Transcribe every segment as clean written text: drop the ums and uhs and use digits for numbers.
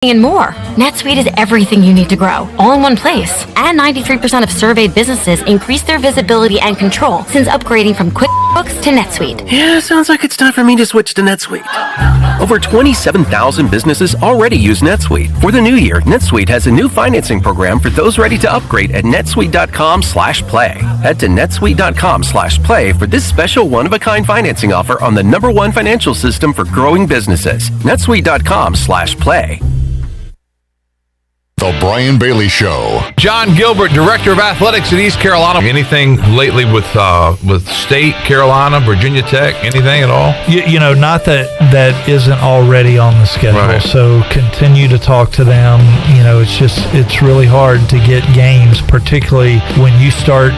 and more. NetSuite is everything you need to grow, all in one place. And 93% of surveyed businesses increased their visibility and control since upgrading from QuickBooks to NetSuite. Yeah, sounds like it's time for me to switch to NetSuite. Over 27,000 businesses already use NetSuite. For the new year, NetSuite has a new financing program for those ready to upgrade at netsuite.com/play. Head to netsuite.com/play for this special one-of-a-kind financing offer on the #1 financial system for growing businesses. netsuite.com/play. The Brian Bailey Show. John Gilbert, Director of Athletics at East Carolina. Anything lately with State, Carolina, Virginia Tech? Anything at all? You know, not that isn't already on the schedule. Right. So continue to talk to them. You know, it's really hard to get games, particularly when you start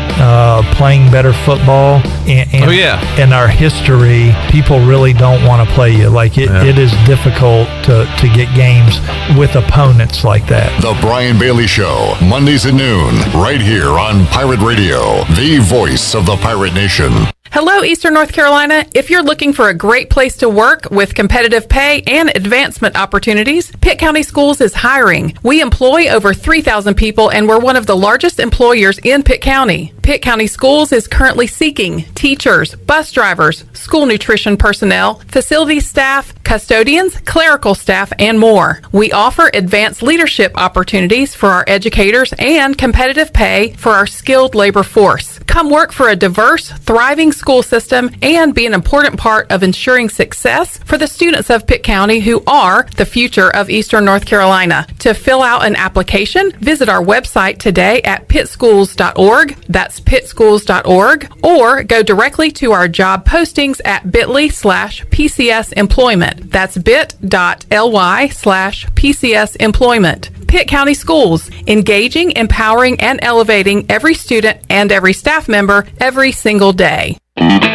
playing better football. In our history, people really don't want to play you. Like it is difficult to get games with opponents like that. The Brian Bailey Show, Mondays at noon, right here on Pirate Radio, the voice of the Pirate Nation. Hello, Eastern North Carolina. If you're looking for a great place to work with competitive pay and advancement opportunities, Pitt County Schools is hiring. We employ over 3,000 people, and we're one of the largest employers in Pitt County. Pitt County Schools is currently seeking teachers, bus drivers, school nutrition personnel, facility staff, custodians, clerical staff, and more. We offer advanced leadership opportunities for our educators and competitive pay for our skilled labor force. Come work for a diverse, thriving school system and be an important part of ensuring success for the students of Pitt County who are the future of Eastern North Carolina. To fill out an application, visit our website today at pittschools.org. That's pittschools.org, or go directly to our job postings at bit.ly/PCS employment. That's bit.ly/PCS employment. Pitt County Schools, engaging, empowering, and elevating every student and every staff member every single day.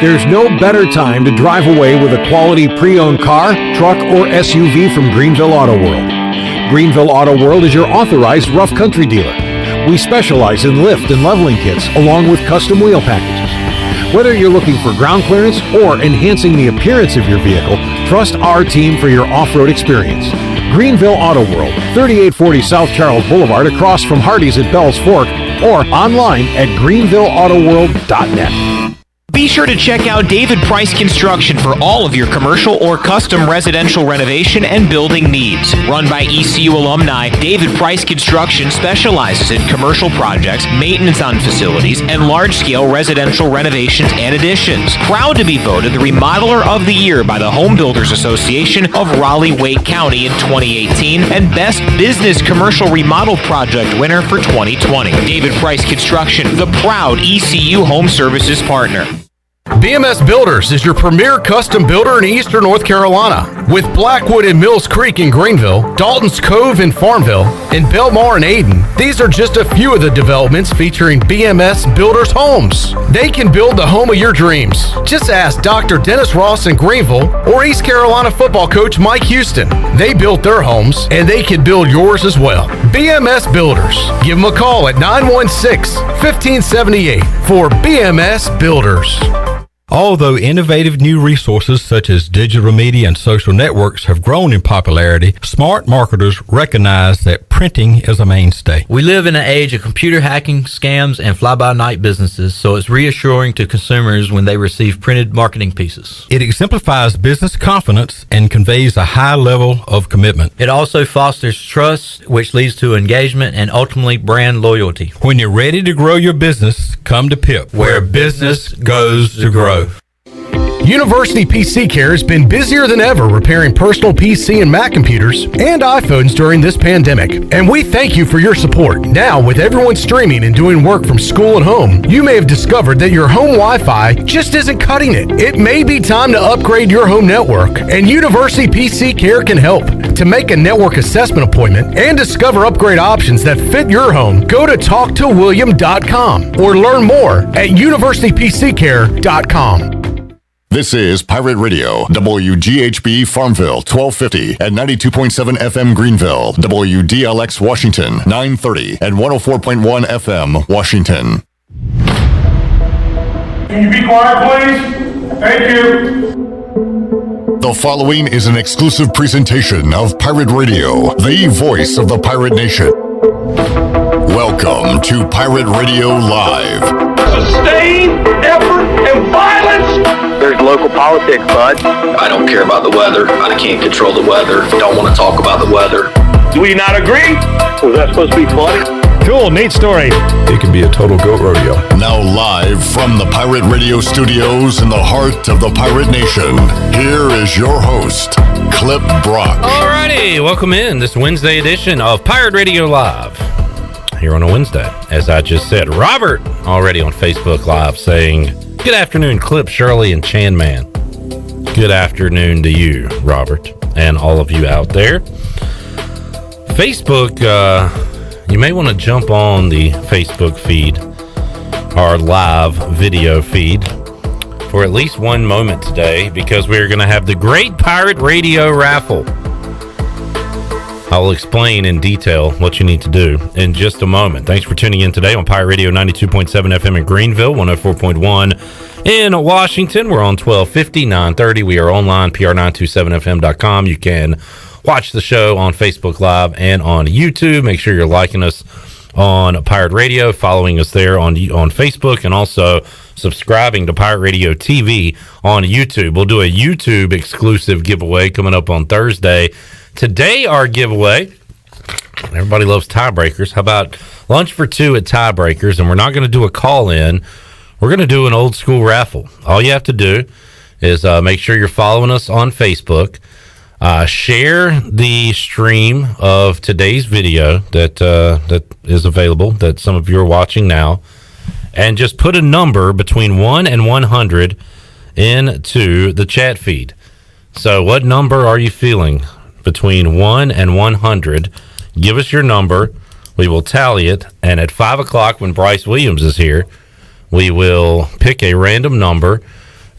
There's no better time to drive away with a quality pre-owned car, truck, or SUV from Greenville Auto World. Greenville Auto World is your authorized rough country dealer. We specialize in lift and leveling kits along with custom wheel packages. Whether you're looking for ground clearance or enhancing the appearance of your vehicle, trust our team for your off-road experience. Greenville Auto World, 3840 South Charles Boulevard across from Hardee's at Bell's Fork, or online at greenvilleautoworld.net. Be sure to check out David Price Construction for all of your commercial or custom residential renovation and building needs. Run by ECU alumni, David Price Construction specializes in commercial projects, maintenance on facilities, and large-scale residential renovations and additions. Proud to be voted the Remodeler of the Year by the Home Builders Association of Raleigh-Wake County in 2018 and Best Business Commercial Remodel Project winner for 2020. David Price Construction, the proud ECU Home Services partner. BMS Builders is your premier custom builder in Eastern North Carolina. With Blackwood and Mills Creek in Greenville, Dalton's Cove in Farmville, and Belmar in Ayden, these are just a few of the developments featuring BMS Builders homes. They can build the home of your dreams. Just ask Dr. Dennis Ross in Greenville or East Carolina football coach Mike Houston. They built their homes, and they can build yours as well. BMS Builders. Give them a call at 916-1578 for BMS Builders. Although innovative new resources such as digital media and social networks have grown in popularity, smart marketers recognize that printing is a mainstay. We live in an age of computer hacking, scams, and fly-by-night businesses, so it's reassuring to consumers when they receive printed marketing pieces. It exemplifies business confidence and conveys a high level of commitment. It also fosters trust, which leads to engagement and ultimately brand loyalty. When you're ready to grow your business, come to PIP, where business goes to grow. University PC Care has been busier than ever repairing personal PC and Mac computers and iPhones during this pandemic, and we thank you for your support. Now, with everyone streaming and doing work from school and home, you may have discovered that your home Wi-Fi just isn't cutting it. It may be time to upgrade your home network, and University PC Care can help. To make a network assessment appointment and discover upgrade options that fit your home, go to talktowilliam.com or learn more at universitypccare.com. This is Pirate Radio, WGHB Farmville, 1250 and 92.7 FM Greenville, WDLX Washington, 930 and 104.1 FM Washington. Can you be quiet, please? Thank you. The following is an exclusive presentation of Pirate Radio, the voice of the pirate nation. Welcome to Pirate Radio Live. Sustained effort and violence. There's local politics, bud. I don't care about the weather. I can't control the weather. Don't want to talk about the weather. Do we not agree? Was that supposed to be funny? Cool, neat story. It can be a total goat rodeo. Now live from the Pirate Radio studios in the heart of the Pirate Nation, here is your host, Clip Brock. Alrighty, welcome in this Wednesday edition of Pirate Radio Live. Here on a Wednesday, as I just said. Robert already on Facebook Live saying, good afternoon, Clip, Shirley, and Chan Man. Good afternoon to you, Robert, and all of you out there. Facebook, you may want to jump on the Facebook feed, our live video feed, for at least one moment today, because we're going to have the Great Pirate Radio Raffle. I will explain in detail what you need to do in just a moment. Thanks for tuning in today on Pirate Radio 92.7 FM in Greenville, 104.1 in Washington. We're on 1250, 930. We are online, pr927fm.com. You can watch the show on Facebook Live and on YouTube. Make sure you're liking us on Pirate Radio, following us there on Facebook, and also subscribing to Pirate Radio TV on YouTube. We'll do a YouTube exclusive giveaway coming up on Thursday. Today, our giveaway, everybody loves tiebreakers. How about lunch for two at tiebreakers? And we're not going to do a call-in. We're going to do an old-school raffle. All you have to do is make sure you're following us on Facebook. Share the stream of today's video that is available, that some of you are watching now, and just put a number between 1 and 100 into the chat feed. So what number are you feeling? Between 1 and 100. Give us your number. We will tally it. And at 5 o'clock, when Bryce Williams is here, we will pick a random number.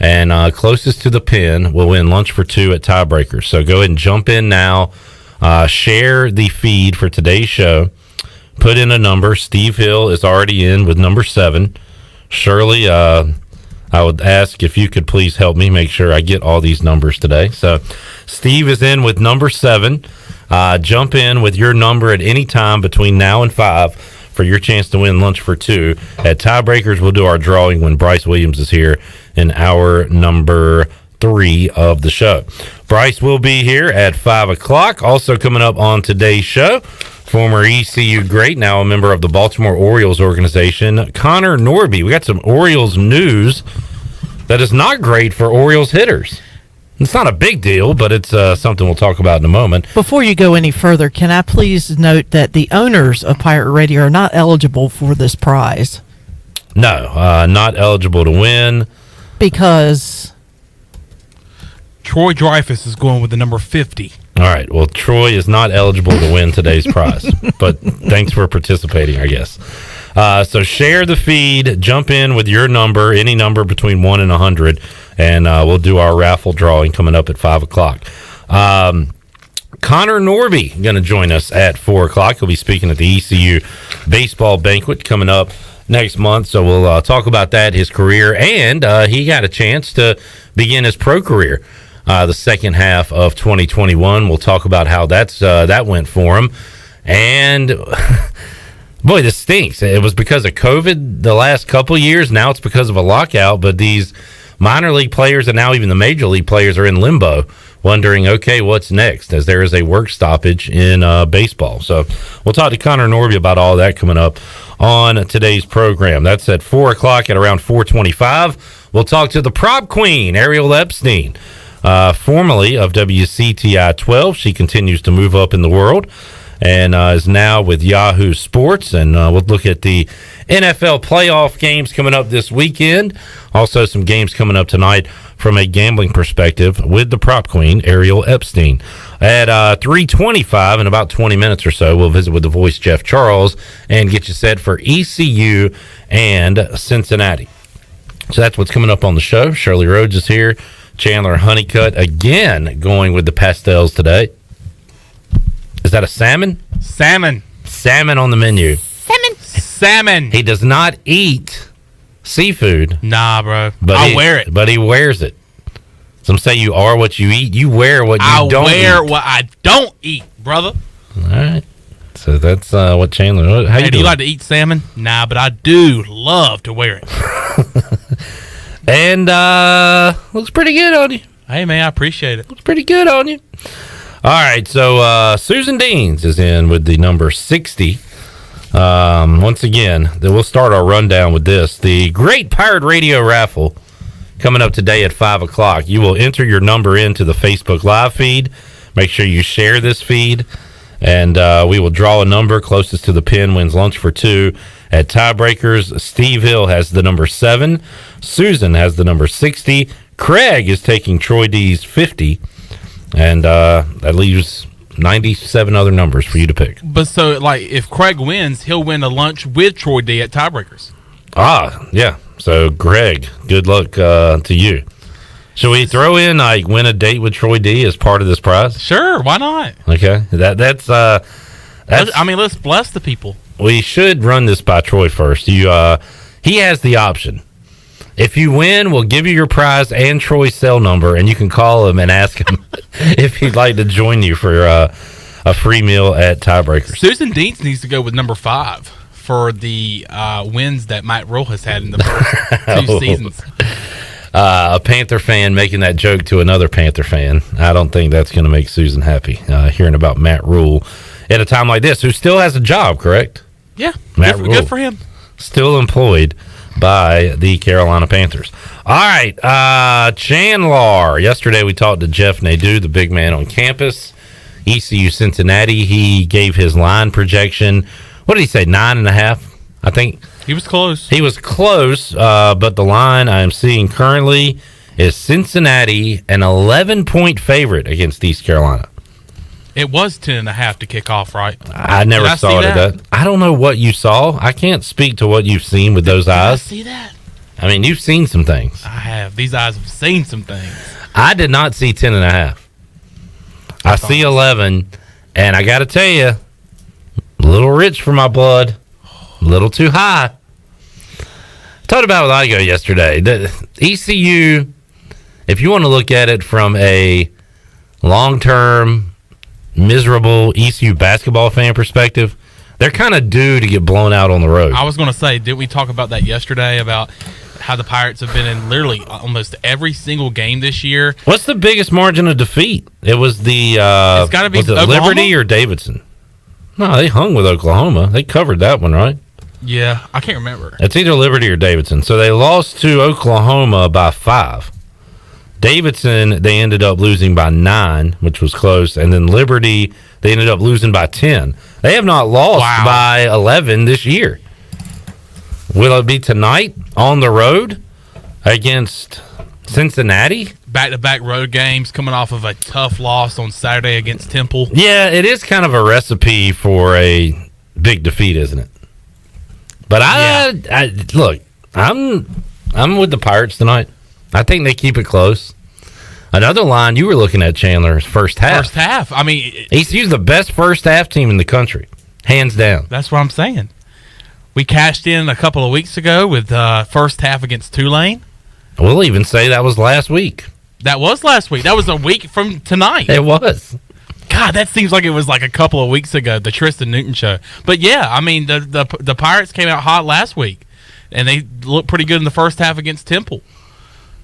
And closest to the pin will win lunch for two at tiebreakers. So go ahead and jump in now. Share the feed for today's show. Put in a number. Steve Hill is already in with number 7. Shirley, I would ask if you could please help me make sure I get all these numbers today. So Steve is in with number 7. Jump in with your number at any time between now and 5 for your chance to win lunch for two. At tiebreakers, we'll do our drawing when Bryce Williams is here in hour number 3 of the show. Bryce will be here at 5 o'clock. Also coming up on today's show, former ECU great, now a member of the Baltimore Orioles organization, Conor Norby. We got some Orioles news that is not great for Orioles hitters. It's not a big deal, but it's something we'll talk about in a moment. Before you go any further, can I please note that the owners of Pirate Radio are not eligible for this prize? No, not eligible to win. Because Troy Dreyfus is going with the number 50. All right. Well, Troy is not eligible to win today's prize, but thanks for participating, I guess. So share the feed, jump in with your number, any number between 1 and 100, and we'll do our raffle drawing coming up at 5 o'clock. Conor Norby going to join us at 4 o'clock. He'll be speaking at the ECU baseball banquet coming up next month, so we'll talk about that, his career, and he got a chance to begin his pro career the second half of 2021. We'll talk about how that went for him. And boy, this stinks. It was because of COVID the last couple years. Now it's because of a lockout, but these minor league players and now even the major league players are in limbo, wondering, okay, what's next, as there is a work stoppage in baseball. So we'll talk to Conor Norby about all that coming up on today's program. That's at 4 o'clock. At around 4:25, we'll talk to the prop queen, Ariel Epstein, formerly of WCTI 12. She continues to move up in the world and is now with Yahoo Sports. And we'll look at the NFL playoff games coming up this weekend. Also some games coming up tonight from a gambling perspective with the prop queen, Ariel Epstein. At 3:25, in about 20 minutes or so, we'll visit with the voice, Jeff Charles, and get you set for ECU and Cincinnati. So that's what's coming up on the show. Shirley Rhodes is here. Chandler Honeycutt again going with the pastels today. Is that a salmon? Salmon. Salmon on the menu. Salmon. He does not eat seafood. Nah, bro. But I'll wear it. But he wears it. Some say you are what you eat. You wear what you don't eat. I wear what I don't eat, brother. All right. So that's what Chandler. How do you like to eat salmon? Nah, but I do love to wear it. And looks pretty good on you. Hey, man, I appreciate it. Looks pretty good on you. All right, so Susan Deans is in with the number 60. Once again, then we'll start our rundown with this. The Great Pirate Radio Raffle coming up today at 5 o'clock. You will enter your number into the Facebook Live feed. Make sure you share this feed. And we will draw a number closest to the pin wins lunch for two. At tiebreakers, Steve Hill has the number 7. Susan has the number 60. Craig is taking Troy D's 50. And that leaves 97 other numbers for you to pick. But so, like, if Craig wins, he'll win a lunch with Troy D at tiebreakers. Yeah. So, Greg, good luck to you. Should we throw in, like, win a date with Troy D as part of this prize? Sure, why not? Okay. That's I mean, let's bless the people. We should run this by Troy first. He has the option. If you win, we'll give you your prize and Troy's cell number, and you can call him and ask him if he'd like to join you for a free meal at Tiebreakers. Susan Deans needs to go with number 5 for the wins that Mike Rojas had in the first 2 seasons. A Panther fan making that joke to another Panther fan. I don't think that's going to make Susan happy, hearing about Matt Rule at a time like this, who still has a job, correct? Yeah, Matt Rule, good for him. Still employed by the Carolina Panthers. All right, Chandler. Yesterday we talked to Jeff Nadeau, the big man on campus, ECU Cincinnati. He gave his line projection. What did he say, 9.5? I think he was close. He was close, but the line I am seeing currently is Cincinnati, an 11-point favorite against East Carolina. It was 10.5 to kick off, right? I never saw it at that. I don't know what you saw. I can't speak to what you've seen with those eyes. Did I see that? I mean, you've seen some things. I have. These eyes have seen some things. I did not see 10.5. I see 11, and I got to tell you, a little rich for my blood, a little too high. Talked about with Igo yesterday. The ECU, if you want to look at it from a long-term, miserable ECU basketball fan perspective, they're kind of due to get blown out on the road. I was going to say, didn't we talk about that yesterday, about how the Pirates have been in literally almost every single game this year? What's the biggest margin of defeat? It was the it's got to be Liberty or Davidson? No, they hung with Oklahoma. They covered that one, right? Yeah, I can't remember. It's either Liberty or Davidson. So they lost to Oklahoma by 5. Davidson, they ended up losing by 9, which was close. And then Liberty, they ended up losing by 10. They have not lost by 11 this year. Will it be tonight on the road against Cincinnati? Back-to-back road games coming off of a tough loss on Saturday against Temple. Yeah, it is kind of a recipe for a big defeat, isn't it? But I look, I'm with the Pirates tonight. I think they keep it close. Another line you were looking at, Chandler, is first half. First half. I mean, ECU's the best first half team in the country, hands down. That's what I'm saying. We cashed in a couple of weeks ago with first half against Tulane. We'll even say that was last week. That was last week. That was a week from tonight. It was. God, that seems like it was like a couple of weeks ago, the Tristan Newton show. But yeah, I mean, the Pirates came out hot last week, and they looked pretty good in the first half against Temple.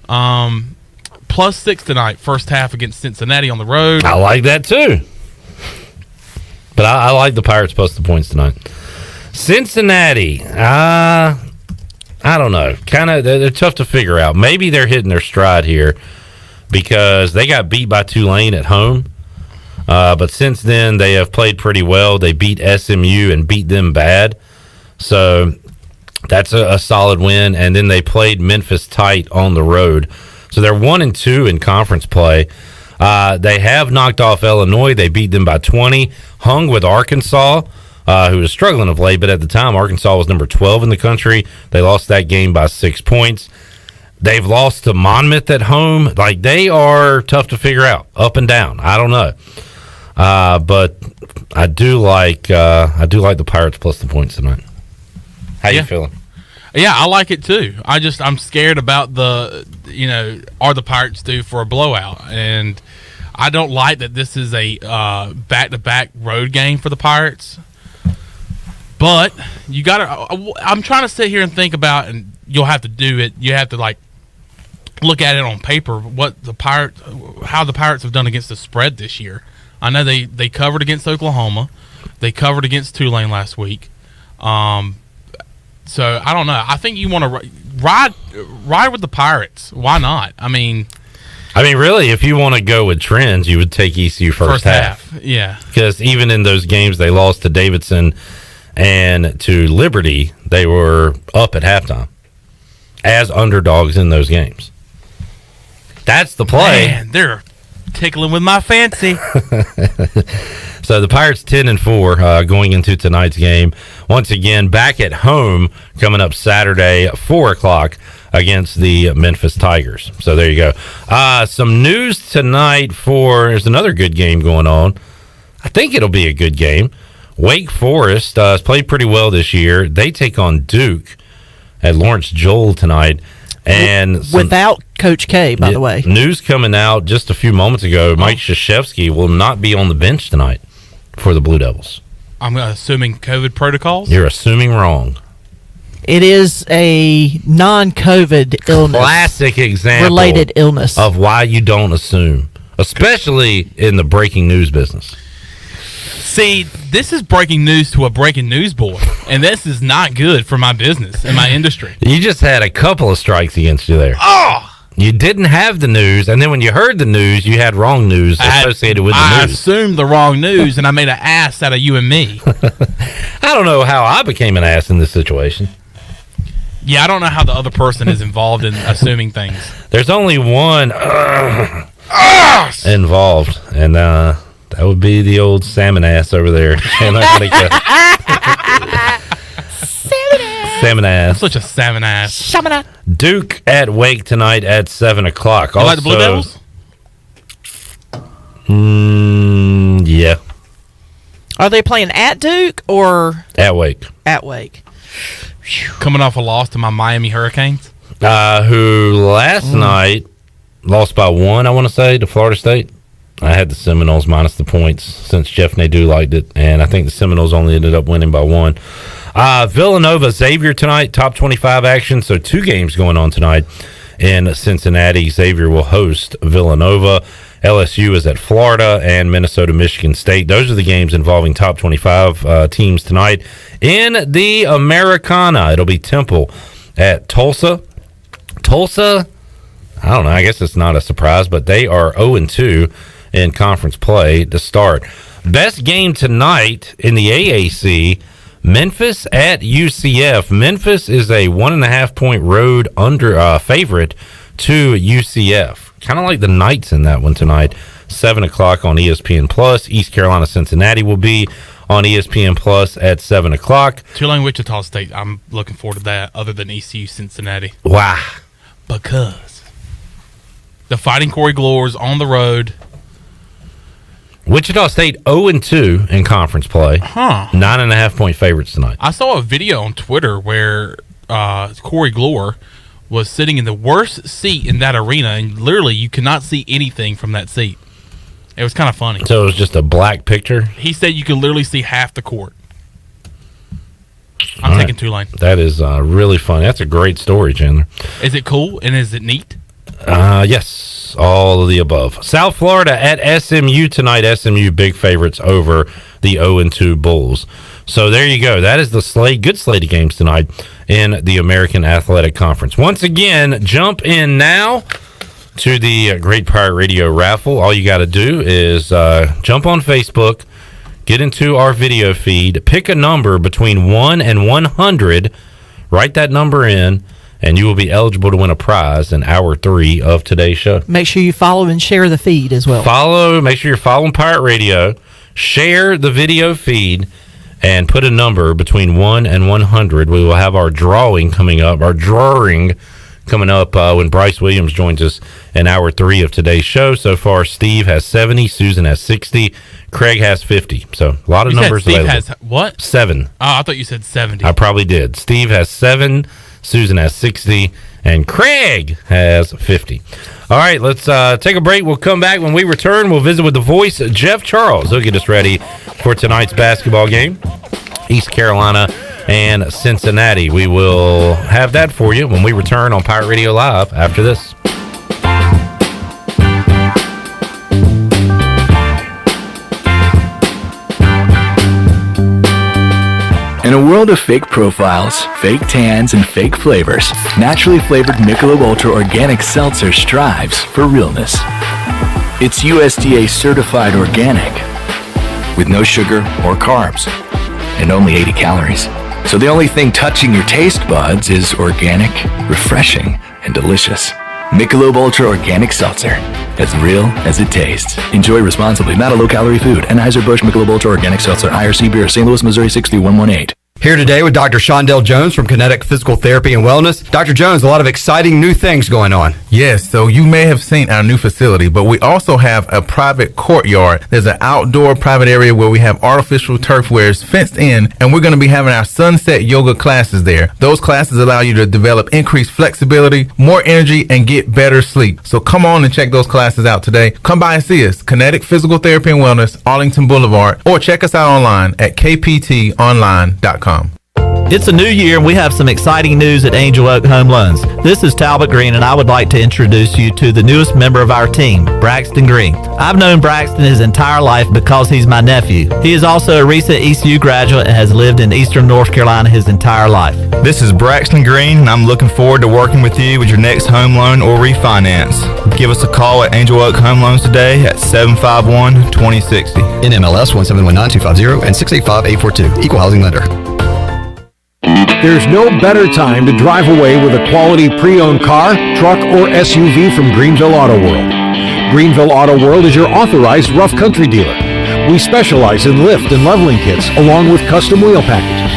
+6 tonight, first half against Cincinnati on the road. I like that too. But I like the Pirates plus the points tonight. Cincinnati, I don't know. Kind of, they're tough to figure out. Maybe they're hitting their stride here because they got beat by Tulane at home. But since then, they have played pretty well. They beat SMU and beat them bad. So that's a solid win. And then they played Memphis tight on the road. So they're 1-2 in conference play. They have knocked off Illinois. They beat them by 20. Hung with Arkansas, who was struggling of late. But at the time, Arkansas was number 12 in the country. They lost that game by 6 points. They've lost to Monmouth at home. Like, they are tough to figure out, up and down. I don't know. But I do like the Pirates plus the points tonight. How you feeling? Yeah, I like it too. I'm scared about the are the Pirates due for a blowout? And I don't like that this is a back-to-back road game for the Pirates. But you got to. I'm trying to sit here and think about, and you'll have to do it. You have to look at it on paper. How the Pirates have done against the spread this year. I know they covered against Oklahoma. They covered against Tulane last week. So I don't know. I think you want to ride with the Pirates. Why not? I mean, really, if you want to go with trends, you would take ECU first half. Yeah, because even in those games they lost to Davidson and to Liberty, they were up at halftime as underdogs in those games. That's the play. Man, they're tickling with my fancy. So the Pirates 10-4 going into tonight's game. Once again, back at home coming up Saturday, 4:00 against the Memphis Tigers. So there you go. Some news tonight there's another good game going on. I think it'll be a good game. Wake Forest has played pretty well this year. They take on Duke at Lawrence Joel tonight. And without Coach K, by the way. News coming out just a few moments ago, Mike Krzyzewski will not be on the bench tonight for the Blue Devils. I'm assuming COVID protocols? You're assuming wrong. It is a non-COVID illness. Classic example. Related illness. Of why you don't assume, especially in the breaking news business. See, this is breaking news to a breaking news boy, and this is not good for my business and my industry. You just had a couple of strikes against you there. Oh! You didn't have the news, and then when you heard the news, you had wrong news associated with the news. I assumed the wrong news, and I made an ass out of you and me. I don't know how I became an ass in this situation. Yeah, I don't know how the other person is involved in assuming things. There's only one involved, and that would be the old salmon ass over there. Salmon ass. Such a salmon ass. Duke at Wake tonight at 7:00. You like the Blue Devils? Yeah. Are they playing at Duke or at Wake? At Wake. Coming off a loss to my Miami Hurricanes, who last night lost by 1, I want to say, to Florida State. I had the Seminoles minus the points since Jeff Nadeau liked it, and I think the Seminoles only ended up winning by 1. Villanova Xavier tonight, top 25 action, so 2 games going on tonight in Cincinnati. Xavier will host Villanova. LSU is at Florida, and Minnesota Michigan State. Those are the games involving top 25 teams tonight. In the Americana, it'll be Temple at Tulsa. Tulsa, I don't know, I guess it's not a surprise, but they are 0-2 in conference play to start. Best game tonight in the AAC, Memphis at UCF. Memphis is a 1.5-point road favorite to UCF. Kind of like the Knights in that one tonight. 7:00 on ESPN Plus. East Carolina Cincinnati will be on ESPN Plus at 7:00. Tulane Wichita State. I'm looking forward to that. Other than ECU Cincinnati. Wow. Because the Fighting Corey Glores on the road. Wichita State 0-2 in conference play. 9.5-point favorites tonight. I saw a video on Twitter where Corey Glore was sitting in the worst seat in that arena, and literally you could not see anything from that seat. It was kind of funny. So it was just a black picture? He said you could literally see half the court. I'm taking Tulane. That is really funny. That's a great story, Chandler. Is it cool, and is it neat? Yes, all of the above. South Florida at SMU tonight. SMU big favorites over the 0-2 Bulls. So there you go. That is the good slate of games tonight in the American Athletic Conference. Once again, jump in now to the Great Pirate Radio Raffle. All you got to do is jump on Facebook, get into our video feed, pick a number between 1 and 100, write that number in, and you will be eligible to win a prize in hour 3 of today's show. Make sure you follow and share the feed as well. Make sure you're following Pirate Radio, share the video feed, and put a number between 1 and 100. We will have our drawing coming up when Bryce Williams joins us in hour 3 of today's show. So far, Steve has 70, Susan has 60, Craig has 50. So a lot of You said numbers Steve available. has what? 7. Oh, I thought you said 70. I probably did. Steve has 7, Susan has 60, and Craig has 50. All right, let's take a break. We'll come back. When we return, we'll visit with the voice, Jeff Charles. He'll get us ready for tonight's basketball game, East Carolina and Cincinnati. We will have that for you when we return on Pirate Radio Live after this. In a world of fake profiles, fake tans, and fake flavors, naturally flavored Michelob Ultra Organic Seltzer strives for realness. It's USDA certified organic, with no sugar or carbs, and only 80 calories. So the only thing touching your taste buds is organic, refreshing, and delicious. Michelob Ultra Organic Seltzer, as real as it tastes. Enjoy responsibly, not a low-calorie food. Anheuser-Busch Michelob Ultra Organic Seltzer, IRC Beer, St. Louis, Missouri, 63118. Here today with Dr. Shondell Jones from Kinetic Physical Therapy and Wellness. Dr. Jones, a lot of exciting new things going on. Yes, so you may have seen our new facility, but we also have a private courtyard. There's an outdoor private area where we have artificial turf where it's fenced in, and we're going to be having our sunset yoga classes there. Those classes allow you to develop increased flexibility, more energy, and get better sleep. So come on and check those classes out today. Come by and see us, Kinetic Physical Therapy and Wellness, Arlington Boulevard, or check us out online at kptonline.com. It's a new year and we have some exciting news at Angel Oak Home Loans. This is Talbot Green and I would like to introduce you to the newest member of our team, Braxton Green. I've known Braxton his entire life because he's my nephew. He is also a recent ECU graduate and has lived in Eastern North Carolina his entire life. This is Braxton Green and I'm looking forward to working with you with your next home loan or refinance. Give us a call at Angel Oak Home Loans today at 751-2060. NMLS 1719250 and 685842. Equal housing lender. There's no better time to drive away with a quality pre-owned car, truck, or SUV from Greenville Auto World. Greenville Auto World is your authorized rough country dealer. We specialize in lift and leveling kits along with custom wheel packages.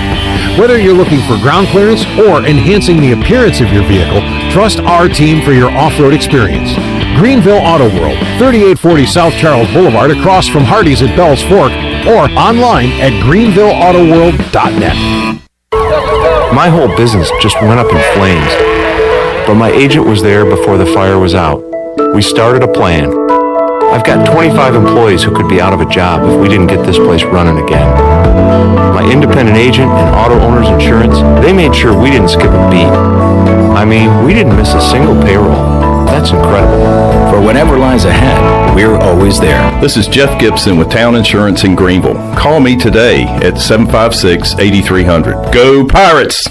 Whether you're looking for ground clearance or enhancing the appearance of your vehicle, trust our team for your off-road experience. Greenville Auto World, 3840 South Charles Boulevard across from Hardee's at Bell's Fork, or online at greenvilleautoworld.net. My whole business just went up in flames, but my agent was there before the fire was out. We started a plan. I've got 25 employees who could be out of a job if we didn't get this place running again. My independent agent and auto owner's insurance, they made sure we didn't skip a beat. I mean, we didn't miss a single payroll. That's incredible. For whatever lies ahead, we're always there. This is Jeff Gibson with Town Insurance in Greenville. Call me today at 756-8300. Go Pirates!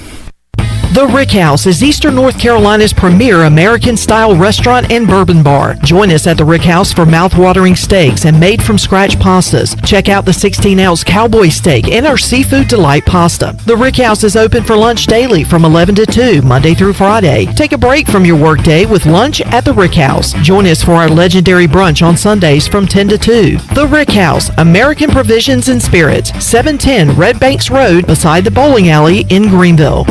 The Rick House is Eastern North Carolina's premier American-style restaurant and bourbon bar. Join us at the Rick House for mouth-watering steaks and made-from-scratch pastas. Check out the 16-ounce cowboy steak and our seafood delight pasta. The Rick House is open for lunch daily from 11 to 2, Monday through Friday. Take a break from your workday with lunch at the Rick House. Join us for our legendary brunch on Sundays from 10 to 2. The Rick House, American Provisions and Spirits, 710 Red Banks Road beside the bowling alley in Greenville.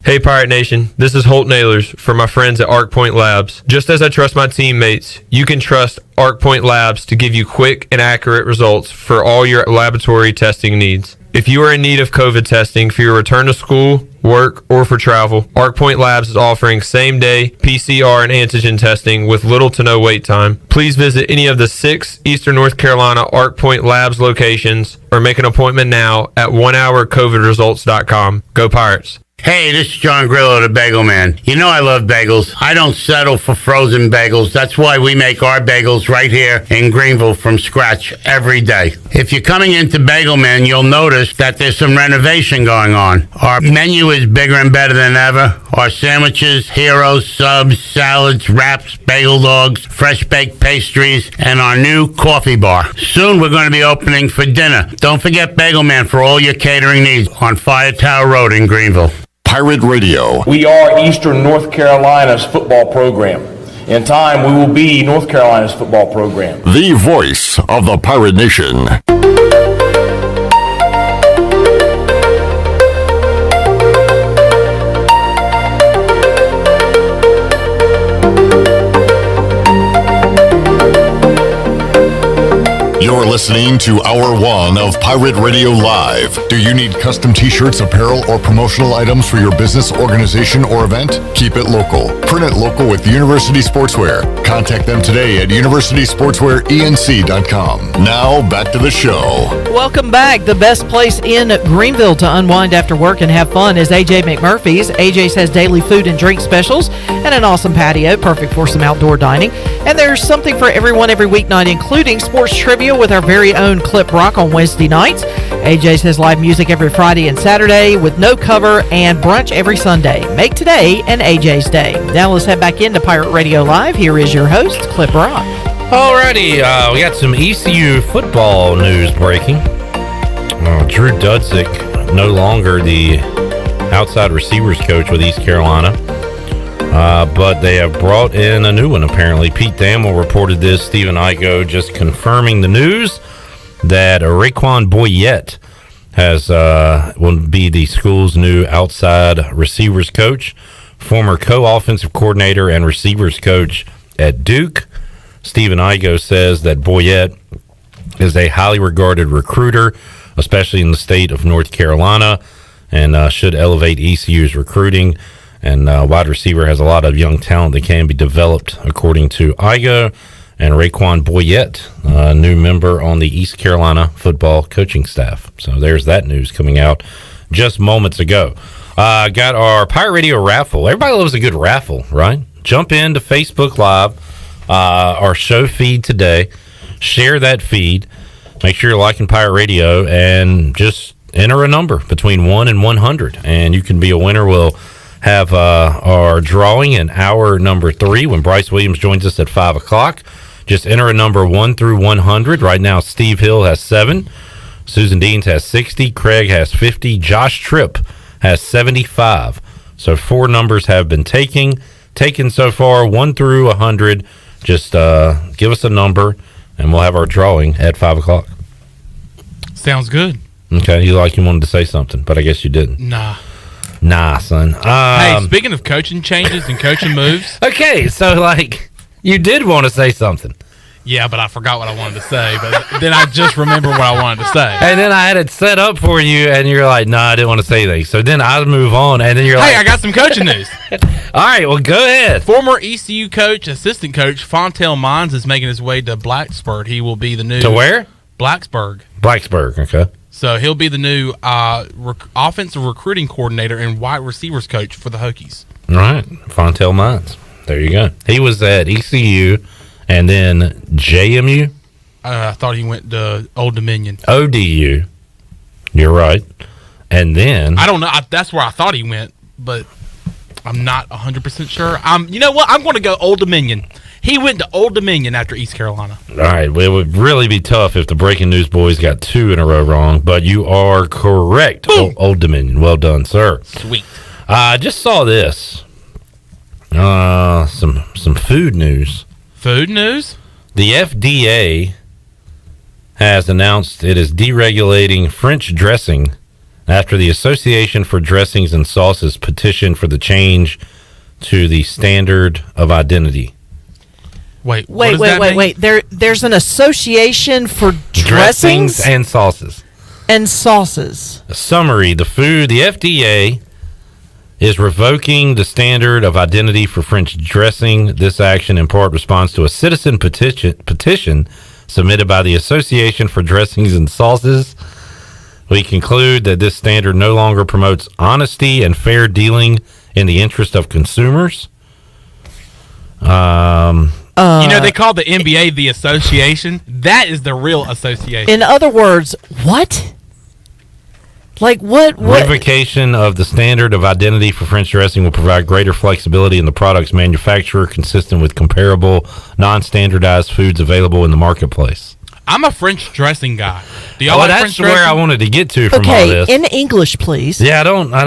Hey Pirate Nation, this is Holt Nailers for my friends at Arc Point Labs. Just as I trust my teammates, you can trust Arc Point Labs to give you quick and accurate results for all your laboratory testing needs. If you are in need of COVID testing for your return to school, work, or for travel, Arc Point Labs is offering same-day PCR and antigen testing with little to no wait time. Please visit any of the 6 Eastern North Carolina Arc Point Labs locations or make an appointment now at onehourcovidresults.com. Go Pirates! Hey, this is John Grillo, the Bagel Man. You know I love bagels. I don't settle for frozen bagels. That's why we make our bagels right here in Greenville from scratch every day. If you're coming into Bagel Man, you'll notice that there's some renovation going on. Our menu is bigger and better than ever. Our sandwiches, heroes, subs, salads, wraps, bagel dogs, fresh baked pastries, and our new coffee bar. Soon we're going to be opening for dinner. Don't forget Bagel Man for all your catering needs on Fire Tower Road in Greenville. Pirate Radio. We are Eastern North Carolina's football program. In time, we will be North Carolina's football program. The voice of the Pirate Nation. You're listening to Hour 1 of Pirate Radio Live. Do you need custom t-shirts, apparel, or promotional items for your business, organization, or event? Keep it local. Print it local with University Sportswear. Contact them today at universitysportswearenc.com. Now, back to the show. Welcome back. The best place in Greenville to unwind after work and have fun is AJ McMurphy's. AJ's has daily food and drink specials and an awesome patio, perfect for some outdoor dining. And there's something for everyone every weeknight, including sports trivia with our very own Clip Rock on Wednesday nights. AJ's has live music every Friday and Saturday with no cover, and brunch every Sunday. Make today an AJ's Day. Now let's head back into Pirate Radio Live. Here is your host, Clip Rock. Alrighty, we got some ECU football news breaking. Drew Dudzik, no longer the outside receivers coach with East Carolina, but they have brought in a new one apparently. Pete Thamel reported this. Stephen Igo just confirming the news that Raquan Boyette will be the school's new outside receivers coach, former co-offensive coordinator and receivers coach at Duke. Stephen Igo says that Boyette is a highly regarded recruiter, especially in the state of North Carolina, and should elevate ECU's recruiting. And wide receiver has a lot of young talent that can be developed, according to Igo. And Raquan Boyette, a new member on the East Carolina football coaching staff. So there's that news coming out just moments ago. Got our Pirate Radio raffle. Everybody loves a good raffle, right? Jump into Facebook Live, our show feed today. Share that feed. Make sure you're liking Pirate Radio and just enter a number between 1 and 100, and you can be a winner. We'll have our drawing in hour number 3 when Bryce Williams joins us at 5 o'clock. Just enter a number 1 through 100. Right now, Steve Hill has 7. Susan Deans has 60. Craig has 50. Josh Tripp has 75. So 4 numbers have been taken so far, 1 through 100. Just give us a number, and we'll have our drawing at 5 o'clock. Sounds good. Okay, you wanted to say something, but I guess you didn't. Nah, son. Hey, speaking of coaching changes and coaching moves. Okay, so, you did want to say something. Yeah, but I forgot what I wanted to say, but then I just remembered what I wanted to say. And then I had it set up for you, and you're like, no, I didn't want to say that. So then I move on, and then you're like... Hey, I got some coaching news. All right, well, go ahead. Former ECU coach, assistant coach, Fontel Mines is making his way to Blacksburg. He will be the new... To where? Blacksburg, okay. So he'll be the new offensive recruiting coordinator and wide receivers coach for the Hokies. All right, Fontel Mines. There you go. He was at ECU and then JMU. I thought he went to Old Dominion. ODU. You're right. And then... I don't know. That's where I thought he went, but I'm not 100% sure. You know what? I'm going to go Old Dominion. He went to Old Dominion after East Carolina. All right. Well, it would really be tough if the Breaking News boys got 2 in a row wrong, but you are correct. Old Dominion. Well done, sir. Sweet. I just saw this. Some food news. Food news? The FDA has announced it is deregulating French dressing after the Association for Dressings and Sauces petitioned for the change to the standard of identity. Wait. There's an association for dressings and sauces. And sauces. A summary: the FDA is revoking the standard of identity for French dressing. This action, in part, responds to a citizen petition submitted by the Association for Dressings and Sauces. We conclude that this standard no longer promotes honesty and fair dealing in the interest of consumers. They call the NBA the association. That is the real association. In other words, what? What? Revocation of the standard of identity for French dressing will provide greater flexibility in the product's manufacturer, consistent with comparable, non-standardized foods available in the marketplace. I'm a French dressing guy. Do y'all like that's French dressing? Where I wanted to get to from all this. Okay, in English, please. Yeah, I don't. I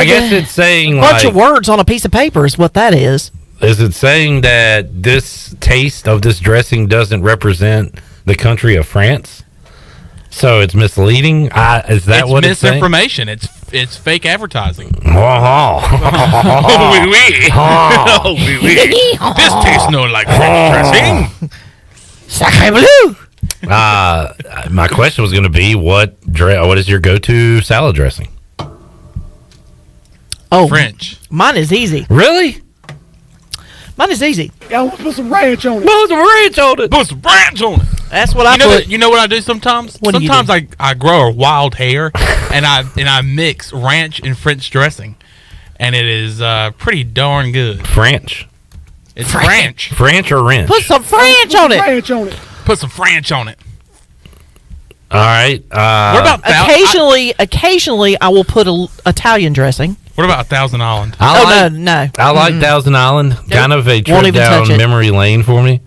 guess it's saying a bunch of words on a piece of paper is what that is. Is it saying that this taste of this dressing doesn't represent the country of France? So it's misleading? Is that what it's saying? It's misinformation. It's fake advertising. Oh, oui, oui. Oh, oui, oui. This tastes no like French dressing. Sacré bleu. My question was going to be, what is your go-to salad dressing? Oh, French. Mine is easy. Really? Mine is easy. Y'all put some ranch on it. Put some ranch on it. Put some ranch on it. That's what I put. You know what I do sometimes? What do you Sometimes do? I grow a wild hair and I mix ranch and French dressing, and it is pretty darn good. French. It's French. French or ranch? Put some French on it. Ranch on it. Put some French on it. All right. What about Occasionally, I will put Italian dressing. What about Thousand Island? No. I like Thousand Island. Kind of a trip down memory lane for me.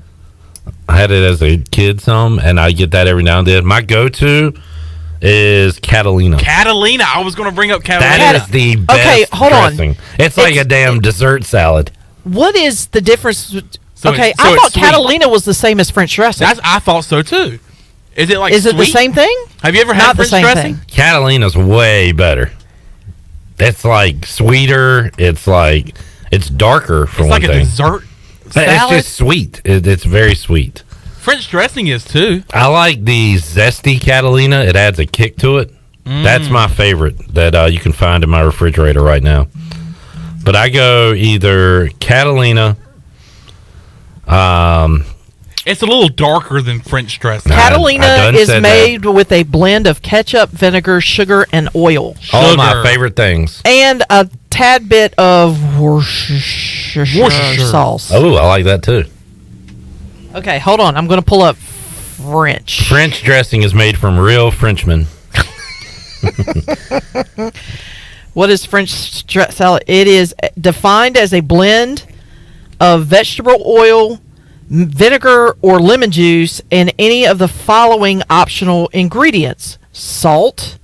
I had it as a kid and I get that every now and then. My go-to is Catalina. Catalina. I was going to bring up Catalina. That is the best hold dressing. on. It's like a damn dessert salad. What is the difference? So I it's thought sweet. Catalina was the same as French dressing. I thought so too. Is it like Is it the sweet? same thing? Have you ever had Not the French same dressing? thing. Catalina's way better. It's like sweeter. It's darker for It's one like thing. a dessert salad. It's just sweet. It's very sweet. French dressing is too. I like the zesty Catalina. It adds a kick to it. That's my favorite that you can find in my refrigerator right now. But I go either Catalina. It's a little darker than French dressing. Catalina is made with a blend of ketchup, vinegar, sugar, and oil. All my favorite things. And a tad bit of Worcestershire sauce. Oh, I like that too. Okay, hold on. I'm going to pull up French. French dressing is made from real Frenchmen. What is French salad? It is defined as a blend of vegetable oil, vinegar, or lemon juice, and any of the following optional ingredients: salt,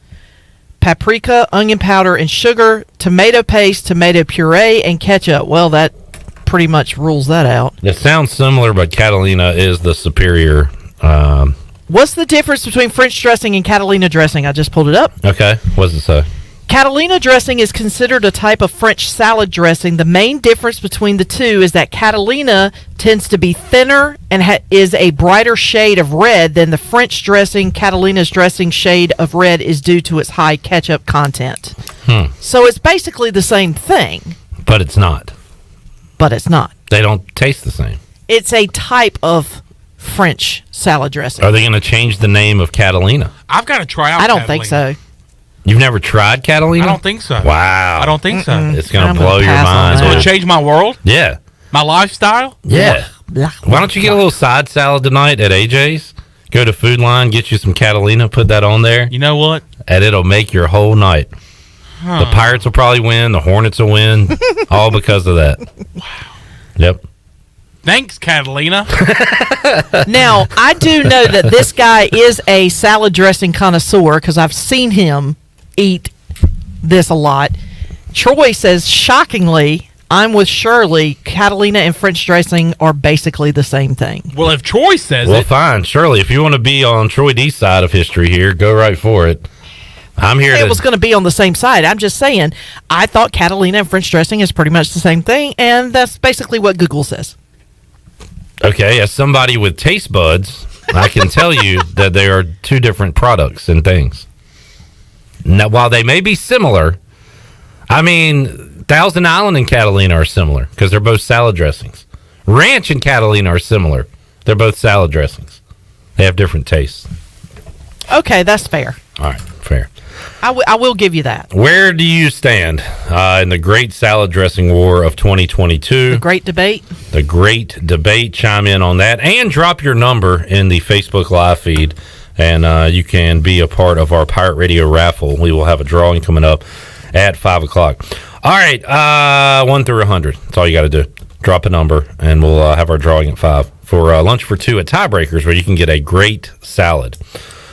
paprika, onion powder, and sugar, tomato paste, tomato puree, and ketchup. Well, that pretty much rules that out. It sounds similar, but Catalina is the superior. What's the difference between French dressing and Catalina dressing? I just pulled it up. Okay, what does it say? Catalina dressing is considered a type of French salad dressing. The main difference between the two is that Catalina tends to be thinner and is a brighter shade of red than the French dressing. Catalina's dressing shade of red is due to its high ketchup content. So it's basically the same thing. But it's not. They don't taste the same. It's a type of French salad dressing. Are they going to change the name of Catalina? I've got to try out I don't Catalina. think so. You've never tried Catalina? I don't think so. Wow. I don't think so. It's going to blow your mind. So it changed my world? Yeah. My lifestyle? Yeah. Why don't you get a little side salad tonight at AJ's? Go to Food Line, get you some Catalina, put that on there. You know what? And it'll make your whole night. The Pirates will probably win. The Hornets will win. All because of that. Wow. Yep. Thanks, Catalina. Now, I do know that this guy is a salad dressing connoisseur because I've seen him eat this a lot. Troy says, shockingly, I'm with Shirley. Catalina and French dressing are basically the same thing. Well, if Troy says Well, it. fine. Shirley, if you want to be on Troy D's side of history here, go right for it. I'm here It was going to be on the same side. I'm just saying, I thought Catalina and French dressing is pretty much the same thing, and that's basically what Google says. Okay, as somebody with taste buds, I can tell you that they are two different products and things. Now, while they may be similar, I mean, Thousand Island and Catalina are similar because they're both salad dressings. Ranch and Catalina are similar. They're both salad dressings. They have different tastes. Okay, that's fair. All right, fair. I will give you that. Where do you stand in the great salad dressing war of 2022? The great debate. The great debate. Chime in on that and drop your number in the Facebook Live feed, and you can be a part of our Pirate Radio raffle. We will have a drawing coming up at 5 o'clock. All right, 1 through 100. That's all you got to do. Drop a number, and we'll have our drawing at 5 for lunch for 2 at Tiebreakers, where you can get a great salad.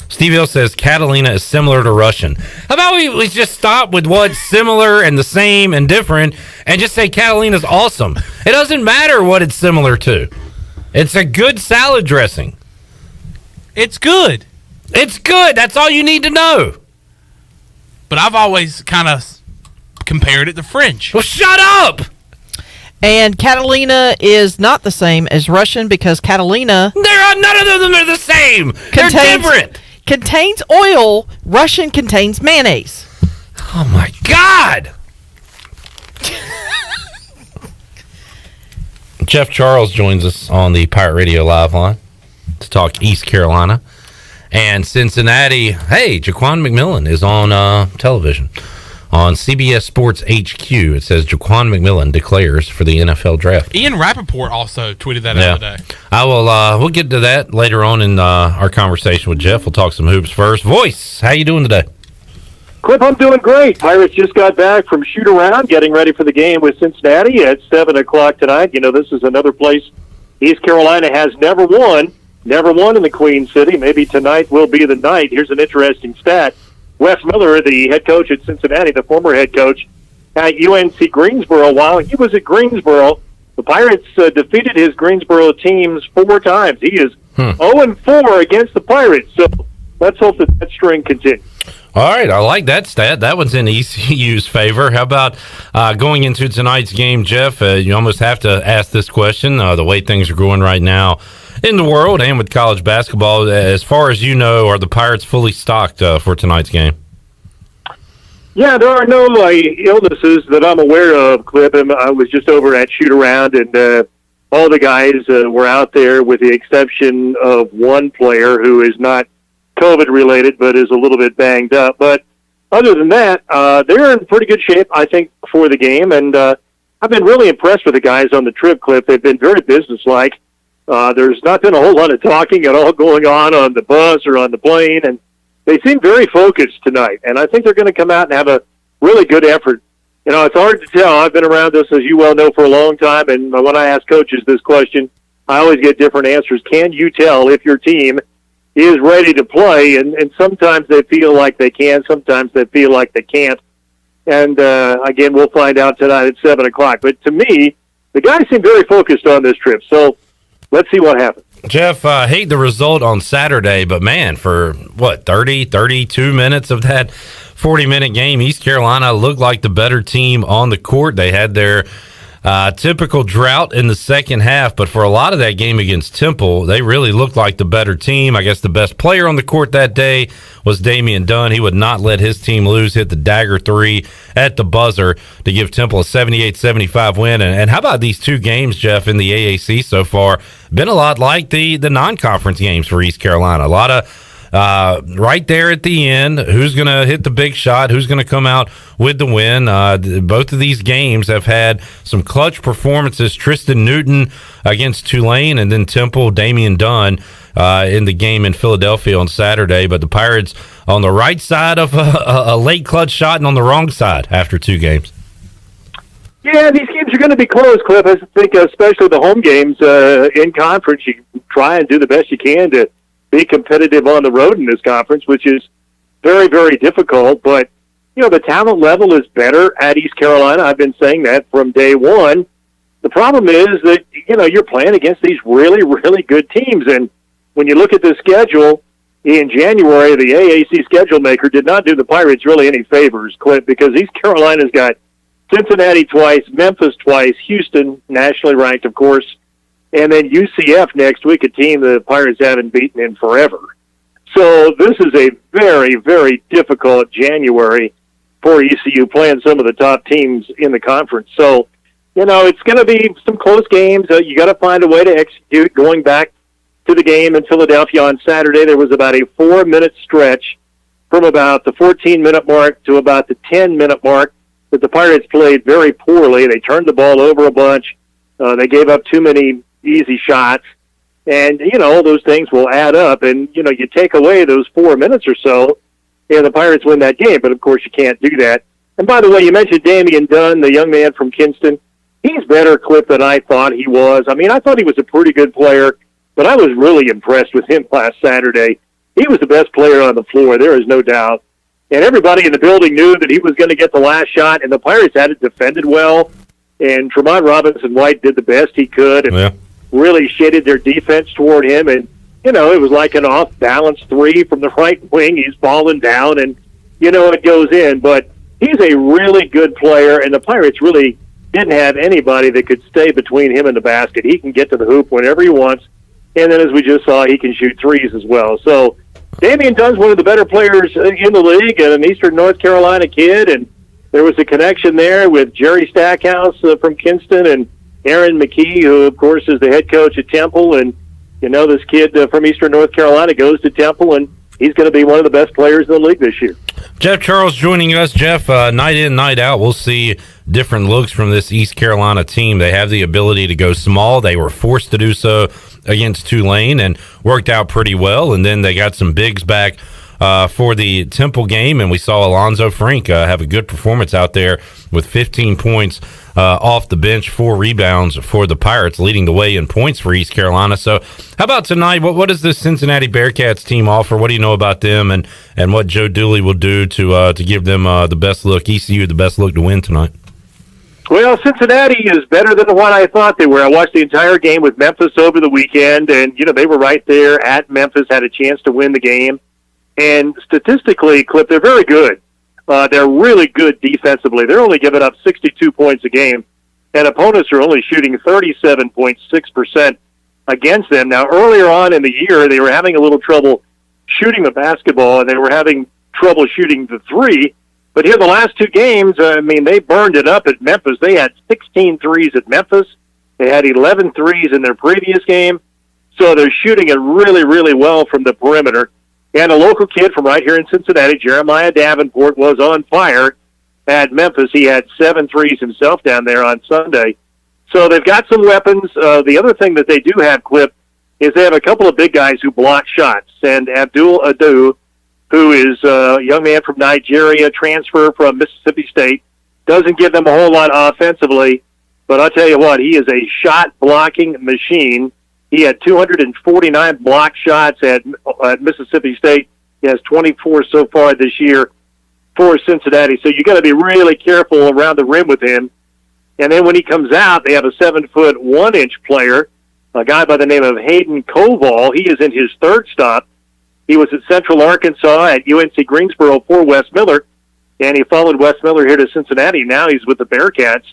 Steve Hill says Catalina is similar to Russian. How about we just stop with what's similar and the same and different and just say Catalina's awesome? It doesn't matter what it's similar to. It's a good salad dressing. It's good. It's good. That's all you need to know. But I've always kind of compared it to French. Well, shut up! And Catalina is not the same as Russian because Catalina... None of them are the same. They're different. Contains oil. Russian contains mayonnaise. Oh, my God. Jeff Charles joins us on the Pirate Radio Live line to talk East Carolina and Cincinnati. Hey, Jaquan Mcmillan is on television on CBS Sports HQ. It says Jaquan Mcmillan declares for the NFL draft. Ian Rappaport also tweeted that the other day. I will. We'll get to that later on in our conversation with Jeff. We'll talk some hoops first. Voice, how you doing today? Cliff, I'm doing great. Pirates just got back from shoot-around, getting ready for the game with Cincinnati at 7 o'clock tonight. You know, this is another place East Carolina has never won in the Queen City. Maybe tonight will be the night. Here's an interesting stat. Wes Miller, the head coach at Cincinnati, the former head coach at UNC Greensboro, while he was at Greensboro, the Pirates defeated his Greensboro teams 4 times. He is 0-4 against the Pirates, so let's hope that string continues. All right, I like that stat. That one's in ECU's favor. How about going into tonight's game, Jeff? You almost have to ask this question, the way things are going right now in the world and with college basketball. As far as you know, are the Pirates fully stocked for tonight's game? Yeah, there are no illnesses that I'm aware of, Clip. I was just over at shoot-around, and all the guys were out there with the exception of one player who is not COVID-related, but is a little bit banged up. But other than that, they're in pretty good shape, I think, for the game. And I've been really impressed with the guys on the trip, Cliff. They've been very businesslike. There's not been a whole lot of talking at all going on the bus or on the plane. And they seem very focused tonight. And I think they're going to come out and have a really good effort. You know, it's hard to tell. I've been around this, as you well know, for a long time. And when I ask coaches this question, I always get different answers. Can you tell if your team is ready to play? And sometimes they feel like they can, sometimes they feel like they can't. And again, we'll find out tonight at 7 o'clock. But to me, the guys seem very focused on this trip. So let's see what happens. Jeff, I hate the result on Saturday, but man, for 32 minutes of that 40-minute game, East Carolina looked like the better team on the court. They had their typical drought in the second half, but for a lot of that game against Temple, they really looked like the better team. I guess the best player on the court that day was Damian Dunn. He would not let his team lose, hit the dagger 3 at the buzzer to give Temple a 78-75 win. And how about these 2 games, Jeff, in the AAC so far? Been a lot like the non-conference games for East Carolina. A lot of right there at the end, who's going to hit the big shot, who's going to come out with the win. Both of these games have had some clutch performances. Tristan Newton against Tulane, and then Temple, Damian Dunn in the game in Philadelphia on Saturday. But the Pirates on the right side of a late clutch shot and on the wrong side after 2 games. Yeah, these games are going to be close, Cliff. I think especially the home games in conference, you try and do the best you can to be competitive on the road in this conference, which is very, very difficult. But, you know, the talent level is better at East Carolina. I've been saying that from day one. The problem is that, you know, you're playing against these really, really good teams. And when you look at the schedule in January, the AAC schedule maker did not do the Pirates really any favors, Clint, because East Carolina's got Cincinnati twice, Memphis twice, Houston, nationally ranked, of course, and then UCF next week, a team the Pirates haven't beaten in forever. So this is a very, very difficult January for ECU, playing some of the top teams in the conference. So, you know, it's going to be some close games. You got to find a way to execute. Going back to the game in Philadelphia on Saturday, there was about a 4-minute stretch from about the 14-minute mark to about the 10-minute mark that the Pirates played very poorly. They turned the ball over a bunch. They gave up too many easy shots. And, you know, those things will add up. And, you know, you take away those 4 minutes or so, and the Pirates win that game. But, of course, you can't do that. And, by the way, you mentioned Damian Dunn, the young man from Kinston. He's better equipped than I thought he was. I mean, I thought he was a pretty good player, but I was really impressed with him last Saturday. He was the best player on the floor, there is no doubt. And everybody in the building knew that he was going to get the last shot, and the Pirates had it defended well. And Tremont Robinson-White did the best he could and really shaded their defense toward him. And, you know, it was like an off-balance 3 from the right wing. He's falling down, and, you know, it goes in. But he's a really good player, and the Pirates really didn't have anybody that could stay between him and the basket. He can get to the hoop whenever he wants, and then as we just saw, he can shoot threes as well. So Damian Dunn's one of the better players in the league, and an Eastern North Carolina kid, and there was a connection there with Jerry Stackhouse from Kinston and Aaron McKee, who, of course, is the head coach at Temple. And, you know, this kid from Eastern North Carolina goes to Temple, and he's going to be one of the best players in the league this year. Jeff Charles joining us. Jeff, night in, night out, we'll see different looks from this East Carolina team. They have the ability to go small. They were forced to do so against Tulane and worked out pretty well. And then they got some bigs back for the Temple game, and we saw Alonzo Frank have a good performance out there with 15 points off the bench, 4 rebounds for the Pirates, leading the way in points for East Carolina. So how about tonight? What does this Cincinnati Bearcats team offer? What do you know about them, and what Joe Dooley will do to give them the best look, ECU the best look to win tonight? Well, Cincinnati is better than what I thought they were. I watched the entire game with Memphis over the weekend, and, you know, they were right there at Memphis, had a chance to win the game. And statistically, Clip, they're very good. They're really good defensively. They're only giving up 62 points a game, and opponents are only shooting 37.6% against them. Now, earlier on in the year, they were having a little trouble shooting the basketball, and they were having trouble shooting the three. But here, the last 2 games, I mean, they burned it up at Memphis. They had 16 threes at Memphis. They had 11 threes in their previous game. So they're shooting it really, really well from the perimeter. And a local kid from right here in Cincinnati, Jeremiah Davenport, was on fire at Memphis. He had 7 threes himself down there on Sunday. So they've got some weapons. The other thing that they do have, Clip, is they have a couple of big guys who block shots. And Abdul Adu, who is a young man from Nigeria, transfer from Mississippi State, doesn't give them a whole lot offensively. But I'll tell you what, he is a shot-blocking machine. He had 249 block shots at Mississippi State. He has 24 so far this year for Cincinnati. So you got to be really careful around the rim with him. And then when he comes out, they have a 7-foot 1-inch player, a guy by the name of Hayden Koval. He is in his 3rd stop. He was at Central Arkansas at UNC Greensboro for Wes Miller, and he followed Wes Miller here to Cincinnati. Now he's with the Bearcats,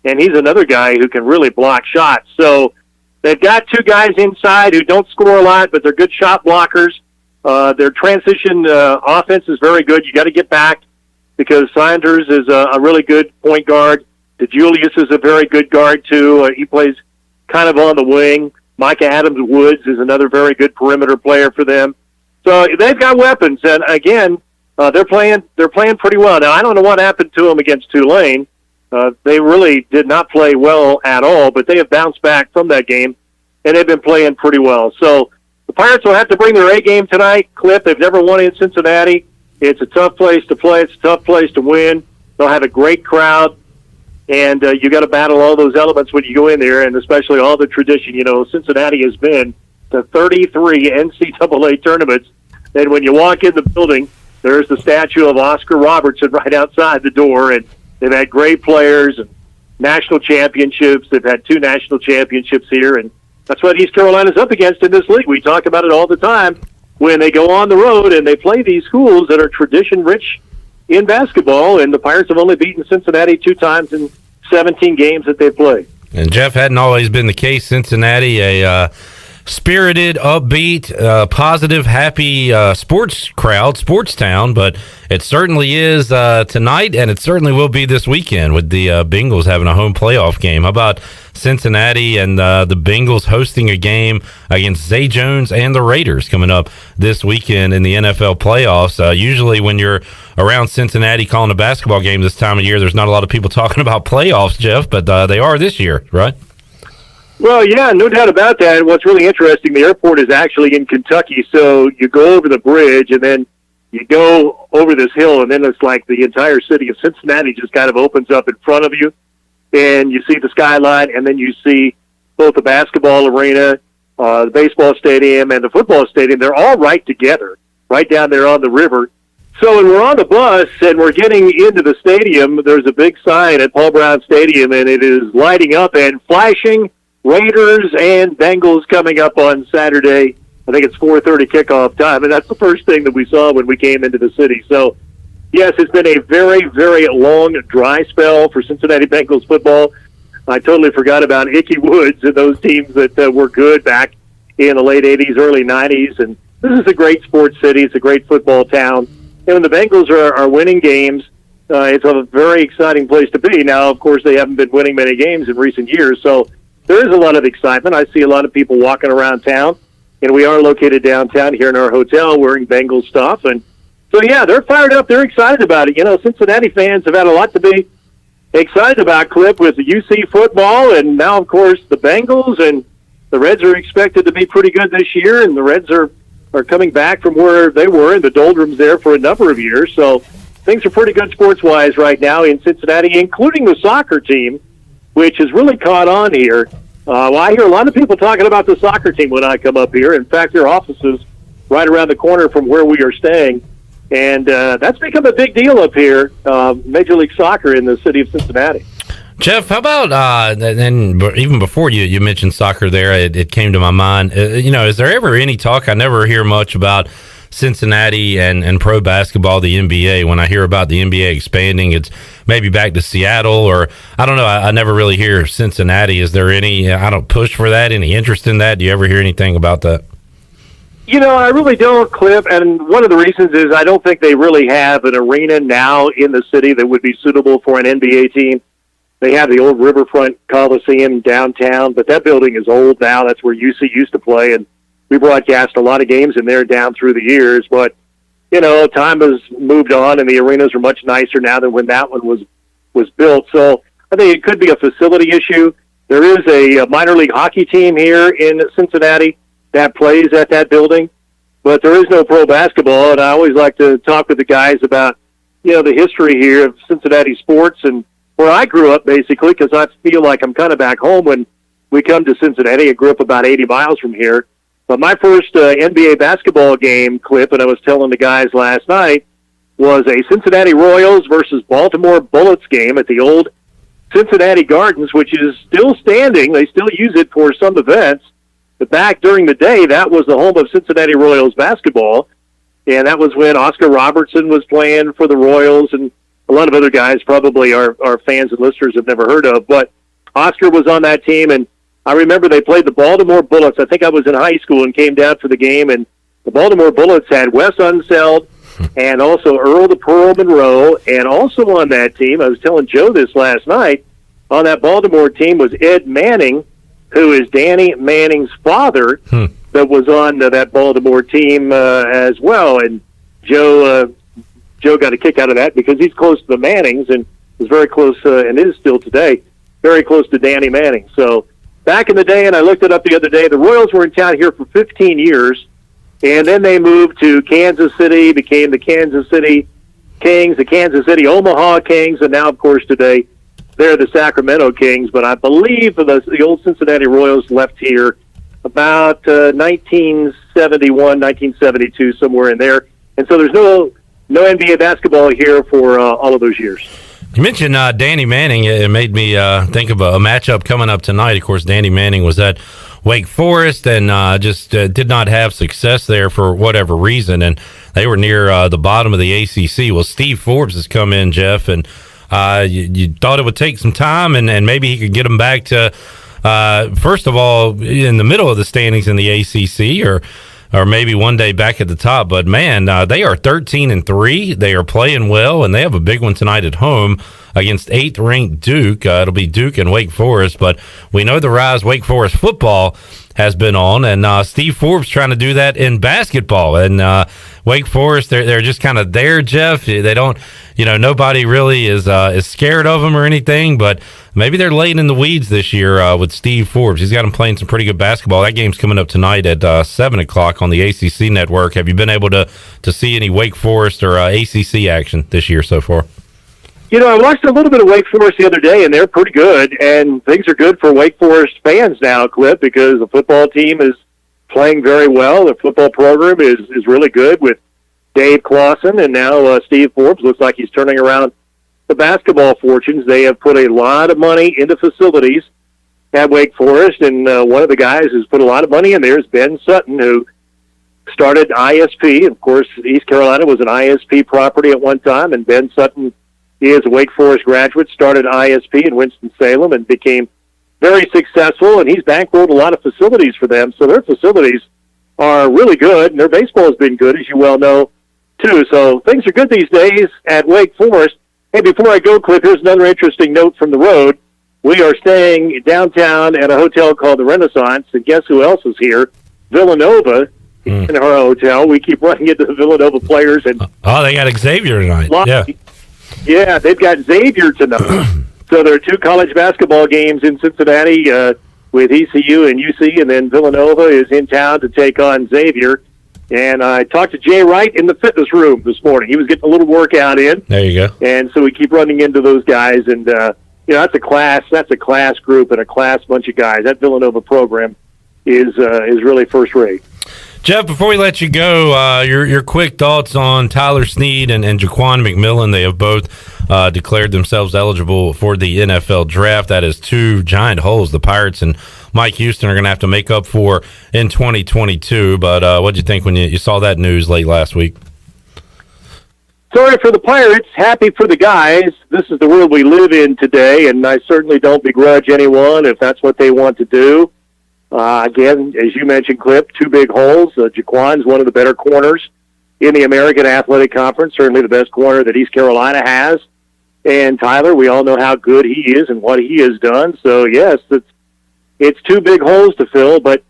and he's another guy who can really block shots. So they've got 2 guys inside who don't score a lot, but they're good shot blockers. Their transition offense is very good. You got to get back because Saunders is a really good point guard. DeJulius is a very good guard, too. He plays kind of on the wing. Micah Adams-Woods is another very good perimeter player for them. So they've got weapons, and again, they're playing pretty well. Now, I don't know what happened to them against Tulane. They really did not play well at all, but they have bounced back from that game, and they've been playing pretty well. So the Pirates will have to bring their A game tonight. Clip, they've never won in Cincinnati. It's a tough place to play. It's a tough place to win. They'll have a great crowd, and you got to battle all those elements when you go in there, and especially all the tradition. You know, Cincinnati has been to 33 NCAA tournaments, and when you walk in the building, there's the statue of Oscar Robertson right outside the door, and they've had great players and national championships. They've had 2 national championships here, and that's what East Carolina's up against in this league. We talk about it all the time when they go on the road and they play these schools that are tradition-rich in basketball, and the Pirates have only beaten Cincinnati 2 times in 17 games that they've played. And Jeff, hadn't always been the case. Cincinnati, a spirited, upbeat, positive, happy sports crowd, sports town, but it certainly is tonight, and it certainly will be this weekend with the Bengals having a home playoff game. How about Cincinnati and the Bengals hosting a game against Zay Jones and the Raiders coming up this weekend in the NFL playoffs? Usually when you're around Cincinnati calling a basketball game this time of year, there's not a lot of people talking about playoffs, Jeff, but they are this year, right? Well, yeah, no doubt about that. What's really interesting, the airport is actually in Kentucky, so you go over the bridge, and then you go over this hill, and then it's like the entire city of Cincinnati just kind of opens up in front of you, and you see the skyline, and then you see both the basketball arena, the baseball stadium, and the football stadium. They're all right together, right down there on the river. So when we're on the bus and we're getting into the stadium, there's a big sign at Paul Brown Stadium, and it is lighting up and flashing Raiders and Bengals coming up on Saturday. I think it's 4:30 kickoff time, and that's the first thing that we saw when we came into the city. So, yes, it's been a very, very long dry spell for Cincinnati Bengals football. I totally forgot about Ickey Woods and those teams that were good back in the late 80s, early 90s. And this is a great sports city. It's a great football town. And when the Bengals are winning games, it's a very exciting place to be. Now, of course, they haven't been winning many games in recent years, so there is a lot of excitement. I see a lot of people walking around town, and we are located downtown here in our hotel wearing Bengals stuff. And so, yeah, they're fired up. They're excited about it. You know, Cincinnati fans have had a lot to be excited about, Clip, with the UC football, and now, of course, the Bengals, and the Reds are expected to be pretty good this year, and the Reds are coming back from where they were in the doldrums there for a number of years. So things are pretty good sports-wise right now in Cincinnati, including the soccer team, which has really caught on here. Well, I hear a lot of people talking about the soccer team when I come up here. In fact, their office is right around the corner from where we are staying. And that's become a big deal up here, Major League Soccer in the city of Cincinnati. Jeff, how about, and even before you mentioned soccer there, it came to my mind, is there ever any talk? I never hear much about Cincinnati and pro basketball, the NBA. When I hear about the NBA expanding, it's maybe back to Seattle, or I don't know. I never really hear Cincinnati. Is there any, push for that, any interest in that? Do you ever hear anything about that? You know, I really don't, Clip, and one of the reasons is I don't think they really have an arena now in the city that would be suitable for an NBA team. They have the old Riverfront Coliseum downtown, but that building is old now. That's where UC used to play, and we broadcast a lot of games in there down through the years. But, you know, time has moved on, and the arenas are much nicer now than when that one was built. So I think it could be a facility issue. There is a minor league hockey team here in Cincinnati that plays at that building, but there is no pro basketball, and I always like to talk with the guys about, you know, the history here of Cincinnati sports and where I grew up, basically, because I feel like I'm kind of back home when we come to Cincinnati. I grew up about 80 miles from here. But my first NBA basketball game, Clip, and I was telling the guys last night, was a Cincinnati Royals versus Baltimore Bullets game at the old Cincinnati Gardens, which is still standing. They still use it for some events. But back during the day, that was the home of Cincinnati Royals basketball. And that was when Oscar Robertson was playing for the Royals, and a lot of other guys probably our fans and listeners have never heard of. But Oscar was on that team, and I remember they played the Baltimore Bullets. I think I was in high school and came down for the game, and the Baltimore Bullets had Wes Unseld and also Earl the Pearl Monroe, and also on that team, I was telling Joe this last night, on that Baltimore team was Ed Manning, who is Danny Manning's father, that was on that Baltimore team as well. And Joe got a kick out of that because he's close to the Mannings and is very close, and is still today, very close to Danny Manning. So back in the day, and I looked it up the other day, the Royals were in town here for 15 years, and then they moved to Kansas City, became the Kansas City Kings, the Kansas City Omaha Kings, and now, of course, today they're the Sacramento Kings. But I believe the old Cincinnati Royals left here about 1971, 1972, somewhere in there. And so there's no NBA basketball here for all of those years. You mentioned Danny Manning. It made me think of a matchup coming up tonight. Of course, Danny Manning was at Wake Forest and just did not have success there for whatever reason, and they were near the bottom of the ACC. Well, Steve Forbes has come in, Jeff, and you thought it would take some time, and maybe he could get them back to, first of all, in the middle of the standings in the ACC, or maybe one day back at the top. But man, they are 13-3. They are playing well, and they have a big one tonight at home against 8th-ranked Duke. It'll be Duke and Wake Forest, but we know the rise Wake Forest football has been on, and Steve Forbes trying to do that in basketball. And Wake Forest, they're just kind of there, Jeff. They don't, nobody really is scared of them or anything, but maybe they're late in the weeds this year with Steve Forbes. He's got them playing some pretty good basketball. That game's coming up tonight at 7 o'clock on the ACC network. Have you been able to see any Wake Forest or ACC action this year so far? I watched a little bit of Wake Forest the other day, and they're pretty good, and things are good for Wake Forest fans now, Clip, because the football team is playing very well. The football program is really good with Dave Clawson, and now Steve Forbes looks like he's turning around the basketball fortunes. They have put a lot of money into facilities at Wake Forest, and one of the guys who's put a lot of money in there is Ben Sutton, who started ISP. Of course, East Carolina was an ISP property at one time, and Ben Sutton, he is a Wake Forest graduate, started ISP in Winston-Salem and became very successful, and he's bankrolled a lot of facilities for them. So their facilities are really good, and their baseball has been good, as you well know, too. So things are good these days at Wake Forest. Hey, before I go, Cliff, here's another interesting note from the road. We are staying downtown at a hotel called the Renaissance, and guess who else is here? Villanova in our hotel. We keep running into the Villanova players. And they got Xavier tonight. Yeah, they've got Xavier tonight. So there are 2 college basketball games in Cincinnati with ECU and UC, and then Villanova is in town to take on Xavier. And I talked to Jay Wright in the fitness room this morning. He was getting a little workout in. There you go. And so we keep running into those guys, and that's a class group and a class bunch of guys. That Villanova program is really first rate. Jeff, before we let you go, your quick thoughts on Tyler Snead and Jaquan Mcmillan. They have both declared themselves eligible for the NFL draft. That is 2 giant holes the Pirates and Mike Houston are going to have to make up for in 2022. But what did you think when you saw that news late last week? Sorry for the Pirates, happy for the guys. This is the world we live in today, and I certainly don't begrudge anyone if that's what they want to do. Again, as you mentioned, Clip, 2 big holes. Jaquan's one of the better corners in the American Athletic Conference, certainly the best corner that East Carolina has. And Tyler, we all know how good he is and what he has done. So, yes, it's 2 big holes to fill, but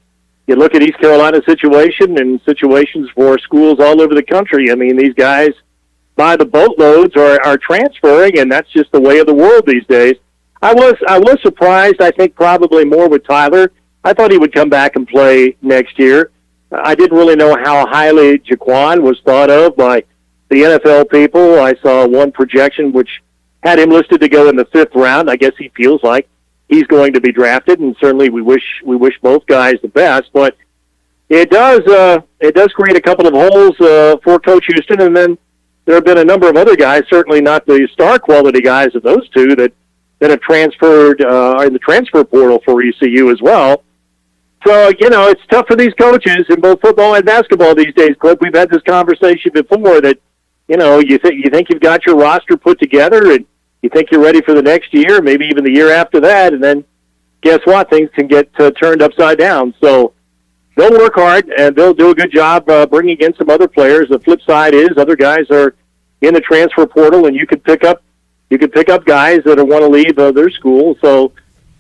you look at East Carolina's situation and situations for schools all over the country. I mean, these guys, by the boatloads, are transferring, and that's just the way of the world these days. I was surprised, I think, probably more with Tyler. I thought he would come back and play next year. I didn't really know how highly Jaquan was thought of by the NFL people. I saw one projection which had him listed to go in the 5th round. I guess he feels like he's going to be drafted, and certainly we wish both guys the best. But it does create a couple of holes for Coach Houston, and then there have been a number of other guys, certainly not the star quality guys of those 2, that have transferred in the transfer portal for ECU as well. So, it's tough for these coaches in both football and basketball these days, Clip. We've had this conversation before that, you think you've got your roster put together and you think you're ready for the next year, maybe even the year after that, and then guess what? Things can get turned upside down. So they'll work hard, and they'll do a good job bringing in some other players. The flip side is other guys are in the transfer portal, and you can pick up guys that want to leave their school. So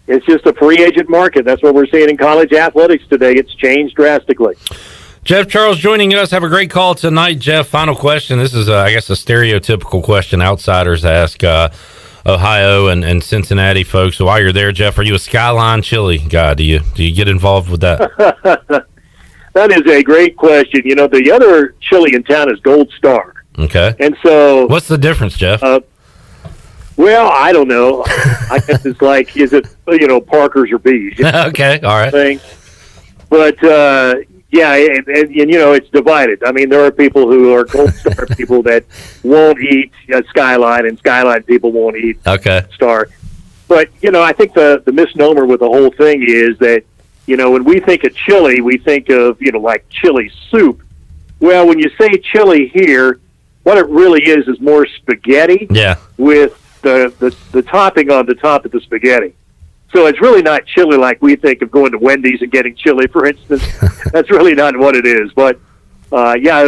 it's just a free agent market. That's what we're seeing in college athletics today. It's changed drastically. Jeff Charles joining us. Have a great call tonight, Jeff. Final question. This is, I guess, a stereotypical question outsiders ask Ohio and Cincinnati folks. So while you're there, Jeff, are you a Skyline chili guy? Do you get involved with that? That is a great question. The other chili in town is Gold Star. Okay. And so... What's the difference, Jeff? Well, I don't know. I guess it's like, is it, Parker's or B's? Okay, all right. Thing. But, yeah, and it's divided. I mean, there are people who are Gold Star people that won't eat Skyline, and Skyline people won't eat Star. But, I think the misnomer with the whole thing is that, when we think of chili, we think of, like chili soup. Well, when you say chili here, what it really is more spaghetti with the topping on the top of the spaghetti. So it's really not chili like we think of going to Wendy's and getting chili, for instance. That's really not what it is. But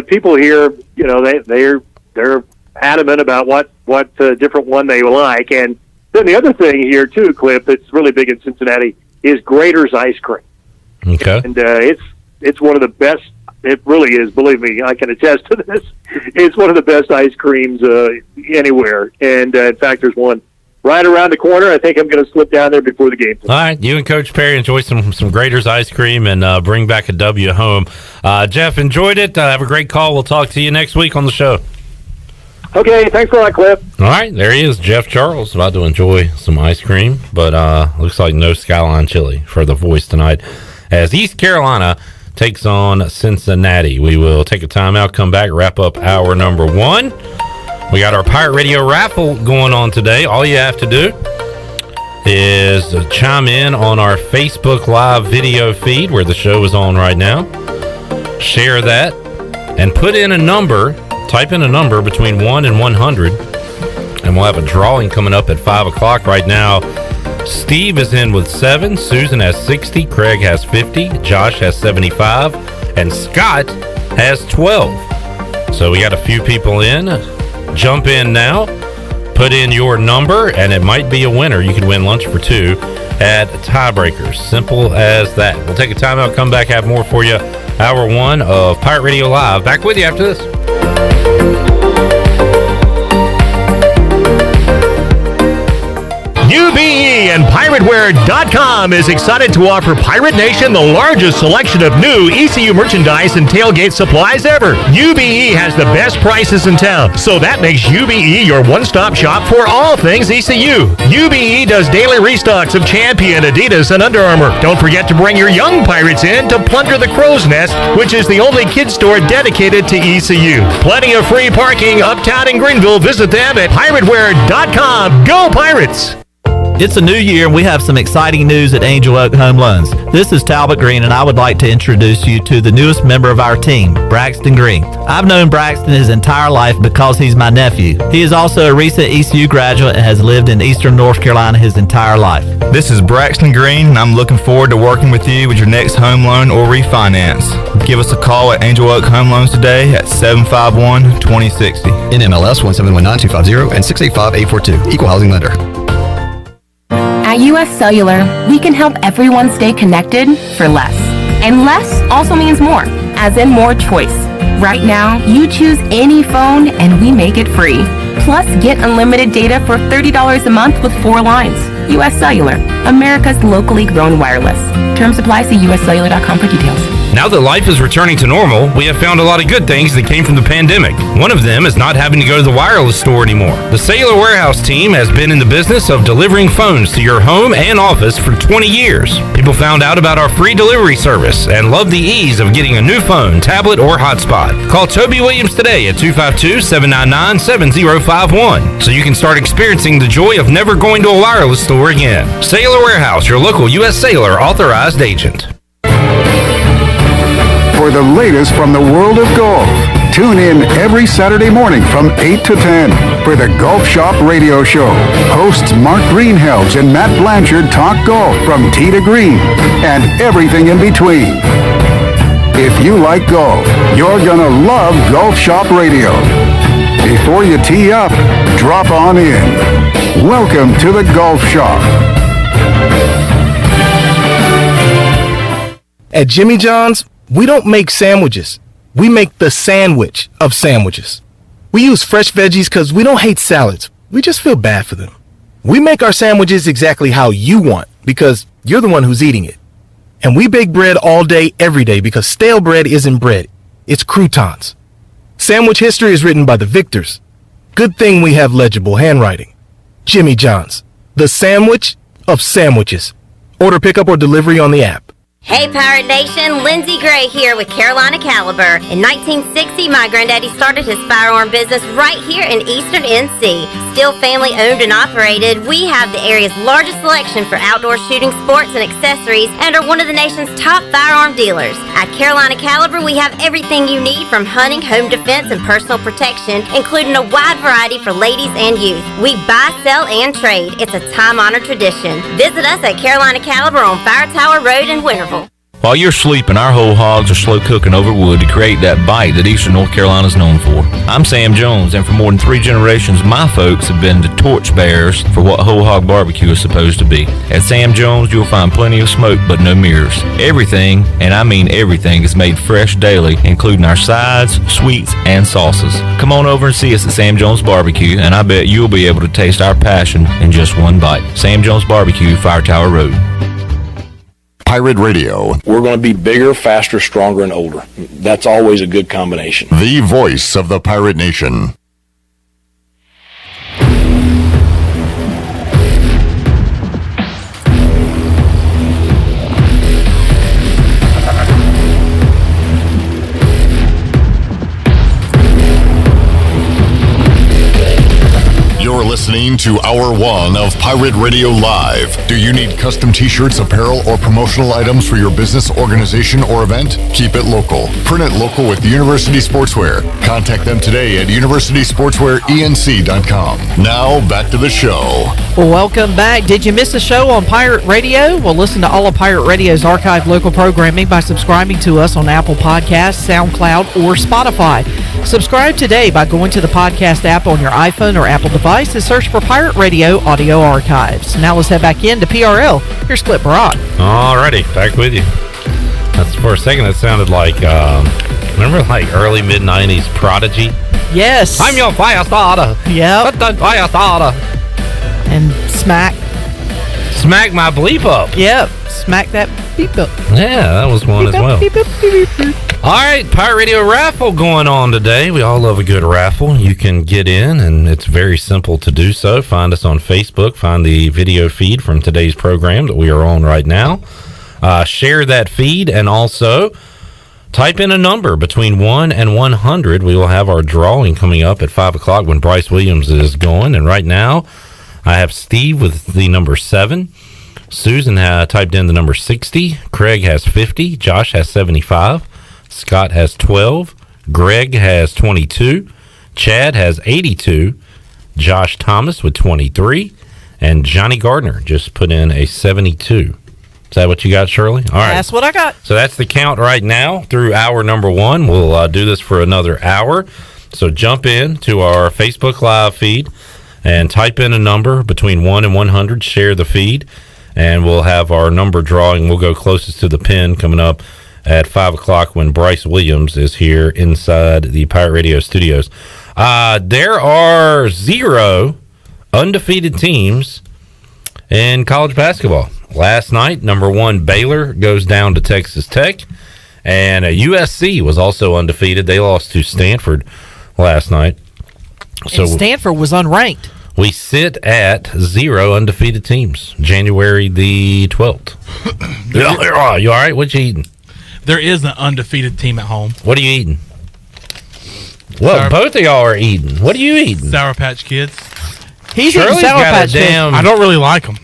people here, they're adamant about what different one they like. And then the other thing here too, Cliff, that's really big in Cincinnati is Grater's ice cream. Okay, and it's one of the best. It really is. Believe me, I can attest to this. It's one of the best ice creams anywhere. And in fact, there's one right around the corner. I think I'm going to slip down there before the game. All right, you and Coach Perry enjoy some Grater's ice cream and bring back a W home. Jeff, enjoyed it. Have a great call. We'll talk to you next week on the show. Okay, thanks a lot, Cliff. All right, there he is, Jeff Charles, about to enjoy some ice cream, but looks like no Skyline chili for the voice tonight as East Carolina takes on Cincinnati. We will take a timeout, come back, wrap up hour number 1. We got our Pirate Radio raffle going on today. All you have to do is chime in on our Facebook Live video feed where the show is on right now. Share that and put in a number. Type in a number between 1 and 100, and we'll have a drawing coming up at 5 o'clock. Right now, Steve is in with 7. Susan has 60. Craig has 50. Josh has 75. And Scott has 12. So we got a few people in. Jump in now. Put in your number, and it might be a winner. You could win lunch for 2 at Tiebreakers. Simple as that. We'll take a timeout, come back, have more for you. Hour 1 of Pirate Radio Live. Back with you after this. UBE and PirateWear.com is excited to offer Pirate Nation the largest selection of new ECU merchandise and tailgate supplies ever. UBE has the best prices in town, so that makes UBE your one-stop shop for all things ECU. UBE does daily restocks of Champion, Adidas, and Under Armour. Don't forget to bring your young Pirates in to plunder the Crow's Nest, which is the only kid store dedicated to ECU. Plenty of free parking uptown in Greenville. Visit them at PirateWear.com. Go Pirates! It's a new year, and we have some exciting news at Angel Oak Home Loans. This is Talbot Green, and I would like to introduce you to the newest member of our team, Braxton Green. I've known Braxton his entire life because he's my nephew. He is also a recent ECU graduate and has lived in Eastern North Carolina his entire life. This is Braxton Green, and I'm looking forward to working with you with your next home loan or refinance. Give us a call at Angel Oak Home Loans today at 751-2060. NMLS 1719250 and 685842. Equal housing lender. At US Cellular, we can help everyone stay connected for less. And less also means more, as in more choice. Right now, you choose any phone and we make it free. Plus, get unlimited data for $30 a month with 4 lines. US Cellular, America's locally grown wireless. Terms apply. See uscellular.com for details. Now that life is returning to normal, we have found a lot of good things that came from the pandemic. One of them is not having to go to the wireless store anymore. The Cellular Warehouse team has been in the business of delivering phones to your home and office for 20 years. People found out about our free delivery service and love the ease of getting a new phone, tablet, or hotspot. Call Toby Williams today at 252-799-7051 so you can start experiencing the joy of never going to a wireless store again. Cellular Warehouse, your local U.S. Cellular authorized agent. For the latest from the world of golf, tune in every Saturday morning from 8 to 10 for the Golf Shop Radio Show. Hosts Mark Greenhelms and Matt Blanchard talk golf from tee to green and everything in between. If you like golf, you're gonna love Golf Shop Radio. Before you tee up, drop on in. Welcome to the Golf Shop. At Jimmy John's, we don't make sandwiches. We make the sandwich of sandwiches. We use fresh veggies because we don't hate salads. We just feel bad for them. We make our sandwiches exactly how you want because you're the one who's eating it. And we bake bread all day, every day because stale bread isn't bread. It's croutons. Sandwich history is written by the victors. Good thing we have legible handwriting. Jimmy John's, the sandwich of sandwiches. Order pickup or delivery on the app. Hey Pirate Nation, Lindsey Gray here with Carolina Caliber. In 1960, my granddaddy started his firearm business right here in Eastern NC. Still family owned and operated, we have the area's largest selection for outdoor shooting sports and accessories and are one of the nation's top firearm dealers. At Carolina Caliber, we have everything you need from hunting, home defense, and personal protection, including a wide variety for ladies and youth. We buy, sell, and trade. It's a time-honored tradition. Visit us at Carolina Caliber on Fire Tower Road in Winterville. While you're sleeping, our whole hogs are slow cooking over wood to create that bite that Eastern North Carolina is known for. I'm Sam Jones, and for more than 3 generations, my folks have been the torchbearers for what whole hog barbecue is supposed to be. At Sam Jones, you'll find plenty of smoke, but no mirrors. Everything, and I mean everything, is made fresh daily, including our sides, sweets, and sauces. Come on over and see us at Sam Jones Barbecue, and I bet you'll be able to taste our passion in just one bite. Sam Jones Barbecue, Fire Tower Road. Pirate Radio. We're going to be bigger, faster, stronger, and older. That's always a good combination. The voice of the Pirate Nation. You're listening to Hour 1 of Pirate Radio Live. Do you need custom t-shirts, apparel, or promotional items for your business, organization, or event? Keep it local. Print it local with University Sportswear. Contact them today at universitysportswearenc.com. Now, back to the show. Well, welcome back. Did you miss a show on Pirate Radio? Well, listen to all of Pirate Radio's archived local programming by subscribing to us on Apple Podcasts, SoundCloud, or Spotify. Subscribe today by going to the podcast app on your iPhone or Apple device and search for Pirate Radio Audio Archives. Now let's head back into PRL. Here's Clip Brock. Alrighty, back with you. That's for a second. That sounded like remember like early mid-90s Prodigy. Yes. I'm your fire starter. Yep. Fire starter. And Smack my bleep up. Yep. Smack that beep up. Yeah, that was one beep as well. Beep up, beep, beep. All right, Pirate Radio raffle going on today. We all love a good raffle. You can get in, and it's very simple to do so. Find us on Facebook. Find the video feed from today's program that we are on right now. Share that feed, and also type in a number between 1 and 100. We will have our drawing coming up at 5 o'clock when Bryce Williams is going. And right now, I have Steve with the number 7. Susan typed in the number 60. Craig has 50. Josh has 75. Scott has 12. Greg has 22. Chad has 82. Josh Thomas with 23. And Johnny Gardner just put in a 72. Is that what you got, Shirley? All right. That's what I got. So that's the count right now through hour number 1. We'll do this for another hour. So jump in to our Facebook Live feed and type in a number between 1 and 100. Share the feed, and we'll have our number drawing. We'll go closest to the pin coming up at 5 o'clock when Bryce Williams is here inside the Pirate Radio studios. There are 0 undefeated teams in college basketball. Last night, number 1 Baylor goes down to Texas Tech, and USC was also undefeated. They lost to Stanford last night. So and Stanford was unranked. We sit at 0 undefeated teams. January the 12th. You all right? What you eating? There is an undefeated team at home. What are you eating? Well, both of y'all are eating. What are you eating? Sour Patch Kids. He's eating Sour Patch Kids. I don't really like them.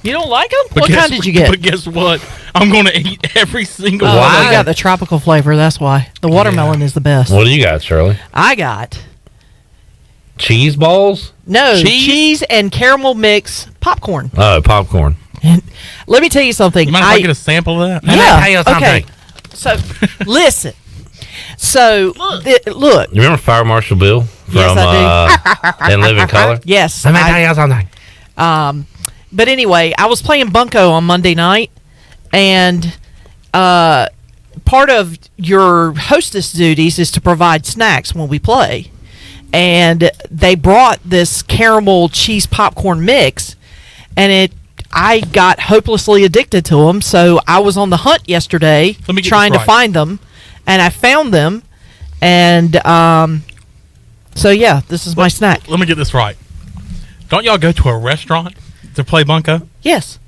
You don't like them? What kind did you get? But guess what? I'm going to eat every single one. one. You got the tropical flavor. That's why. The watermelon is the best. What do you got, Shirley? I got cheese balls? No, cheese and caramel mix popcorn. Oh, popcorn. And let me tell you something. You mind if I get a sample of that? Yeah. Okay. So, listen. So, look. You remember Fire Marshal Bill from yes, I do. In Living Color? Yes. Let me tell you something. But anyway, I was playing Bunko on Monday night, and part of your hostess duties is to provide snacks when we play. And they brought this caramel cheese popcorn mix, and I got hopelessly addicted to them. So I was on the hunt yesterday trying to find them, and I found them. And so, yeah, this is my snack. Let me get this right. Don't y'all go to a restaurant to play Bunko? Yes.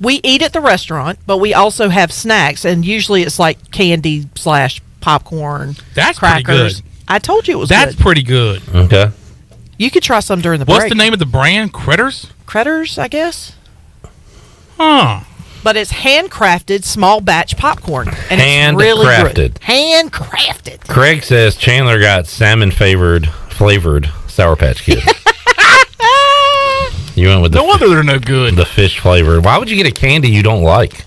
We eat at the restaurant, but we also have snacks, and usually it's like candy / popcorn. That's crackers. Pretty good. I told you it was That's good. pretty good. Okay. You could try some during the break. What's the name of the brand? Critters? Critters, I guess. Huh. But it's handcrafted small batch popcorn. And handcrafted. It's really good. Handcrafted. Craig says Chandler got salmon flavored Sour Patch Kids. You went with no wonder they're no good. The fish flavor. Why would you get a candy you don't like?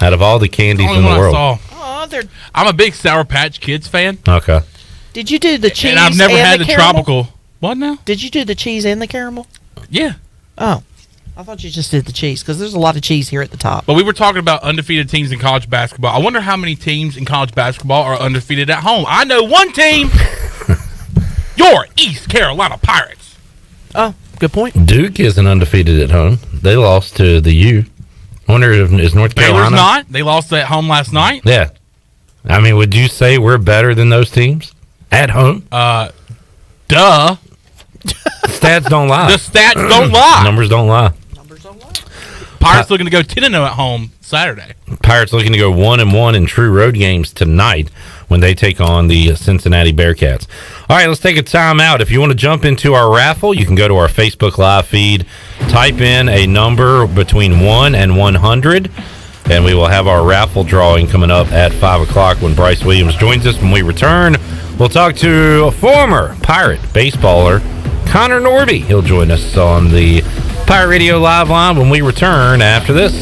Out of all the candies in the world. I'm a big Sour Patch Kids fan. Okay. Did you do the cheese and I've never had the caramel? tropical. What now? Did you do the cheese and the caramel? Yeah. Oh. I thought you just did the cheese, because there's a lot of cheese here at the top. But we were talking about undefeated teams in college basketball. I wonder how many teams in college basketball are undefeated at home. I know one team. Your East Carolina Pirates. Oh, good point. Duke isn't undefeated at home. They lost to the U. I wonder if is North Carolina. Baylor's not. They lost at home last night. Yeah. I mean, would you say we're better than those teams at home? Duh. Stats don't lie. The stats don't lie. Numbers don't lie. Pirates looking to go 10-0 at home Saturday. Pirates looking to go 1-1 in true road games tonight. when they take on the Cincinnati Bearcats. All right, let's take a time out. If you want to jump into our raffle, you can go to our Facebook Live feed, type in a number between 1 and 100, and we will have our raffle drawing coming up at 5 o'clock when Bryce Williams joins us. When we return, we'll talk to a former Pirate baseballer, Conor Norby. He'll join us on the Pirate Radio Live line when we return after this.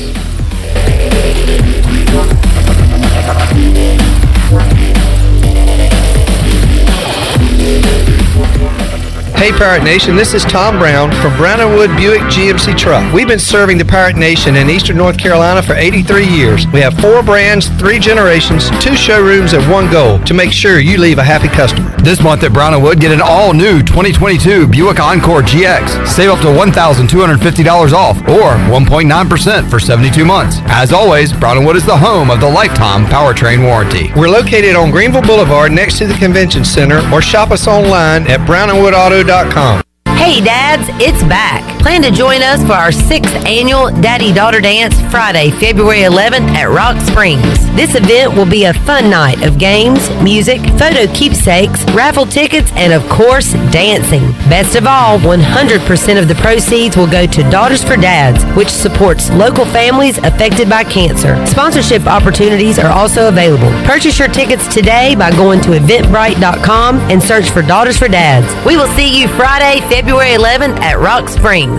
Hey Pirate Nation, this is Tom Brown from Brown & Wood Buick GMC Truck. We've been serving the Pirate Nation in Eastern North Carolina for 83 years. We have 4 brands, 3 generations, 2 showrooms, and 1 goal to make sure you leave a happy customer. This month at Brown & Wood, get an all-new 2022 Buick Encore GX. Save up to $1,250 off or 1.9% for 72 months. As always, Brown & Wood is the home of the lifetime powertrain warranty. We're located on Greenville Boulevard next to the Convention Center, or shop us online at brownandwoodauto.com. Hey dads, it's back. Plan to join us for our 6th annual Daddy-Daughter Dance Friday, February 11th at Rock Springs. This event will be a fun night of games, music, photo keepsakes, raffle tickets, and of course, dancing. Best of all, 100% of the proceeds will go to Daughters for Dads, which supports local families affected by cancer. Sponsorship opportunities are also available. Purchase your tickets today by going to eventbrite.com and search for Daughters for Dads. We will see you Friday, February 11th at Rock Springs.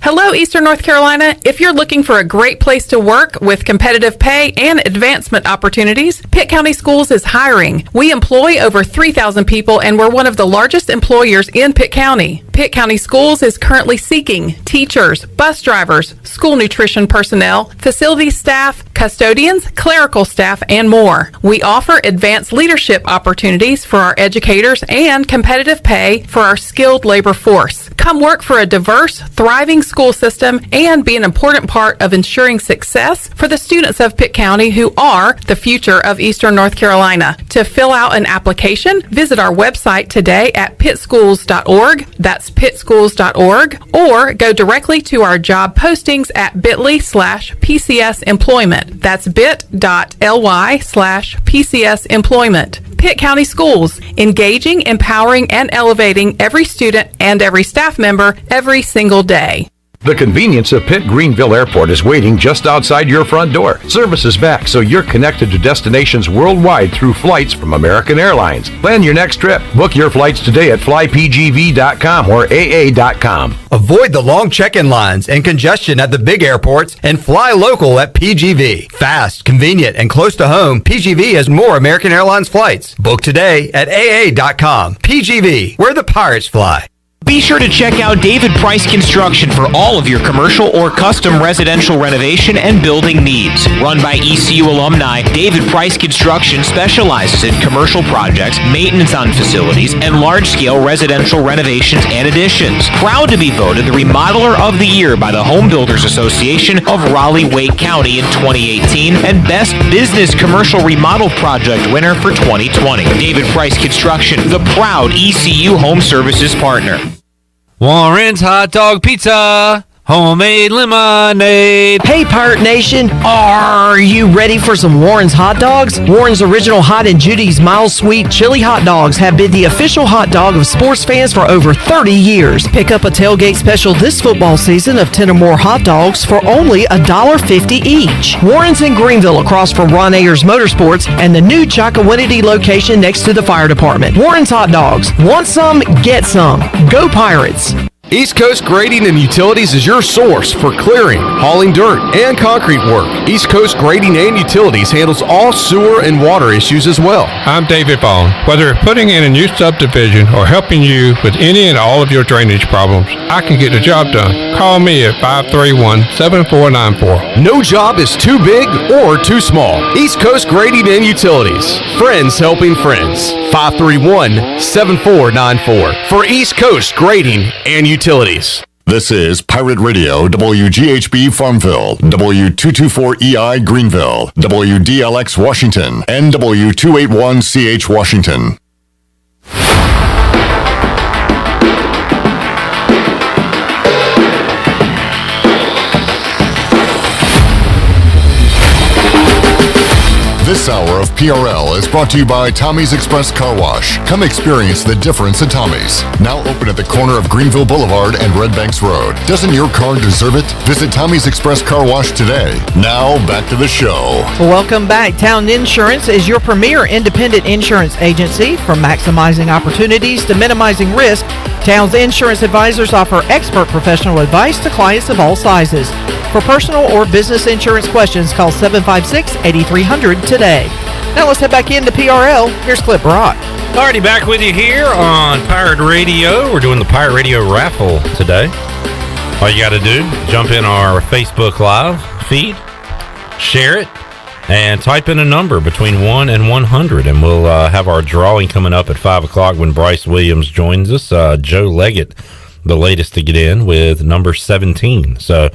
Hello, Eastern North Carolina. If you're looking for a great place to work with competitive pay and advancement opportunities, Pitt County Schools is hiring. We employ over 3,000 people, and we're one of the largest employers in Pitt County. Pitt County Schools is currently seeking teachers, bus drivers, school nutrition personnel, facility staff, custodians, clerical staff, and more. We offer advanced leadership opportunities for our educators and competitive pay for our skilled labor force. Come work for a diverse, thriving school system and be an important part of ensuring success for the students of Pitt County who are the future of Eastern North Carolina. To fill out an application, visit our website today at pittschools.org. That's pittschools.org, or go directly to our job postings at bit.ly/PCS employment. That's bit.ly/PCS employment. Pitt County Schools, engaging, empowering, and elevating every student and every staff member every single day. The convenience of Pitt Greenville Airport is waiting just outside your front door. Service is back, so you're connected to destinations worldwide through flights from American Airlines. Plan your next trip. Book your flights today at flypgv.com or aa.com. Avoid the long check-in lines and congestion at the big airports and fly local at PGV. Fast, convenient, and close to home, PGV has more American Airlines flights. Book today at aa.com. PGV, where the pirates fly. Be sure to check out David Price Construction for all of your commercial or custom residential renovation and building needs. Run by ECU alumni, David Price Construction specializes in commercial projects, maintenance on facilities, and large-scale residential renovations and additions. Proud to be voted the Remodeler of the Year by the Home Builders Association of Raleigh-Wake County in 2018 and Best Business Commercial Remodel Project winner for 2020. David Price Construction, the proud ECU Home Services partner. Warren's Hot Dog Pizza, homemade lemonade. Hey, Pirate Nation, are you ready for some Warren's hot dogs? Warren's Original Hot and Judy's Mild Sweet Chili Hot Dogs have been the official hot dog of sports fans for over 30 years. Pick up a tailgate special this football season of 10 or more hot dogs for only $1.50 each. Warren's in Greenville across from Ron Ayers Motorsports and the new Chakawinity location next to the fire department. Warren's Hot Dogs. Want some? Get some. Go Pirates. East Coast Grading and Utilities is your source for clearing, hauling dirt, and concrete work. East Coast Grading and Utilities handles all sewer and water issues as well. I'm David Vaughn. Whether putting in a new subdivision or helping you with any and all of your drainage problems, I can get the job done. Call me at 531-7494. No job is too big or too small. East Coast Grading and Utilities. Friends helping friends. 531-7494 for East Coast Grading and Utilities. This is Pirate Radio, WGHB Farmville, W224EI Greenville, WDLX Washington, and W281CH Washington. This hour of PRL is brought to you by Tommy's Express Car Wash. Come experience the difference at Tommy's. Now open at the corner of Greenville Boulevard and Red Banks Road. Doesn't your car deserve it? Visit Tommy's Express Car Wash today. Now back to the show. Welcome back. Town Insurance is your premier independent insurance agency. From maximizing opportunities to minimizing risk, Town's insurance advisors offer expert professional advice to clients of all sizes. For personal or business insurance questions, call 756-8300 today. Now let's head back into PRL. Here's Clip Rock. Alrighty, back with you here on Pirate Radio. We're doing the Pirate Radio Raffle today. All you got to do, jump in our Facebook Live feed, share it, and type in a number between 1 and 100, and we'll have our drawing coming up at 5 o'clock when Bryce Williams joins us. Joe Leggett, the latest to get in with number 17. So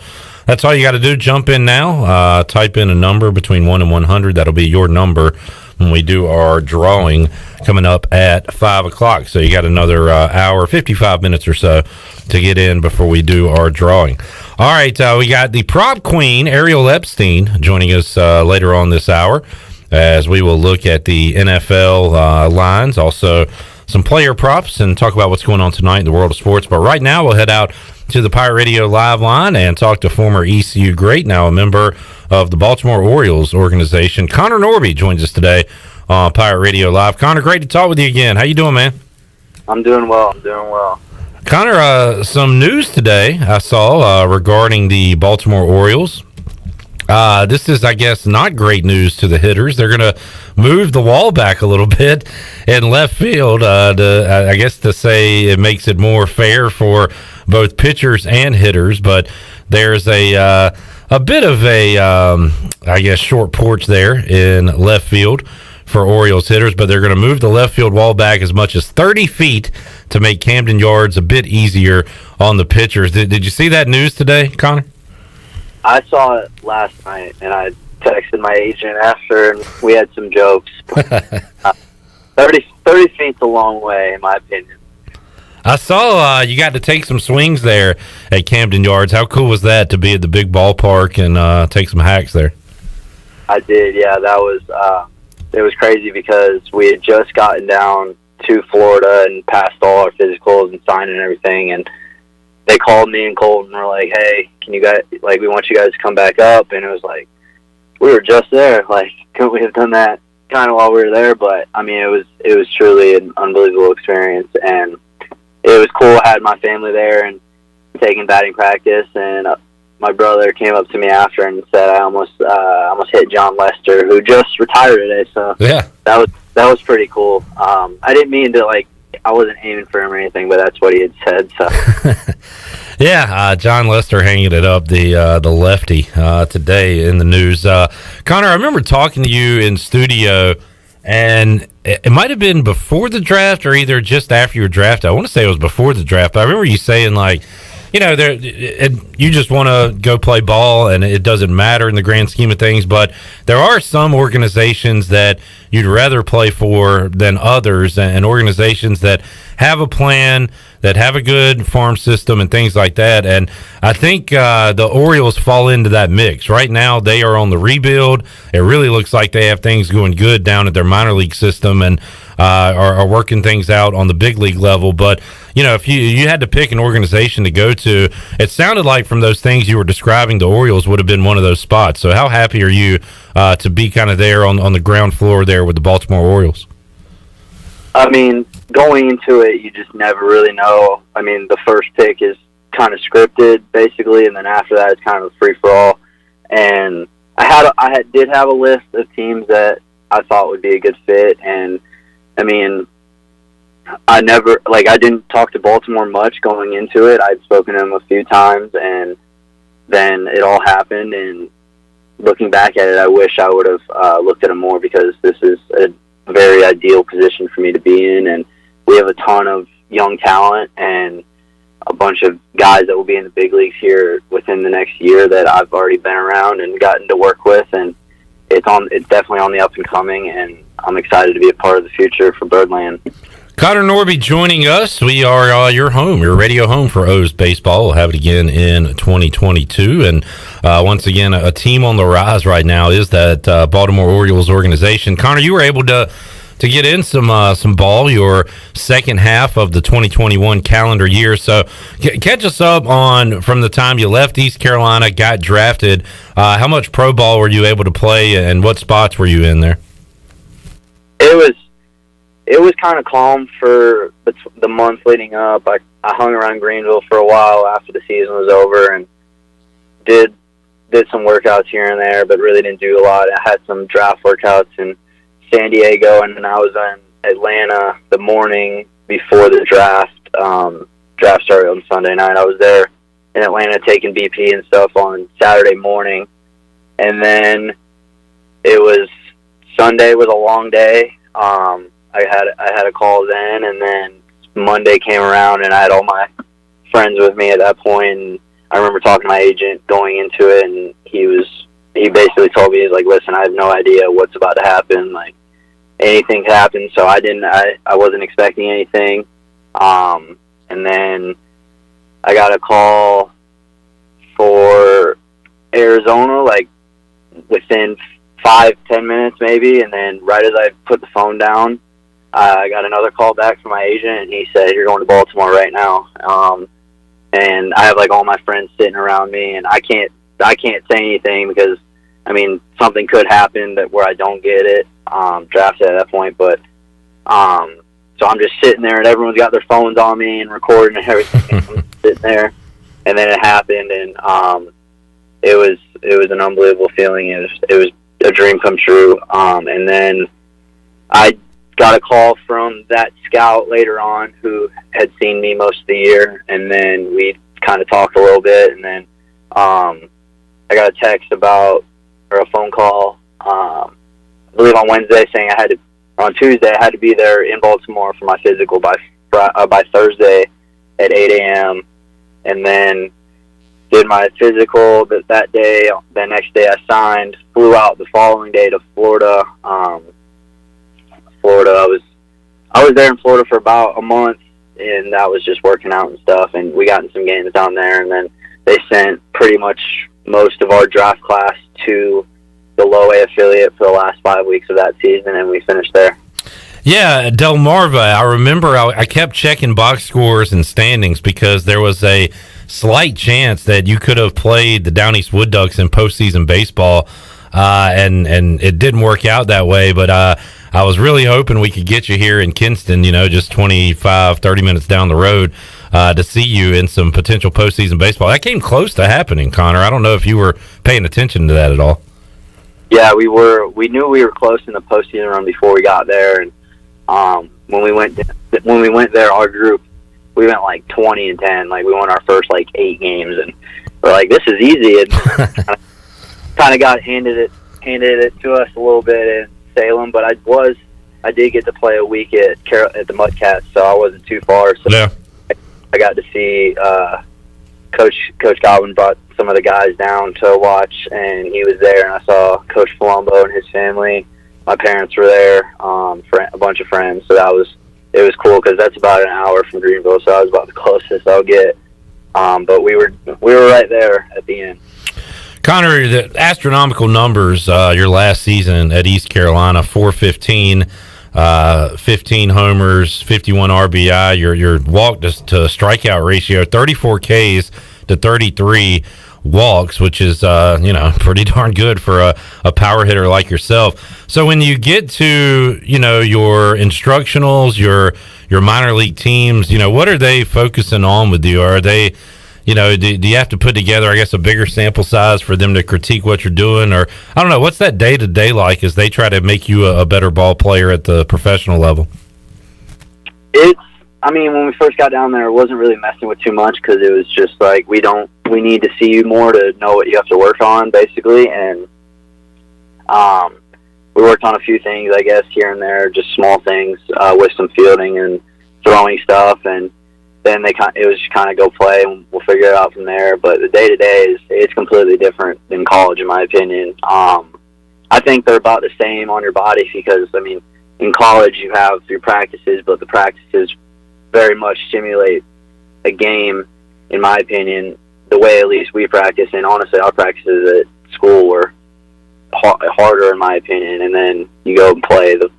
that's all you got to do. Jump in now. Type in a number between 1 and 100. That'll be your number when we do our drawing coming up at 5 o'clock. So you got another hour, 55 minutes or so to get in before we do our drawing. All right, we got the prop queen, Ariel Epstein, joining us later on this hour as we will look at the NFL lines, also some player props, and talk about what's going on tonight in the world of sports. But right now, we'll head out to the Pirate Radio Live line and talk to former ECU great, now a member of the Baltimore Orioles organization. Conor Norby joins us today on Pirate Radio Live. Conor, great to talk with you again. How you doing, man? I'm doing well. Conor, some news today I saw regarding the Baltimore Orioles. This is, I guess, not great news to the hitters. They're going to move the wall back a little bit in left field, to say it makes it more fair for both pitchers and hitters. But there's a bit of a, short porch there in left field for Orioles hitters, but they're going to move the left field wall back as much as 30 feet to make Camden Yards a bit easier on the pitchers. Did you see that news today, Conor? I saw it last night, and I texted my agent after, and we had some jokes. 30 feet's a long way, in my opinion. I saw you got to take some swings there at Camden Yards. How cool was that to be at the big ballpark and take some hacks there? I did, yeah. That was it was crazy because we had just gotten down to Florida and passed all our physicals and signed and everything, and they called me and Colton and were like, "Hey, can you guys, we want you guys to come back up?" And it was like, we were just there. Couldn't we have done that kind of while we were there? But I mean, it was truly an unbelievable experience, and it was cool. I had my family there and taking batting practice, and my brother came up to me after and said I almost hit John Lester, who just retired today. So yeah, that was pretty cool. I didn't mean to I wasn't aiming for him or anything, but that's what he had said. So yeah, John Lester hanging it up, the lefty today in the news. Conor, I remember talking to you in studio, and it might have been before the draft or either just after you were drafted. I want to say it was before the draft, but I remember you saying you just want to go play ball and it doesn't matter in the grand scheme of things, but there are some organizations that you'd rather play for than others, and organizations that have a plan, that have a good farm system and things like that. And I think the Orioles fall into that mix. Right now, they are on the rebuild. It really looks like they have things going good down at their minor league system and are working things out on the big league level. But, if you had to pick an organization to go to, it sounded like from those things you were describing, the Orioles would have been one of those spots. So how happy are you to be kind of there on the ground floor there with the Baltimore Orioles? I mean, going into it, you just never really know. I mean, the first pick is kind of scripted, basically, and then after that, it's kind of a free-for-all. And I did have a list of teams that I thought would be a good fit, and, I mean, I didn't talk to Baltimore much going into it. I'd spoken to them a few times, and then it all happened, and looking back at it, I wish I would have looked at them more, because this is a very ideal position for me to be in, and we have a ton of young talent and a bunch of guys that will be in the big leagues here within the next year that I've already been around and gotten to work with, and it's definitely on the up and coming, and I'm excited to be a part of the future for Birdland. Conor Norby joining us. We are your home, your radio home for O's baseball. We'll have it again in 2022. And once again, a team on the rise right now is that Baltimore Orioles organization. Conor, you were able to get in some ball your second half of the 2021 calendar year. So catch us up on from the time you left East Carolina, got drafted. How much pro ball were you able to play, and what spots were you in there? It was kind of calm for the month leading up. I hung around Greenville for a while after the season was over and did some workouts here and there, but really didn't do a lot. I had some draft workouts in San Diego, and then I was in Atlanta the morning before the draft. Draft started on Sunday night. I was there in Atlanta taking BP and stuff on Saturday morning, and then it was Sunday was a long day. I had a call then, and then Monday came around, and I had all my friends with me at that point. And I remember talking to my agent going into it, and he basically told me, he's like, "Listen, I have no idea what's about to happen. Like, anything could happen." So I wasn't expecting anything. And then I got a call for Arizona, like within 5-10 minutes maybe, and then right as I put the phone down, I got another call back from my agent, and he said, "You're going to Baltimore right now." And I have like all my friends sitting around me, and I can't say anything because I mean something could happen where I don't get it drafted at that point. But so I'm just sitting there, and everyone's got their phones on me and recording and everything. I'm sitting there, and then it happened, and it was an unbelievable feeling. It was a dream come true. And then I got a call from that scout later on who had seen me most of the year, and then we kind of talked a little bit, and then I got a text or a phone call, I believe on Wednesday, saying on Tuesday I had to be there in Baltimore for my physical by Thursday at 8 a.m. And then did my physical that day. The next day I signed, flew out the following day to Florida. I was there in Florida for about a month, and that was just working out and stuff, and we got in some games down there, and then they sent pretty much most of our draft class to the low A affiliate for the last 5 weeks of that season, and we finished there. Yeah, Delmarva, I remember I kept checking box scores and standings because there was a slight chance that you could have played the Down East Wood Ducks in postseason baseball, and it didn't work out that way, but I was really hoping we could get you here in Kinston, just 25-30 minutes down the road to see you in some potential postseason baseball. That came close to happening, Conor. I don't know if you were paying attention to that at all. Yeah, we were. We knew we were close in the postseason run before we got there, and when we went there, our group, we went like 20-10. Like, we won our first like 8 games, and we're like, this is easy. And kind of got handed it to us a little bit in Salem, but I did get to play a week at the Mudcats, so I wasn't too far. So yeah. I got to see Coach Godwin brought some of the guys down to watch, and he was there, and I saw Coach Palumbo and his family. My parents were there, a bunch of friends, so it was cool because that's about an hour from Greenville, so I was about the closest I'll get. But we were right there at the end. Conor, the astronomical numbers your last season at East Carolina, 415, 15 homers, 51 RBI, your walk to strikeout ratio, 34 Ks to 33 walks, which is pretty darn good for a power hitter like yourself. So when you get to your instructionals, your minor league teams, what are they focusing on with you? Are they do you have to put together, I guess, a bigger sample size for them to critique what you're doing? Or, I don't know, what's that day-to-day like as they try to make you a better ball player at the professional level? When we first got down there, it wasn't really messing with too much because it was just like, we need to see you more to know what you have to work on, basically. And we worked on a few things, I guess, here and there, just small things with some fielding and throwing stuff, and then it was just kind of go play, and we'll figure it out from there. But the day-to-day it's completely different than college, in my opinion. I think they're about the same on your body because, in college you have your practices, but the practices very much simulate a game, in my opinion, the way at least we practice. And honestly, our practices at school were harder, in my opinion. And then you go and play the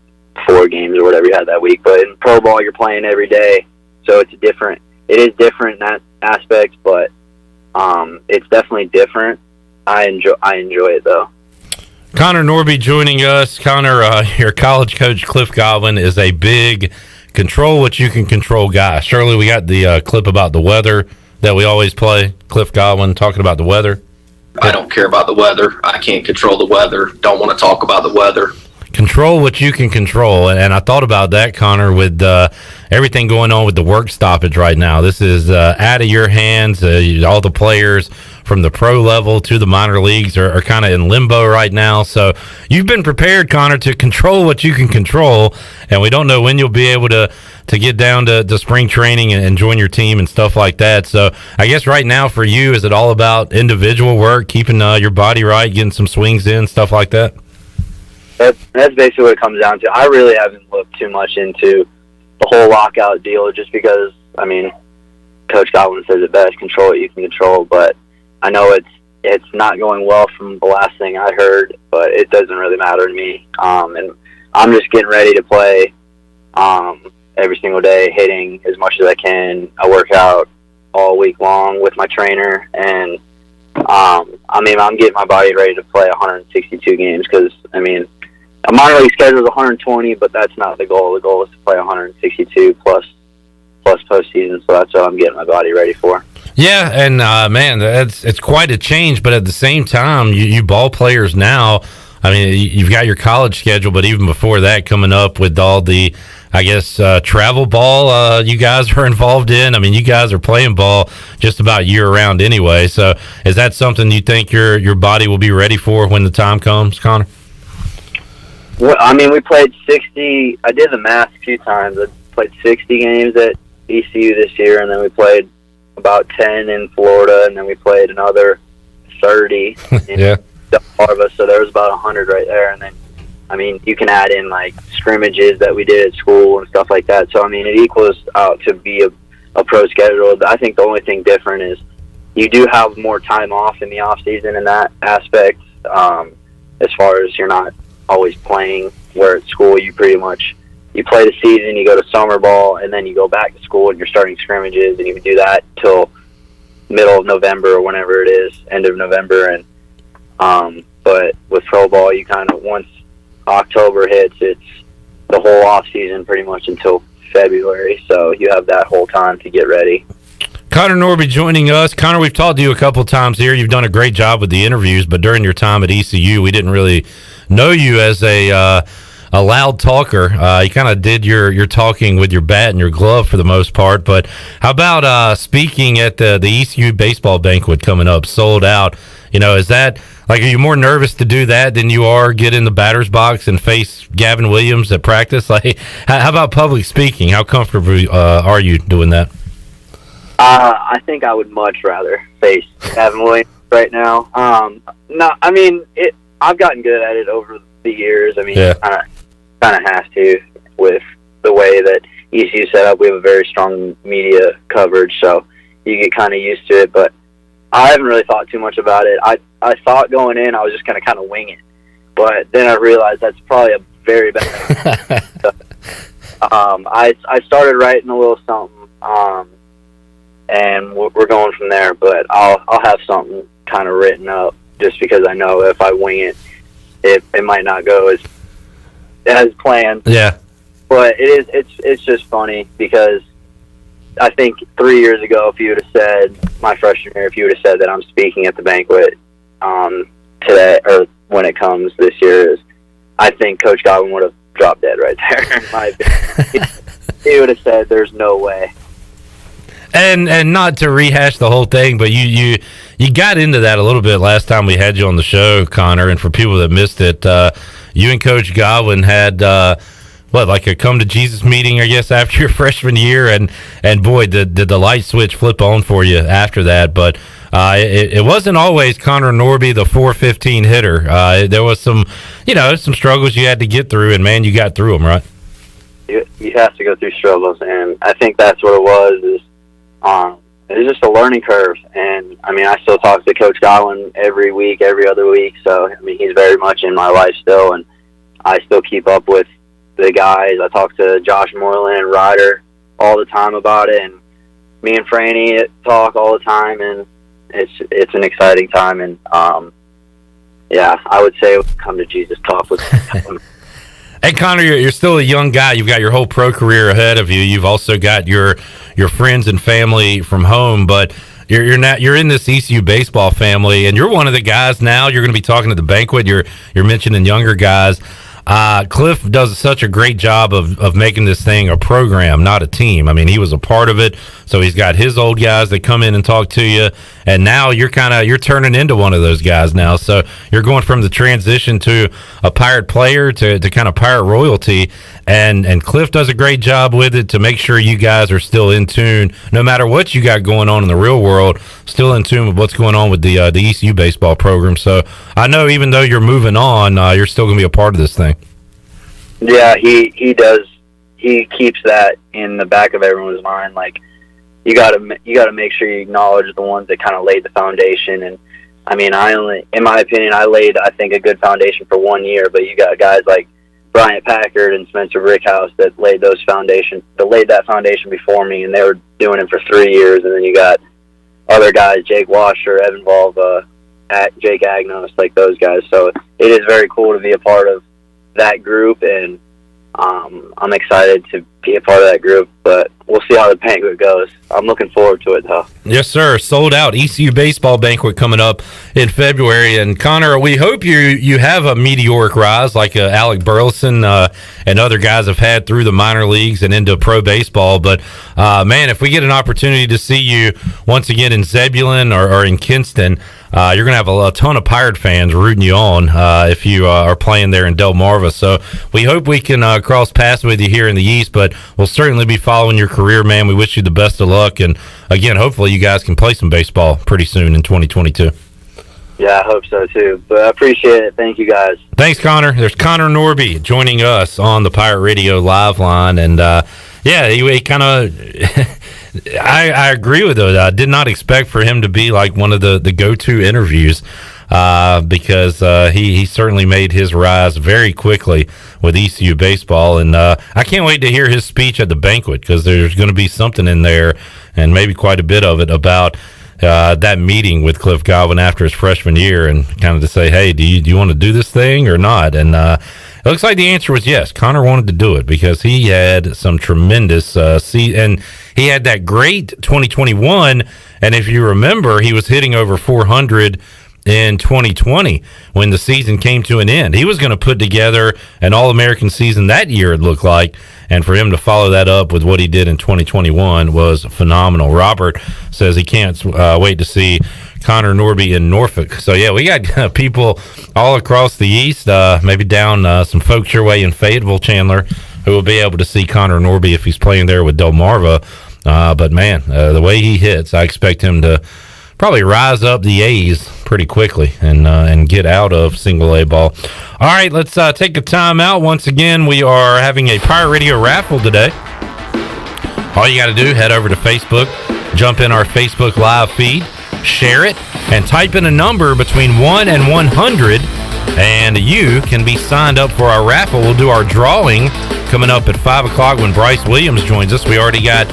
4 games or whatever you had that week. But in pro ball, you're playing every day, so it is different in that aspect, but it's definitely different. I enjoy it, though. Conor Norby joining us. Conor, your college coach, Cliff Godwin, is a big control what you can control guy. Surely we got the clip about the weather that we always play. Cliff Godwin talking about the weather. I don't care about the weather. I can't control the weather. Don't want to talk about the weather. Control what you can control. And I thought about that, Conor, with everything going on with the work stoppage right now. This is out of your hands. All the players from the pro level to the minor leagues are kind of in limbo right now. So you've been prepared, Conor, to control what you can control. And we don't know when you'll be able to get down to spring training and join your team and stuff like that. So I guess right now for you, is it all about individual work, keeping your body right, getting some swings in, stuff like that? That's basically what it comes down to. I really haven't looked too much into the whole lockout deal, just because, I mean, Coach Godwin says it best, control what you can control, but I know it's not going well from the last thing I heard, but it doesn't really matter to me. And I'm just getting ready to play every single day, hitting as much as I can. I work out all week long with my trainer, and I'm getting my body ready to play 162 games because, I mean, a minor league schedule is 120, but that's not the goal. The goal is to play 162 plus postseason, so that's what I'm getting my body ready for. Yeah, and man, it's quite a change, but at the same time, you ball players now, I mean, you've got your college schedule, but even before that, coming up with all the, I guess, travel ball you guys are involved in. I mean, you guys are playing ball just about year-round anyway, so is that something you think your body will be ready for when the time comes, Conor? Well, I mean, we played 60, I did the math a few times. I played 60 games at ECU this year, and then we played about 10 in Florida, and then we played another 30 in Delmarva, so there was about 100 right there. And then, I mean, you can add in, like, scrimmages that we did at school and stuff like that. So, I mean, it equals out to be a pro schedule. I think the only thing different is you do have more time off in the off-season in that aspect, as far as you're not always playing, where at school you pretty much you play the season, you go to summer ball, and then you go back to school and you're starting scrimmages, and you can do that till middle of November or whenever it is, end of November. And but with pro ball, you kind of, once October hits, it's the whole off season pretty much until February, so you have that whole time to get ready. Conor Norby joining us. Conor, we've talked to you a couple times here. You've done a great job with the interviews, but during your time at ECU, we didn't really know you as a loud talker. You kind of did your talking with your bat and your glove for the most part. But how about speaking at the ECU baseball banquet coming up, sold out? You know, is that, like, are you more nervous to do that than you are get in the batter's box and face Gavin Williams at practice? Like, how about public speaking? How comfortable are you doing that? I think I would much rather face Gavin Williams right now. No, I mean, I've gotten good at it over the years. I mean, kind of have to, with the way that ECU set up. We have a very strong media coverage, so you get kind of used to it. But I haven't really thought too much about it. I thought going in I was just going to kind of wing it, but then I realized that's probably a very bad idea. So, I started writing a little something, and we're going from there. But I'll have something kind of written up, just because I know if I wing it, it might not go as planned. Yeah. But it's just funny because I think 3 years ago, if you would have said, my freshman year, if you would have said that I'm speaking at the banquet today, or when it comes this year, I think Coach Godwin would have dropped dead right there, in my opinion. He would have said, there's no way. And not to rehash the whole thing, but you got into that a little bit last time we had you on the show, Conor. And for people that missed it, you and Coach Godwin had like a come to Jesus meeting, I guess, after your freshman year, and boy, did the light switch flip on for you after that. But It wasn't always Conor Norby, the 415 hitter. There was some struggles you had to get through, and man, you got through them, right? You have to go through struggles, and I think that's what it was. It's just a learning curve, and I mean, I still talk to Coach Godwin every week, every other week. So I mean, he's very much in my life still, and I still keep up with the guys. I talk to Josh Moreland and Ryder all the time about it, and me and Franny talk all the time, and it's an exciting time. And yeah, I would say come to Jesus talk with him. Hey, Conor, you're still a young guy. You've got your whole pro career ahead of you. You've also got your friends and family from home, but you're in this ECU baseball family, and you're one of the guys now. You're going to be talking at the banquet. You're mentioning younger guys. Cliff does such a great job of making this thing a program, not a team. I mean, he was a part of it, so he's got his old guys that come in and talk to you, and now you're turning into one of those guys now. So you're going from the transition to a Pirate player to kind of Pirate royalty, and Cliff does a great job with it to make sure you guys are still in tune, no matter what you got going on in the real world, still in tune with what's going on with the ECU baseball program. So I know even though you're moving on, you're still going to be a part of this thing. Yeah, he does. He keeps that in the back of everyone's mind. Like, you gotta make sure you acknowledge the ones that kind of laid the foundation. And I mean, in my opinion, I laid, I think, a good foundation for 1 year. But you got guys like Bryant Packard and Spencer Brickhouse that laid that foundation before me, and they were doing it for 3 years. And then you got other guys, Jake Washer, Evan Volva, Jake Agnos, like those guys. So it is very cool to be a part of that group, and I'm excited to be a part of that group, but we'll see how the banquet goes. I'm looking forward to it, though. Yes, sir. Sold out ECU baseball banquet coming up in February. And Conor, we hope you have a meteoric rise like Alec Burleson and other guys have had through the minor leagues and into pro baseball. But man, if we get an opportunity to see you once again in Zebulon or in Kinston, you're going to have a ton of Pirate fans rooting you on if you are playing there in Delmarva. So we hope we can cross paths with you here in the East, but we'll certainly be following your career, man. We wish you the best of luck. And again, hopefully you guys can play some baseball pretty soon in 2022. Yeah, I hope so too. But I appreciate it. Thank you, guys. Thanks, Conor. There's Conor Norby joining us on the Pirate Radio live line. And yeah, he kind of... I agree with it. I did not expect for him to be like one of the go-to interviews because he certainly made his rise very quickly with ECU baseball. And I can't wait to hear his speech at the banquet because there's going to be something in there, and maybe quite a bit of it, about that meeting with Cliff Godwin after his freshman year, and kind of to say, hey, do you want to do this thing or not? And it looks like the answer was yes. Conor wanted to do it because he had some tremendous and he had that great 2021. And if you remember, he was hitting over 400 in 2020 when the season came to an end. He was going to put together an All-American season that year, it looked like. And for him to follow that up with what he did in 2021 was phenomenal. Robert says he can't wait to see Conor Norby in Norfolk. So, yeah, we got people all across the East, maybe down some folks your way in Fayetteville, Chandler, who will be able to see Conor Norby if he's playing there with Delmarva. But, man, the way he hits, I expect him to probably rise up the A's pretty quickly and get out of single A ball. All right, let's take a time out. Once again, we are having a Pirate Radio raffle today. All you got to do, head over to Facebook, jump in our Facebook live feed, share it, and type in a number between 1 and 100, and you can be signed up for our raffle. We'll do our drawing coming up at 5 o'clock when Bryce Williams joins us. We already got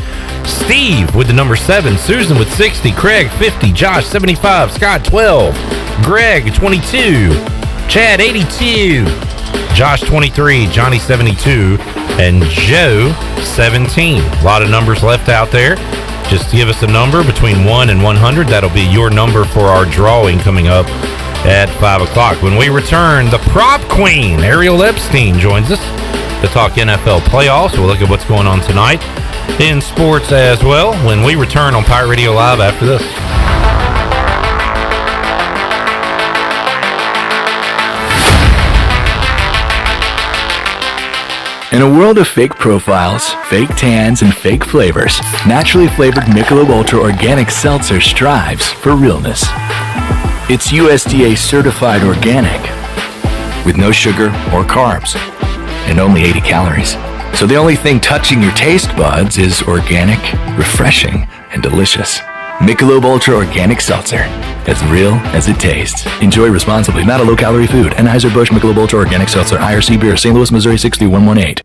Steve with the number 7, Susan with 60, Craig 50, Josh 75, Scott 12, Greg 22, Chad 82, Josh 23, Johnny 72, and Joe 17. A lot of numbers left out there. Just give us a number between 1 and 100. That'll be your number for our drawing coming up at 5 o'clock. When we return, the prop queen, Ariel Epstein, joins us to talk NFL playoffs. We'll look at what's going on tonight in sports as well when we return on Pirate Radio Live after this. In a world of fake profiles, fake tans, and fake flavors, naturally flavored Michelob Ultra Organic Seltzer strives for realness. It's USDA certified organic, with no sugar or carbs, and only 80 calories. So the only thing touching your taste buds is organic, refreshing, and delicious. Michelob Ultra Organic Seltzer, as real as it tastes. Enjoy responsibly, not a low-calorie food. Anheuser-Busch Michelob Ultra Organic Seltzer, IRC Beer, St. Louis, Missouri, 63118.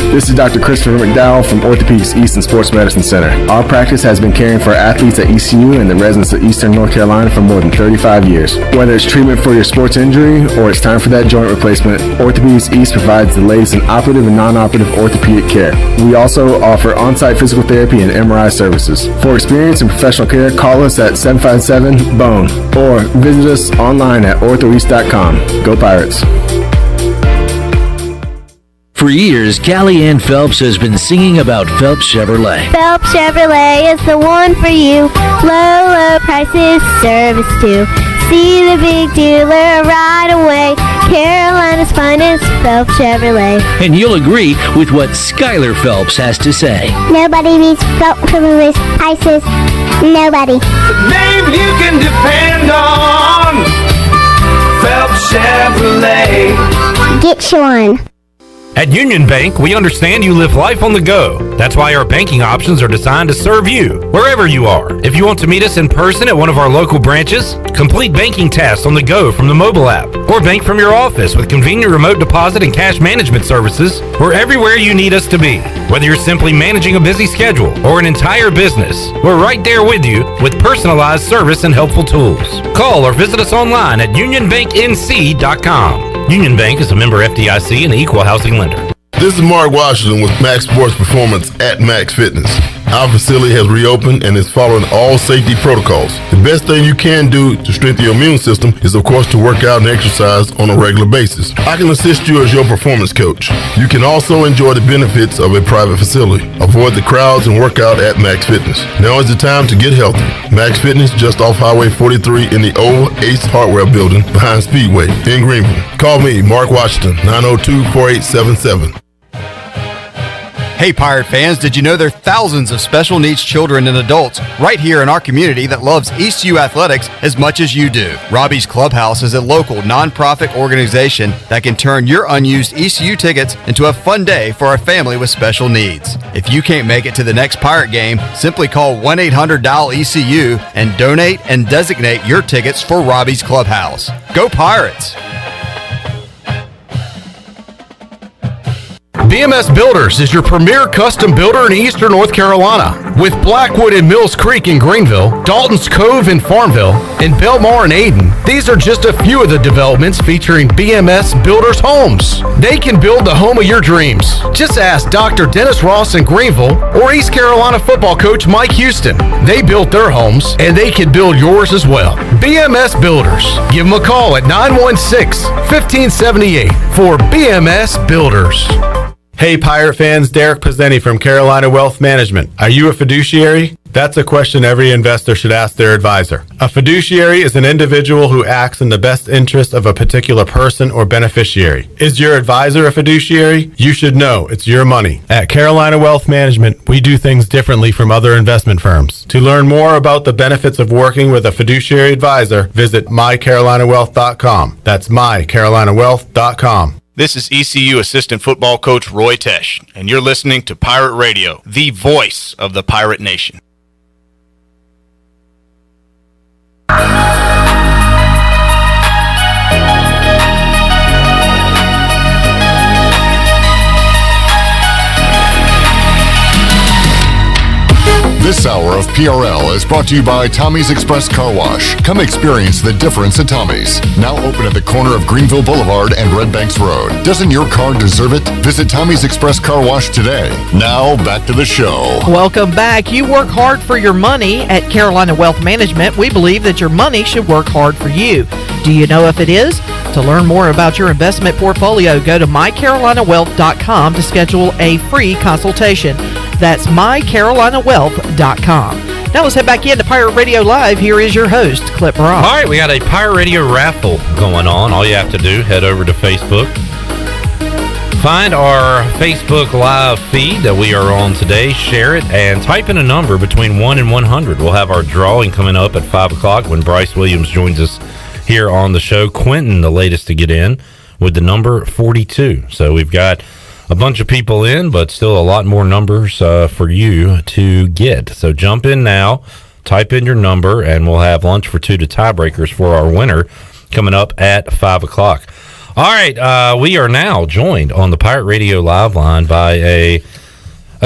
This is Dr. Christopher McDowell from Orthopedics East and Sports Medicine Center. Our practice has been caring for athletes at ECU and the residents of Eastern North Carolina for more than 35 years. Whether it's treatment for your sports injury or it's time for that joint replacement, Orthopedics East provides the latest in operative and non-operative orthopedic care. We also offer on-site physical therapy and MRI services. For experience and professional care, call us at 757-BONE or visit us online at orthoeast.com. Go Pirates! For years, Callie Ann Phelps has been singing about Phelps Chevrolet. Phelps Chevrolet is the one for you. Low prices, service too. See the big dealer right away. Carolina's finest, Phelps Chevrolet. And you'll agree with what Skylar Phelps has to say. Nobody beats Phelps Chevrolet prices. Nobody. The name you can depend on. Phelps Chevrolet. Get you one. At Union Bank, we understand you live life on the go. That's why our banking options are designed to serve you, wherever you are. If you want to meet us in person at one of our local branches, complete banking tasks on the go from the mobile app, or bank from your office with convenient remote deposit and cash management services, we're everywhere you need us to be. Whether you're simply managing a busy schedule or an entire business, we're right there with you with personalized service and helpful tools. Call or visit us online at unionbanknc.com. Union Bank is a member FDIC and equal housing lender. This is Mark Washington with Max Sports Performance at Max Fitness. Our facility has reopened and is following all safety protocols. The best thing you can do to strengthen your immune system is, of course, to work out and exercise on a regular basis. I can assist you as your performance coach. You can also enjoy the benefits of a private facility. Avoid the crowds and work out at Max Fitness. Now is the time to get healthy. Max Fitness, just off Highway 43 in the old Ace Hardware Building behind Speedway in Greenville. Call me, Mark Washington, 902-4877. Hey Pirate fans, did you know there are thousands of special needs children and adults right here in our community that loves ECU athletics as much as you do? Robbie's Clubhouse is a local nonprofit organization that can turn your unused ECU tickets into a fun day for a family with special needs. If you can't make it to the next Pirate game, simply call 1-800-DIAL-ECU and donate and designate your tickets for Robbie's Clubhouse. Go Pirates! BMS Builders is your premier custom builder in Eastern North Carolina. With Blackwood and Mills Creek in Greenville, Dalton's Cove in Farmville, and Belmar and Ayden, these are just a few of the developments featuring BMS Builders homes. They can build the home of your dreams. Just ask Dr. Dennis Ross in Greenville or East Carolina football coach Mike Houston. They built their homes, and they can build yours as well. BMS Builders. Give them a call at 916-1578 for BMS Builders. Hey Pirate fans, Derek Pizzeni from Carolina Wealth Management. Are you a fiduciary? That's a question every investor should ask their advisor. A fiduciary is an individual who acts in the best interest of a particular person or beneficiary. Is your advisor a fiduciary? You should know it's your money. At Carolina Wealth Management, we do things differently from other investment firms. To learn more about the benefits of working with a fiduciary advisor, visit mycarolinawealth.com. That's mycarolinawealth.com. This is ECU assistant football coach Roy Tesh, and you're listening to Pirate Radio, the voice of the Pirate Nation. This hour of PRL is brought to you by Tommy's Express Car Wash. Come experience the difference at Tommy's. Now open at the corner of Greenville Boulevard and Red Banks Road. Doesn't your car deserve it? Visit Tommy's Express Car Wash today. Now back to the show. Welcome back. You work hard for your money at Carolina Wealth Management. We believe that your money should work hard for you. Do you know if it is? To learn more about your investment portfolio, go to mycarolinawealth.com to schedule a free consultation. That's mycarolinawealth.com. Now let's head back into Pirate Radio Live. Here is your host, Clip Ross. All right, we got a Pirate Radio raffle going on. All you have to do, head over to Facebook, Find our Facebook Live feed that we are on today, share it, and type in a number between 1 and 100. We'll have our drawing coming up at 5 o'clock when Bryce Williams joins us here on the show. Quentin, the latest to get in, with the number 42. So we've got a bunch of people in, but still a lot more numbers for you to get. So jump in now, type in your number, and we'll have lunch for two to tiebreakers for our winner coming up at 5 o'clock. All right, we are now joined on the Pirate Radio Live line by a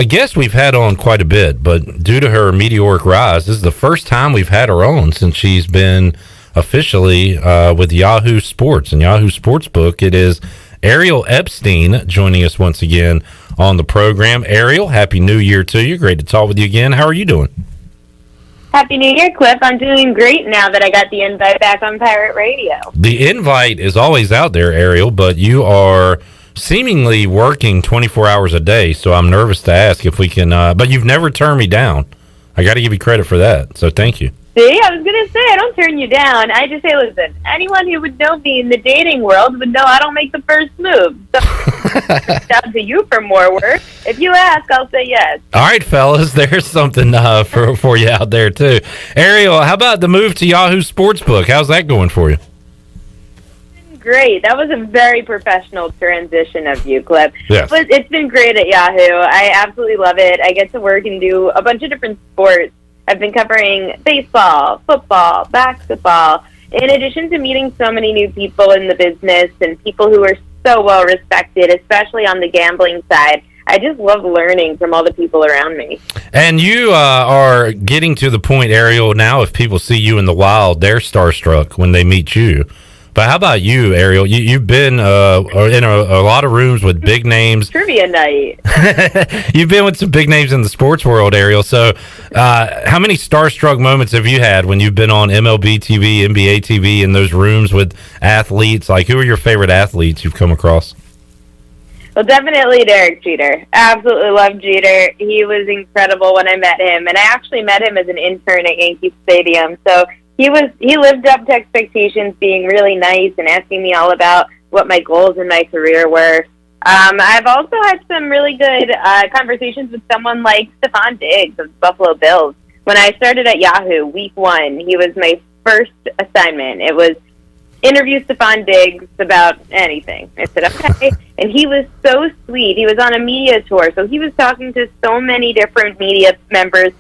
guest we've had on quite a bit, but due to her meteoric rise, this is the first time we've had her on since she's been officially with Yahoo Sports and Yahoo Sportsbook. It is Ariel Epstein joining us once again on the program. Ariel, Happy New Year to you. Great to talk with you again. How are you doing? Happy New Year, Cliff. I'm doing great now that I got the invite back on Pirate Radio. The invite is always out there, Ariel, but you are seemingly working 24 hours a day, so I'm nervous to ask if we can, but you've never turned me down. I got to give you credit for that, so thank you. See, I was going to say, I don't turn you down. I just say, listen, anyone who would know me in the dating world would know I don't make the first move. So it's down to you for more work. If you ask, I'll say yes. All right, fellas, there's something for you out there, too. Ariel, how about the move to Yahoo Sportsbook? How's that going for you? Great. That was a very professional transition of you, Cliff. Yes. But it's been great at Yahoo. I absolutely love it. I get to work and do a bunch of different sports. I've been covering baseball, football, basketball, in addition to meeting so many new people in the business and people who are so well respected, especially on the gambling side. I just love learning from all the people around me. And you are getting to the point, Ariel, now if people see you in the wild, they're starstruck when they meet you. But how about you, Ariel? You've been in a lot of rooms with big names. Trivia night. You've been with some big names in the sports world, Ariel. So how many starstruck moments have you had when you've been on MLB TV, NBA TV, in those rooms with athletes? Like, who are your favorite athletes you've come across? Well, definitely Derek Jeter. Absolutely love Jeter. He was incredible when I met him. And I actually met him as an intern at Yankee Stadium. So he lived up to expectations, being really nice and asking me all about what my goals in my career were. I've also had some really good conversations with someone like Stephon Diggs of the Buffalo Bills. When I started at Yahoo, week 1, he was my first assignment. It was interview Stephon Diggs about anything. I said, okay. And he was so sweet. He was on a media tour, so he was talking to so many different media members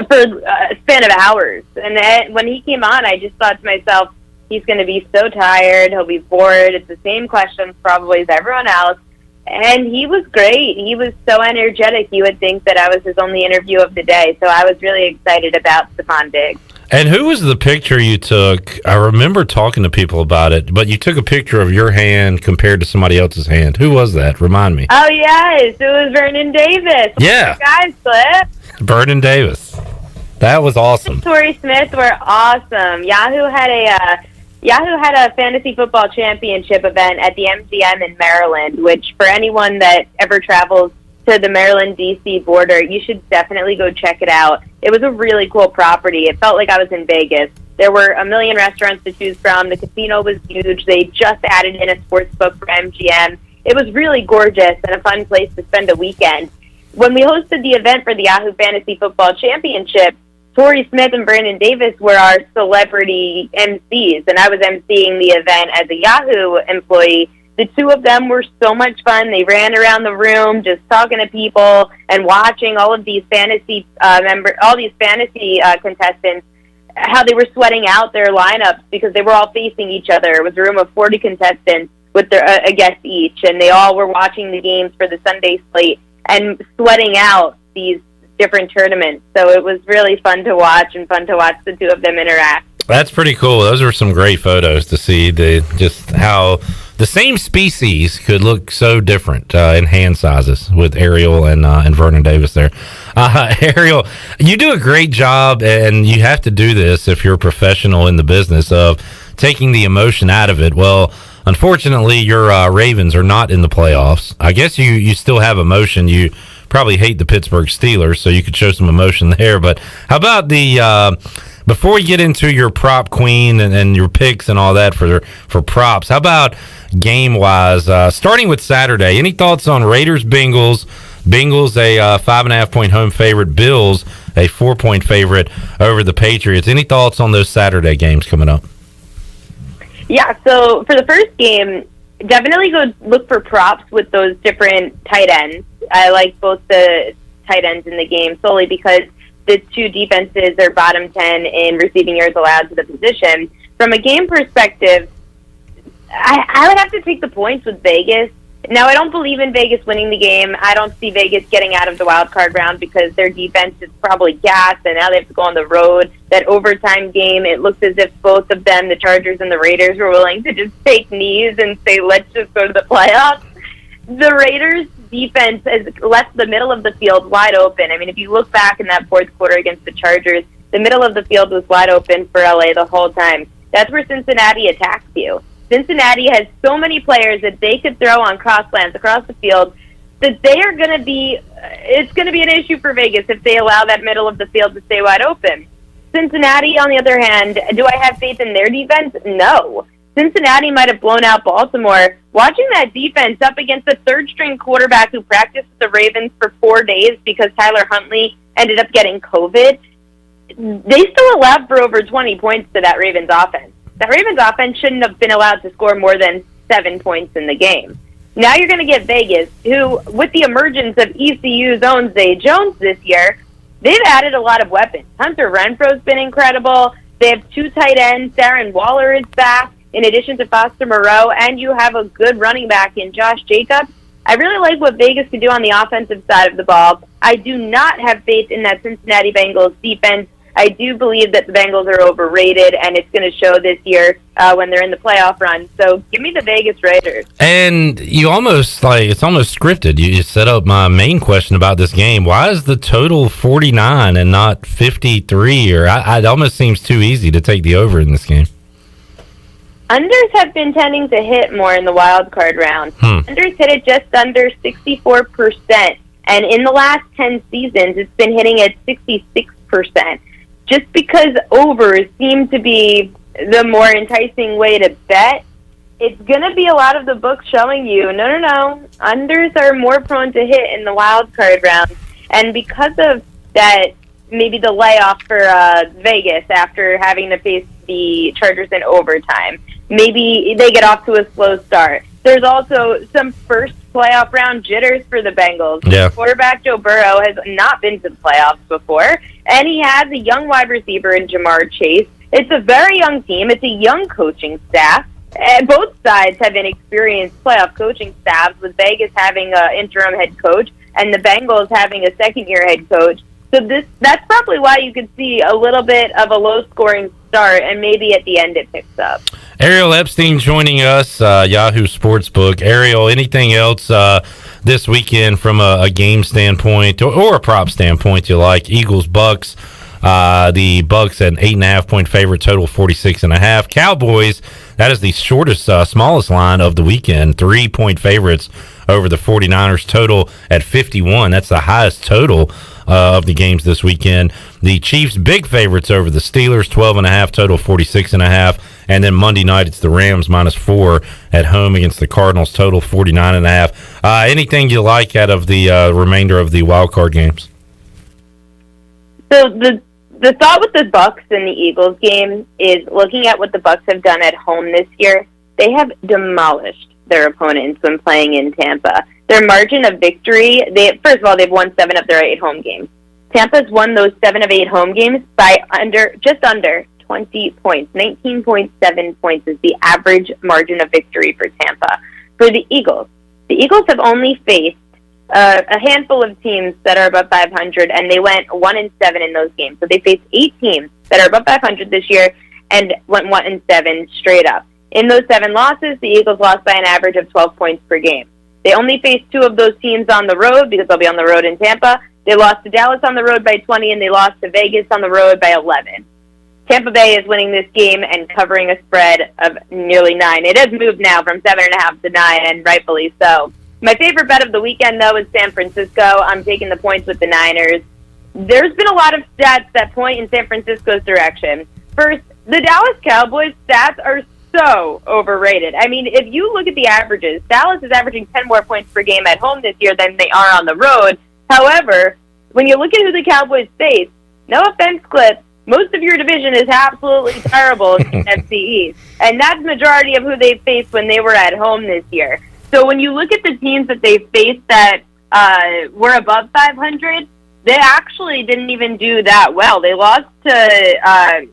for a span of hours. And then when he came on, I just thought to myself, he's going to be so tired. He'll be bored. It's the same questions probably as everyone else. And he was great. He was so energetic. You would think that I was his only interview of the day. So I was really excited about Stephon Diggs. And who was the picture you took? I remember talking to people about it, but you took a picture of your hand compared to somebody else's hand. Who was that? Remind me. Oh, yes. It was Vernon Davis. Yeah. Guys, Cliff. Vernon Davis. That was awesome. Torrey Smith were awesome. Yahoo had a fantasy football championship event at the MGM in Maryland, which for anyone that ever travels to the Maryland-D.C. border, you should definitely go check it out. It was a really cool property. It felt like I was in Vegas. There were a million restaurants to choose from. The casino was huge. They just added in a sports book for MGM. It was really gorgeous and a fun place to spend a weekend. When we hosted the event for the Yahoo Fantasy Football Championship, Torrey Smith and Brandon Davis were our celebrity MCs, and I was MCing the event as a Yahoo employee. The two of them were so much fun. They ran around the room just talking to people and watching all of these fantasy contestants, how they were sweating out their lineups because they were all facing each other. It was a room of 40 contestants with a guest each, and they all were watching the games for the Sunday slate and sweating out these different tournaments. So it was really fun to watch and fun to watch the two of them interact. That's pretty cool. Those were some great photos to see just how the same species could look so different in hand sizes with Ariel and Vernon Davis there. Ariel, you do a great job, and you have to do this if you're a professional in the business of taking the emotion out of it. Well, unfortunately, your Ravens are not in the playoffs. I guess you still have emotion. You probably hate the Pittsburgh Steelers, so you could show some emotion there. But how about the Before we get into your prop queen and your picks and all that for props, how about game-wise? Starting with Saturday, any thoughts on Raiders-Bengals? Bengals a 5.5-point home favorite. Bills a 4-point favorite over the Patriots. Any thoughts on those Saturday games coming up? Yeah, so for the first game, definitely go look for props with those different tight ends. I like both the tight ends in the game solely because the two defenses are bottom 10 in receiving yards allowed to the position. From a game perspective, I would have to take the points with Vegas. Now, I don't believe in Vegas winning the game. I don't see Vegas getting out of the wild card round because their defense is probably gassed, and now they have to go on the road. That overtime game, it looks as if both of them, the Chargers and the Raiders, were willing to just take knees and say, let's just go to the playoffs. The Raiders' defense has left the middle of the field wide open. I mean, if you look back in that fourth quarter against the Chargers, the middle of the field was wide open for LA the whole time. That's where Cincinnati attacks you. Cincinnati has so many players that they could throw on cross slants across the field that they are going to be, it's going to be an issue for Vegas if they allow that middle of the field to stay wide open. Cincinnati, on the other hand, do I have faith in their defense? No. Cincinnati might have blown out Baltimore. Watching that defense up against a third-string quarterback who practiced with the Ravens for 4 days because Tyler Huntley ended up getting COVID, they still allowed for over 20 points to that Ravens offense. That Ravens offense shouldn't have been allowed to score more than 7 points in the game. Now you're going to get Vegas, who, with the emergence of ECU's own Zay Jones this year, they've added a lot of weapons. Hunter Renfro's been incredible. They have 2 tight ends. Darren Waller is back, in addition to Foster Moreau, and you have a good running back in Josh Jacobs. I really like what Vegas can do on the offensive side of the ball. I do not have faith in that Cincinnati Bengals defense. I do believe that the Bengals are overrated, and it's going to show this year when they're in the playoff run. So give me the Vegas Raiders. And you almost, it's almost scripted. You just set up my main question about this game. Why is the total 49 and not 53? Or it almost seems too easy to take the over in this game. Unders have been tending to hit more in the wild card round. Unders hit it just under 64%, and in the last 10 seasons, it's been hitting at 66%. Just because overs seem to be the more enticing way to bet, it's going to be a lot of the books showing you, no, unders are more prone to hit in the wild card round. And because of that, maybe the layoff for Vegas after having to face the Chargers in overtime, maybe they get off to a slow start. There's also some first playoff round jitters for the Bengals. Yeah. Quarterback Joe Burrow has not been to the playoffs before, and he has a young wide receiver in Jamar Chase. It's a very young team. It's a young coaching staff. Both sides have inexperienced playoff coaching staffs, with Vegas having an interim head coach and the Bengals having a second-year head coach. So that's probably why you could see a little bit of a low-scoring start, and maybe at the end it picks up. Ariel Epstein joining us, Yahoo Sportsbook. Ariel, anything else this weekend from a game standpoint or a prop standpoint you like? Eagles, Bucks. The Bucks at 8.5-point favorite, total 46.5. Cowboys, that is the shortest, smallest line of the weekend. 3-point favorites over the 49ers, total at 51. That's the highest total of the games this weekend. The Chiefs, big favorites over the Steelers, 12.5, total 46.5. And then Monday night, it's the Rams -4 at home against the Cardinals, total 49.5. Anything you like out of the remainder of the wild card games? So the thought with the Bucks and the Eagles game is looking at what the Bucks have done at home this year. They have demolished their opponents when playing in Tampa. Their margin of victory, first of all, they've won 7 of their 8 home games. Tampa's won those 7 of 8 home games by just under 20 points. 19.7 points is the average margin of victory for Tampa. For the Eagles have only faced a handful of teams that are above 500, and they went 1-7 in those games. So they faced 8 teams that are above 500 this year and went 1-7 straight up. In those 7 losses, the Eagles lost by an average of 12 points per game. They only faced 2 of those teams on the road because they'll be on the road in Tampa. They lost to Dallas on the road by 20, and they lost to Vegas on the road by 11. Tampa Bay is winning this game and covering a spread of nearly 9. It has moved now from 7.5 to 9, and rightfully so. My favorite bet of the weekend, though, is San Francisco. I'm taking the points with the Niners. there's been a lot of stats that point in San Francisco's direction. First, the Dallas Cowboys stats are so overrated. I mean, if you look at the averages, Dallas is averaging 10 more points per game at home this year than they are on the road. However, when you look at who the Cowboys face, no offense, Cliff, most of your division is absolutely terrible in the NFC East. And that's the majority of who they faced when they were at home this year. So when you look at the teams that they faced that were above 500, they actually didn't even do that well. They lost to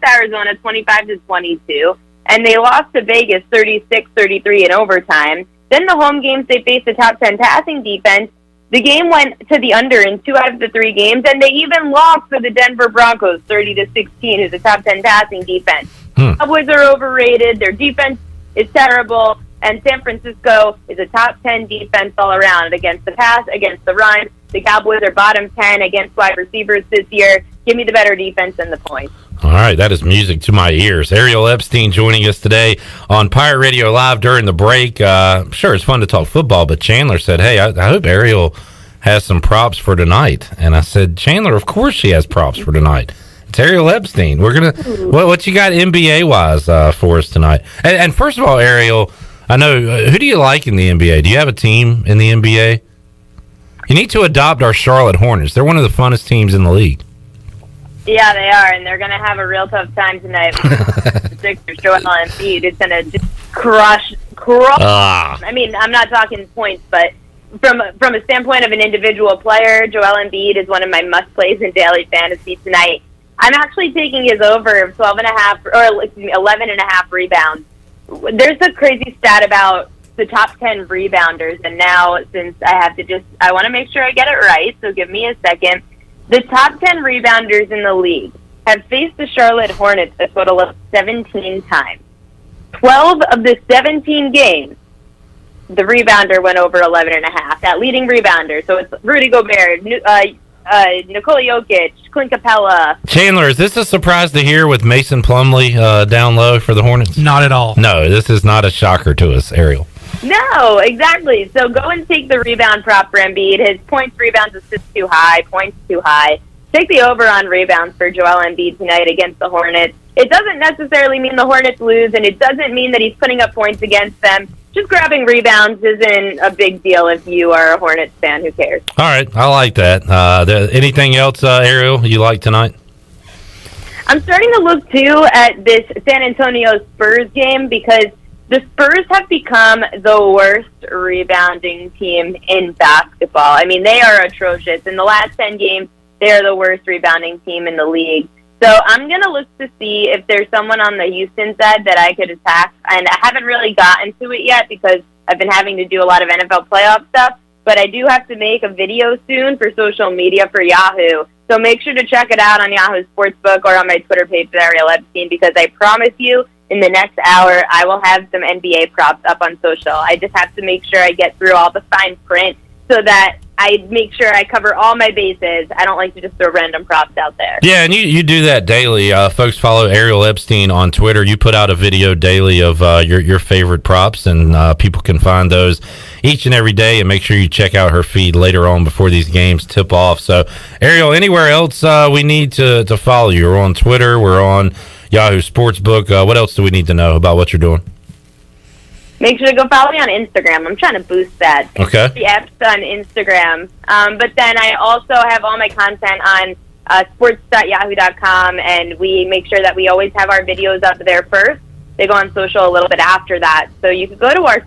Arizona 25-22, and they lost to Vegas 36-33 in overtime. Then the home games, they faced a top 10 passing defense. The game went to the under in 2 out of the 3 games, and they even lost to the Denver Broncos 30-16, who's a top 10 passing defense. Cowboys are overrated. Their defense is terrible, and San Francisco is a top 10 defense all around against the pass, against the run. The Cowboys are bottom 10 against wide receivers this year. Give me the better defense and the points. All right, that is music to my ears. Ariel Epstein joining us today on Pirate Radio Live during the break. Sure, it's fun to talk football, but Chandler said, hey, I hope Ariel has some props for tonight. And I said, Chandler, of course she has props for tonight. It's Ariel Epstein. We're going to, what you got NBA-wise for us tonight? And first of all, Ariel, I know, who do you like in the NBA? Do you have a team in the NBA? You need to adopt our Charlotte Hornets. They're one of the funnest teams in the league. Yeah, they are, and they're going to have a real tough time tonight. The Sixers, Joel Embiid is going to just crush. I mean, I'm not talking points, but from a standpoint of an individual player, Joel Embiid is one of my must-plays in daily fantasy tonight. I'm actually taking his over of 11.5 rebounds. There's a crazy stat about the top 10 rebounders, and now since I want to make sure I get it right, so give me a second. The top 10 rebounders in the league have faced the Charlotte Hornets a total of 17 times. 12 of the 17 games, the rebounder went over 11.5. That leading rebounder, so it's Rudy Gobert, Nikola Jokic, Clint Capella. Chandler, is this a surprise to hear with Mason Plumlee down low for the Hornets? Not at all. No, this is not a shocker to us, Ariel. No, exactly. So go and take the rebound prop for Embiid. His points, rebounds, assists too high, points too high. Take the over on rebounds for Joel Embiid tonight against the Hornets. It doesn't necessarily mean the Hornets lose, and it doesn't mean that he's putting up points against them. Just grabbing rebounds isn't a big deal if you are a Hornets fan. Who cares? All right, I like that. Anything else, Ariel, you like tonight? I'm starting to look, too, at this San Antonio Spurs game because the Spurs have become the worst rebounding team in basketball. I mean, they are atrocious. In the last 10 games, they are the worst rebounding team in the league. So I'm going to look to see if there's someone on the Houston side that I could attack. And I haven't really gotten to it yet because I've been having to do a lot of NFL playoff stuff. But I do have to make a video soon for social media for Yahoo. So make sure to check it out on Yahoo Sportsbook or on my Twitter page with Ariel Epstein because I promise you, in the next hour, I will have some NBA props up on social. I just have to make sure I get through all the fine print so that I make sure I cover all my bases. I don't like to just throw random props out there. Yeah, and you do that daily. Folks follow Ariel Epstein on Twitter. You put out a video daily of your favorite props, and people can find those each and every day. And make sure you check out her feed later on before these games tip off. So, Ariel, anywhere else we need to follow you? We're on Twitter. We're on Yahoo Sportsbook. What else do we need to know about what you're doing? Make sure to go follow me on Instagram. I'm trying to boost that. Okay. The apps on Instagram. But then I also have all my content on sports.yahoo.com, and we make sure that we always have our videos up there first. They go on social a little bit after that. So you can go to our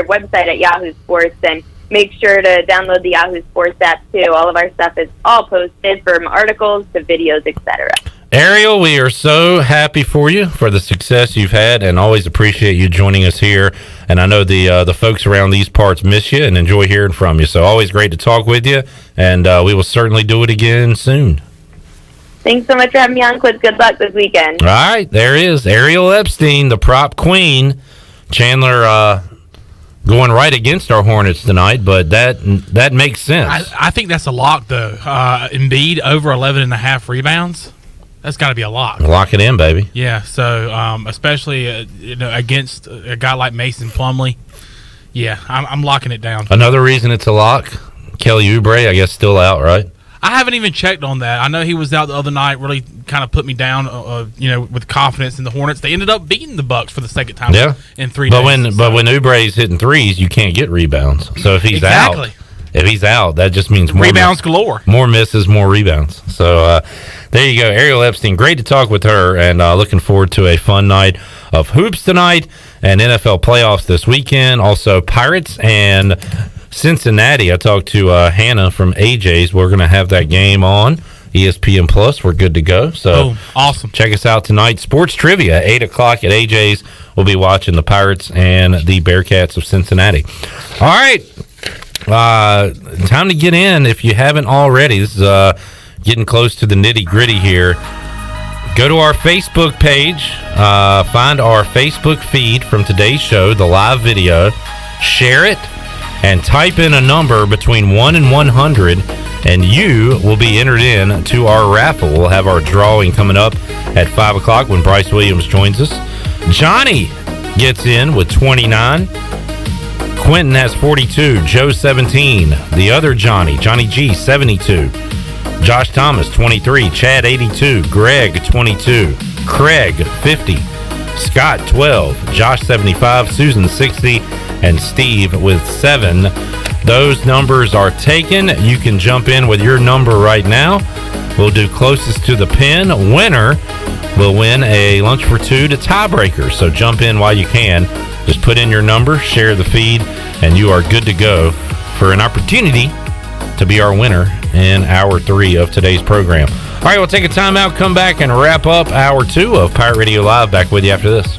website at Yahoo Sports and make sure to download the Yahoo Sports app too. All of our stuff is all posted, from articles to videos, etc. Ariel, we are so happy for you, for the success you've had, and always appreciate you joining us here. And I know the folks around these parts miss you and enjoy hearing from you. So always great to talk with you, and we will certainly do it again soon. Thanks so much for having me on, Cliff. Good luck this weekend. All right, there is Ariel Epstein, the prop queen. Chandler going right against our Hornets tonight, but that makes sense. I think that's a lock, though. Embiid over 11.5 rebounds. That's got to be a lock. Lock it in, baby. Yeah, so especially against a guy like Mason Plumlee. Yeah, I'm locking it down. Another reason it's a lock, Kelly Oubre, I guess, still out, right? I haven't even checked on that. I know he was out the other night, really kind of put me down, with confidence in the Hornets. They ended up beating the Bucks for the second time in 3 days. But when Oubre's hitting threes, you can't get rebounds. So if he's out, that just means more rebounds galore. More misses, more rebounds. So there you go. Ariel Epstein, great to talk with her, and looking forward to a fun night of hoops tonight and NFL playoffs this weekend. Also, Pirates and Cincinnati. I talked to Hannah from AJ's. We're going to have that game on ESPN Plus. We're good to go. So awesome. Check us out tonight. Sports Trivia, 8 o'clock at AJ's. We'll be watching the Pirates and the Bearcats of Cincinnati. All right. Time to get in if you haven't already. This is getting close to the nitty-gritty here. Go to our Facebook page, find our Facebook feed from today's show, the live video, share it, and type in a number between 1 and 100, and you will be entered in to our raffle. We'll have our drawing coming up at 5 o'clock when Bryce Williams joins us. Johnny gets in with 29. Quentin has 42. Joe, 17. The other Johnny G, 72. Josh Thomas, 23. Chad, 82. Greg, 22. Craig, 50. Scott, 12. Josh, 75. Susan, 60. And Steve with 7. Those numbers are taken. You can jump in with your number right now. We'll do closest to the pin. Winner will win a lunch for 2 to tiebreaker. So jump in while you can. Just put in your number, share the feed, and you are good to go for an opportunity to be our winner in hour 3 of today's program. All right, we'll take a timeout, come back, and wrap up hour 2 of Pirate Radio Live. Back with you after this.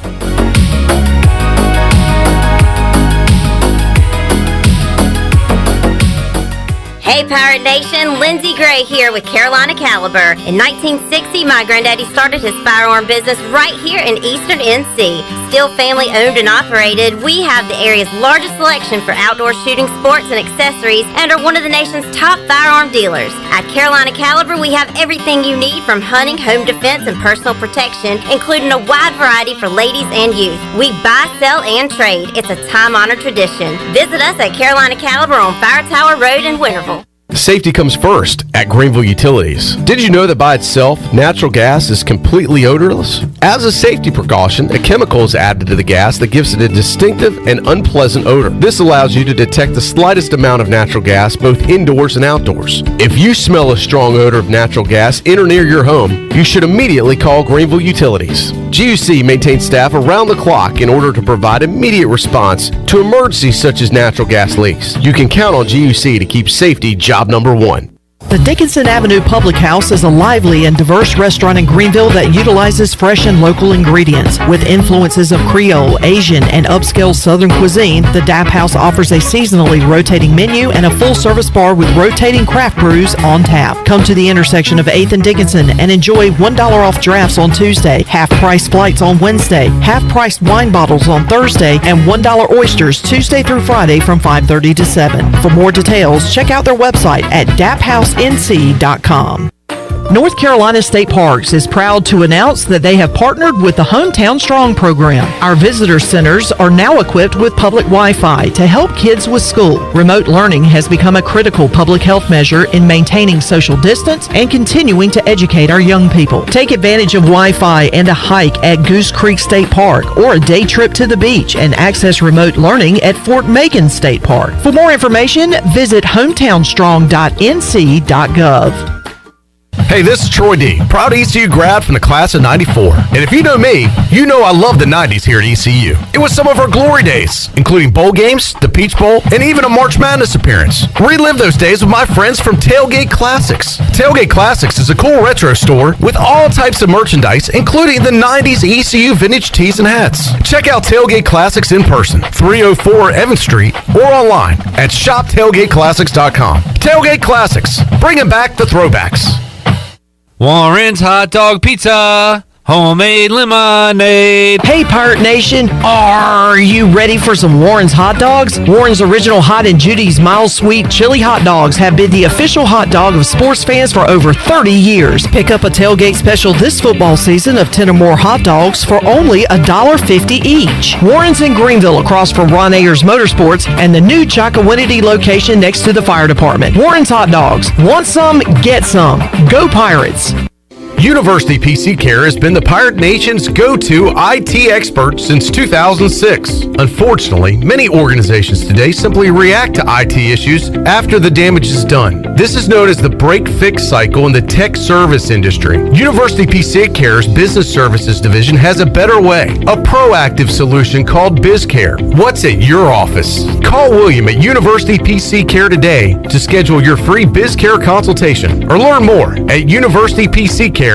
Hey Pirate Nation, Lindsay Gray here with Carolina Caliber. In 1960, my granddaddy started his firearm business right here in Eastern NC. Still family owned and operated, we have the area's largest selection for outdoor shooting sports and accessories and are one of the nation's top firearm dealers. At Carolina Caliber, we have everything you need from hunting, home defense, and personal protection, including a wide variety for ladies and youth. We buy, sell, and trade. It's a time-honored tradition. Visit us at Carolina Caliber on Fire Tower Road in Winterville. Safety comes first at Greenville Utilities. Did you know that by itself, natural gas is completely odorless? As a safety precaution, a chemical is added to the gas that gives it a distinctive and unpleasant odor. This allows you to detect the slightest amount of natural gas both indoors and outdoors. If you smell a strong odor of natural gas in or near your home, you should immediately call Greenville Utilities. GUC maintains staff around the clock in order to provide immediate response to emergencies such as natural gas leaks. You can count on GUC to keep safety job number 1. The Dickinson Avenue Public House is a lively and diverse restaurant in Greenville that utilizes fresh and local ingredients. With influences of Creole, Asian, and upscale Southern cuisine, the DAP House offers a seasonally rotating menu and a full-service bar with rotating craft brews on tap. Come to the intersection of 8th and Dickinson and enjoy $1 off drafts on Tuesday, half-price flights on Wednesday, half-price wine bottles on Thursday, and $1 oysters Tuesday through Friday from 5:30 to 7. For more details, check out their website at daphouse.nc.com. North Carolina State Parks is proud to announce that they have partnered with the Hometown Strong program. Our visitor centers are now equipped with public Wi-Fi to help kids with school. Remote learning has become a critical public health measure in maintaining social distance and continuing to educate our young people. Take advantage of Wi-Fi and a hike at Goose Creek State Park or a day trip to the beach and access remote learning at Fort Macon State Park. For more information, visit hometownstrong.nc.gov. Hey, this is Troy D., proud ECU grad from the class of 94. And if you know me, you know I love the 90s here at ECU. It was some of our glory days, including bowl games, the Peach Bowl, and even a March Madness appearance. Relive those days with my friends from Tailgate Classics. Tailgate Classics is a cool retro store with all types of merchandise, including the 90s ECU vintage tees and hats. Check out Tailgate Classics in person, 304 Evans Street, or online at shoptailgateclassics.com. Tailgate Classics, bringing back the throwbacks. Warren's Hot Dog Pizza. Homemade lemonade. Hey, Pirate Nation, are you ready for some Warren's hot dogs? Warren's Original Hot and Judy's Mild Sweet Chili Hot Dogs have been the official hot dog of sports fans for over 30 years. Pick up a tailgate special this football season of 10 or more hot dogs for only $1.50 each. Warren's in Greenville across from Ron Ayers Motorsports and the new Chakawinity location next to the fire department. Warren's hot dogs. Want some? Get some. Go Pirates. University PC Care has been the Pirate Nation's go-to IT expert since 2006. Unfortunately, many organizations today simply react to IT issues after the damage is done. This is known as the break-fix cycle in the tech service industry. University PC Care's Business Services Division has a better way, a proactive solution called BizCare. What's at your office? Call William at University PC Care today to schedule your free BizCare consultation or learn more at universitypccare.com.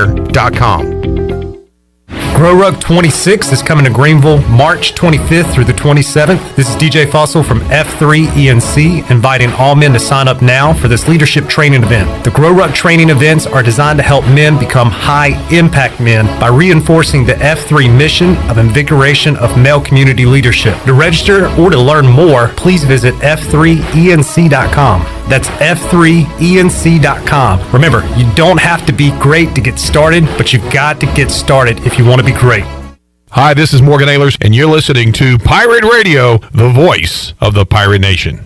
Grow Rug 26 is coming to Greenville March 25th through the 27th. This is DJ Fossil from F3 ENC, inviting all men to sign up now for this leadership training event. The Grow Rug training events are designed to help men become high-impact men by reinforcing the F3 mission of invigoration of male community leadership. To register or to learn more, please visit f3enc.com. That's f3enc.com. Remember, you don't have to be great to get started, but you've got to get started if you want to be great. Hi, this is Morgan Ehlers, and you're listening to Pirate Radio, the voice of the Pirate Nation.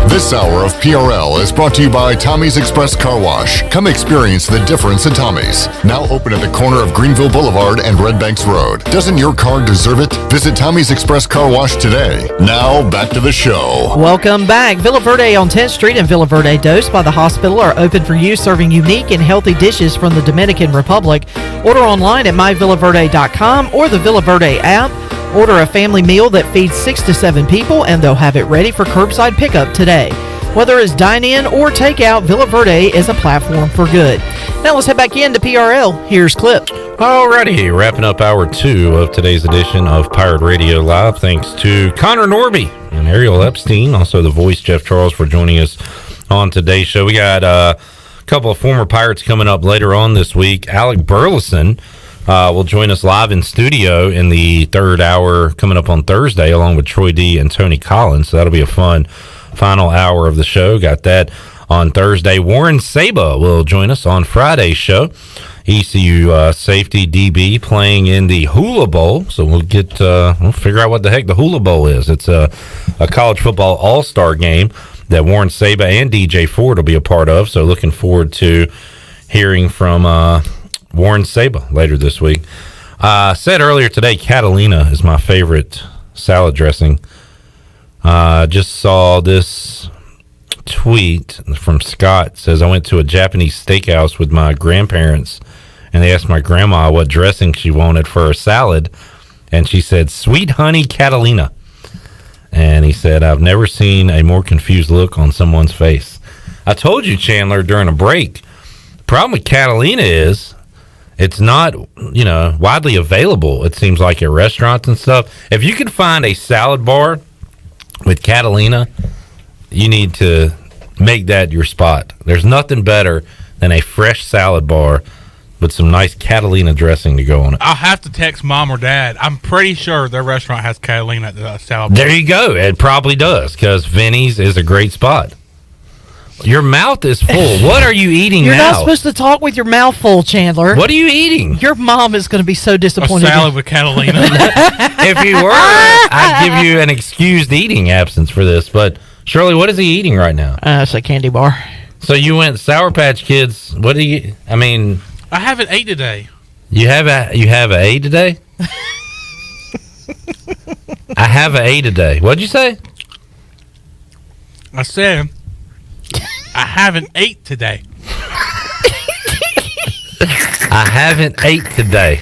This hour of PRL is brought to you by Tommy's Express Car Wash. Come experience the difference at Tommy's. Now open at the corner of Greenville Boulevard and Red Banks Road. Doesn't your car deserve it? Visit Tommy's Express Car Wash today. Now back to the show. Welcome back. Villa Verde on 10th Street and Villa Verde Dos by the hospital are open for you, serving unique and healthy dishes from the Dominican Republic. Order online at myvillaverde.com or the Villa Verde app. Order a family meal that feeds 6 to 7 people, and they'll have it ready for curbside pickup today. Whether it's dine-in or takeout, Villa Verde is a platform for good. Now let's head back into PRL. Here's Clip. Alrighty, wrapping up hour 2 of today's edition of Pirate Radio Live. Thanks to Conor Norby and Ariel Epstein, also the voice Jeff Charles, for joining us on today's show. We got a couple of former Pirates coming up later on this week. Alec Burleson will join us live in studio in the third hour coming up on Thursday, along with Troy D and Tony Collins. So that'll be a fun final hour of the show. Got that on Thursday. Warren Saba will join us on Friday's show. ECU safety DB playing in the Hula Bowl. So we'll figure out what the heck the Hula Bowl is. It's a college football all-star game that Warren Saba and DJ Ford will be a part of. So looking forward to hearing from Warren Saba later this week. Said earlier today, Catalina is my favorite salad dressing. Just saw this tweet from Scott. It says, I went to a Japanese steakhouse with my grandparents, and they asked my grandma what dressing she wanted for her salad, and she said, Sweet Honey Catalina. And he said, I've never seen a more confused look on someone's face. I told you, Chandler, during a break, the problem with Catalina is it's not, widely available, it seems like, at restaurants and stuff. If you can find a salad bar with Catalina, you need to make that your spot. There's nothing better than a fresh salad bar with some nice Catalina dressing to go on it. I'll have to text Mom or Dad. I'm pretty sure their restaurant has Catalina at the salad bar. There you go. It probably does, because Vinny's is a great spot. Your mouth is full. What are you eating You're now? not supposed to talk with your mouth full, Chandler. What are you eating? Your mom is going to be so disappointed. A salad with Catalina. If you were, I'd give you an excused eating absence for this. But Shirley, what is he eating right now? It's a candy bar. So you went Sour Patch Kids. What do you? I mean, I haven't ate today. You have an A today? I have an A today. What'd you say? I said I haven't ate today. I haven't ate today.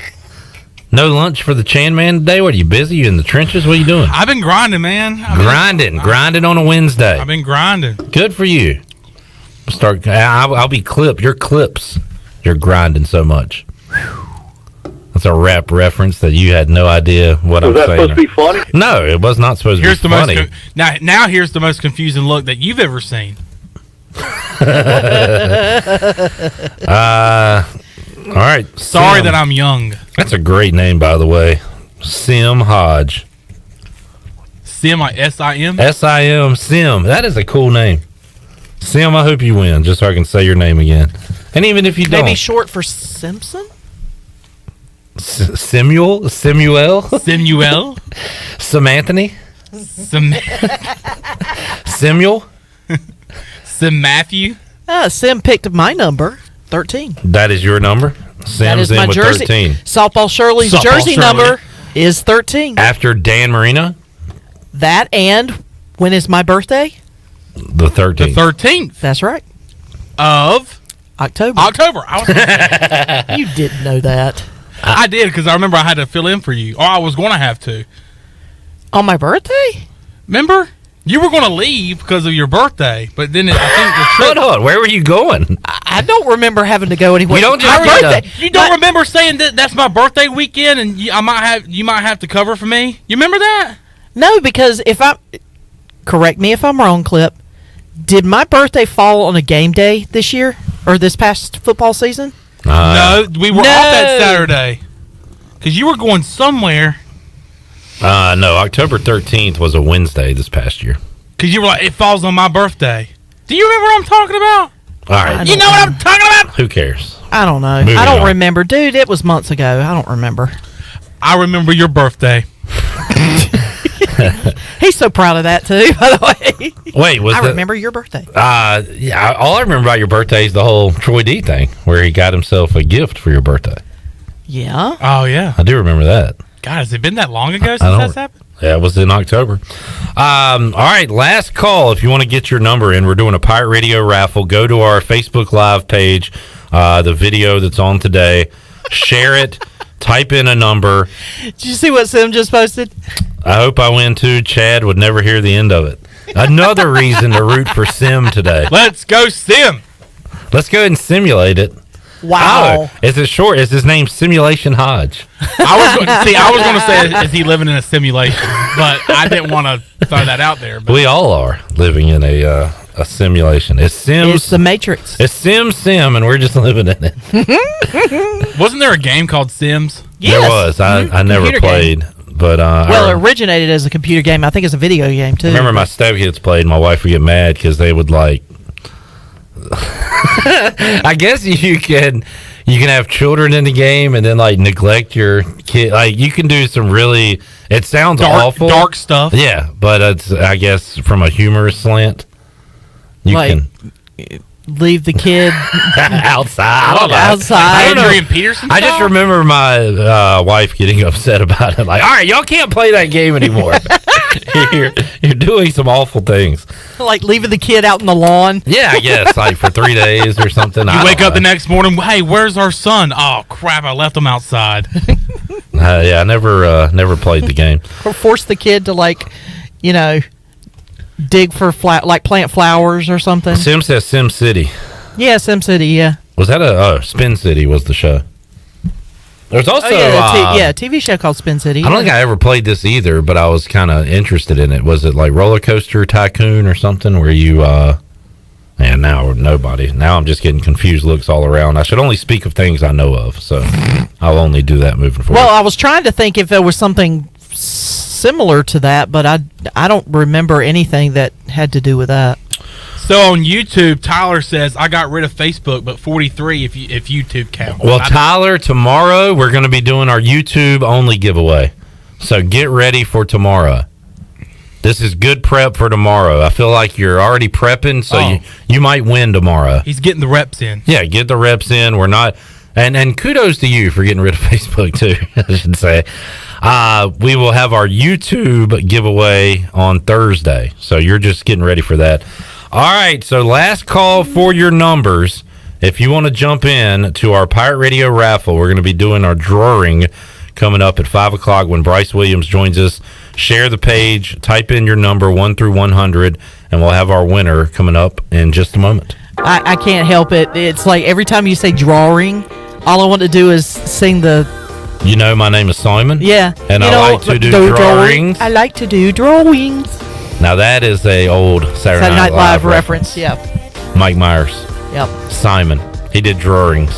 No lunch for the Chan Man today? What, are you busy? You in the trenches? What are you doing? I've been grinding, man. Grinding on a Wednesday. I've been grinding. Good for you. I'll be Your clips. You're grinding so much. It's a rap reference that you had no idea what I'm saying. Was that supposed to be funny? No, it was not supposed to be funny. Now here's the most confusing look that you've ever seen. All right. Sorry Sim. that I'm young. That's a great name, by the way. Sim Hodge. Sim, like S-I-M? S-I-M, Sim. That is a cool name. Sim, I hope you win, just so I can say your name again. And even if you don't. Maybe short for Simpson? Samuel? Samuel? Samanthony? Samuel? Sim Matthew? Sim picked my number, 13. That is your number? That is Sim's my in with jersey. 13. Softball Shirley's jersey number is 13. After Dan Marino? That and when is my birthday? The 13th. The 13th. That's right. Of? October. I was You didn't know that. I did, because I remember I had to fill in for you. Or I was going to have to. On my birthday? Remember? You were going to leave because of your birthday, but then I think the trip... Hold on, where were you going? I don't remember having to go anywhere. You don't just You don't remember saying that that's my birthday weekend and you might have to cover for me? You remember that? No, because correct me if I'm wrong, Clip. Did my birthday fall on a game day this year or this past football season? No, we were off that Saturday because you were going somewhere. No, October 13th was a Wednesday this past year. Because you were like, it falls on my birthday. Do you remember what I'm talking about? All right. You know what I'm talking about? Who cares? I don't know. Moving I don't on. remember. Dude, it was months ago. I don't remember. I remember your birthday. He's so proud of that, too, by the way. Wait, I remember your birthday. Yeah, all I remember about your birthday is the whole Troy D thing, where he got himself a gift for your birthday. Yeah. Oh, yeah. I do remember that. God, has it been that long ago since I don't- that's happened? Yeah, it was in October. All right, last call. If you want to get your number in, we're doing a Pirate Radio raffle. Go to our Facebook Live page, the video that's on today. Share it. Type in a number. Did you see what Sim just posted? I hope I win too. Chad would never hear the end of it. Another reason to root for Sim today. Let's go Sim. Let's go ahead and simulate it. Wow. Oh, is it short? Is his name Simulation Hodge? I was going to say, is he living in a simulation? But I didn't want to throw that out there. But. We all are living in a simulation. It's Sims. It's the Matrix. It's Sim, and we're just living in it. Wasn't there a game called Sims? Yes. There was. I never Computer played. game. But Well, it originated as a computer game. I think it's a video game, too. I remember my stepkids played, and my wife would get mad because they would like. I guess you can have children in the game and then like neglect your kid. Like you can do some really. It sounds awful, dark stuff. Yeah, but it's I guess from a humorous slant, you Like, can leave the kid outside. outside. I don't know. Adrian Peterson I just style? remember my wife getting upset about it. Like, all right, y'all can't play that game anymore. you're doing some awful things. Like leaving the kid out in the lawn. Yeah, I guess like for 3 days or something. You wake up the next morning. Hey, where's our son? Oh crap! I left him outside. Yeah, I never played the game. Or force the kid to dig for plant flowers or something. Sim says Sim City. Yeah, SimCity, yeah. Was that Spin City was the show? There's also a TV show called Spin City. I don't think I ever played this either, but I was kind of interested in it. Was it like Roller Coaster Tycoon or something where you and now nobody. Now I'm just getting confused looks all around. I should only speak of things I know of, so I'll only do that moving forward. Well, I was trying to think if there was something similar to that, but I don't remember anything that had to do with that. So on YouTube, Tyler says I got rid of Facebook, but 43 if YouTube counts. Well, Tyler, tomorrow we're going to be doing our YouTube only giveaway. So get ready for tomorrow. This is good prep for tomorrow. I feel like you're already prepping, so you might win tomorrow. He's getting the reps in. Yeah, get the reps in. We're not, and kudos to you for getting rid of Facebook too. I should say. We will have our YouTube giveaway on Thursday, so you're just getting ready for that. All right, so last call for your numbers. If you want to jump in to our Pirate Radio raffle, we're going to be doing our drawing coming up at 5 o'clock when Bryce Williams joins us. Share the page, type in your number 1 through 100, and we'll have our winner coming up in just a moment. I can't help it. It's like every time you say drawing, all I want to do is sing the You know my name is Simon? Yeah. And I like to do drawings. I like to do drawings. Now that is a old Saturday Night Live reference. Yeah. Mike Myers. Yep. Simon. He did drawings.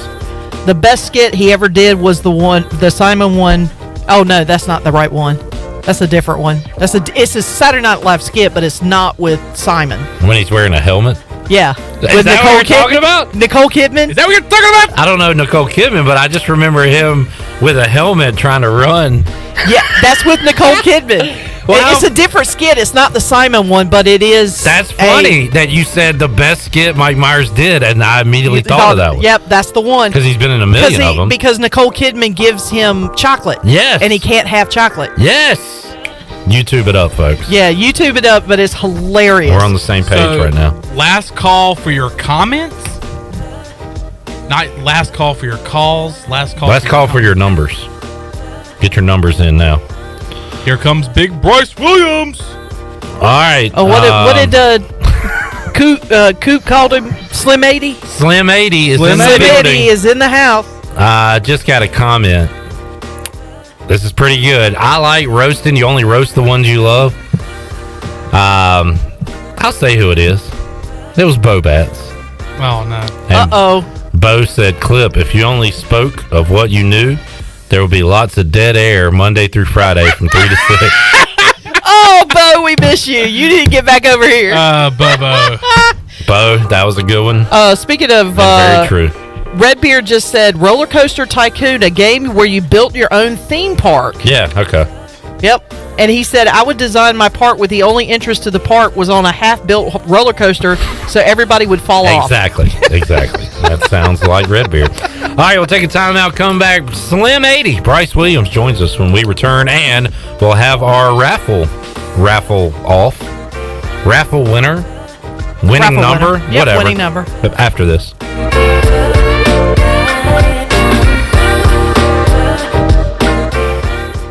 The best skit he ever did was the Simon one. Oh no, that's not the right one. That's a different one. It's a Saturday Night Live skit, but it's not with Simon. When he's wearing a helmet? Yeah. Is that what you're talking about? Nicole Kidman? Is that what you're talking about? I don't know Nicole Kidman, but I just remember him with a helmet trying to run. Yeah, that's with Nicole Kidman. It's a different skit. It's not the Simon one, but it is. That's funny that you said the best skit Mike Myers did, and I immediately thought of that one. Yep, that's the one. Because he's been in a million of them. Because Nicole Kidman gives him chocolate. Yes. And he can't have chocolate. Yes. YouTube it up, folks. Yeah, YouTube it up, but it's hilarious. We're on the same page right now. Last call for your comments. Not last call for your calls. Last call for your numbers. Get your numbers in now. Here comes Big Bryce Williams. All right. Oh, what did Coop called him? Slim 80? Slim 80 is in the Slim building. 80 is in the house. Just got a comment. This is pretty good. I like roasting. You only roast the ones you love. I'll say who it is. It was Bo Bats. Oh, no. Uh-oh. Bo said, Clip, if you only spoke of what you knew, there will be lots of dead air Monday through Friday from 3 to 6. Oh, Bo, we miss you. You need to get back over here. Bo. Bo, that was a good one. Speaking of... very true. Redbeard just said, Roller Coaster Tycoon, a game where you built your own theme park. Yeah, okay. Yep. And he said, I would design my park with the only entrance to the park was on a half-built roller coaster so everybody would fall off. Exactly. That sounds like Redbeard. All right, we'll take a time out, come back. Slim 80. Bryce Williams joins us when we return, and we'll have our raffle off. Raffle winner. Winning Raffle number. Winner. Yep, whatever. winning number. After this.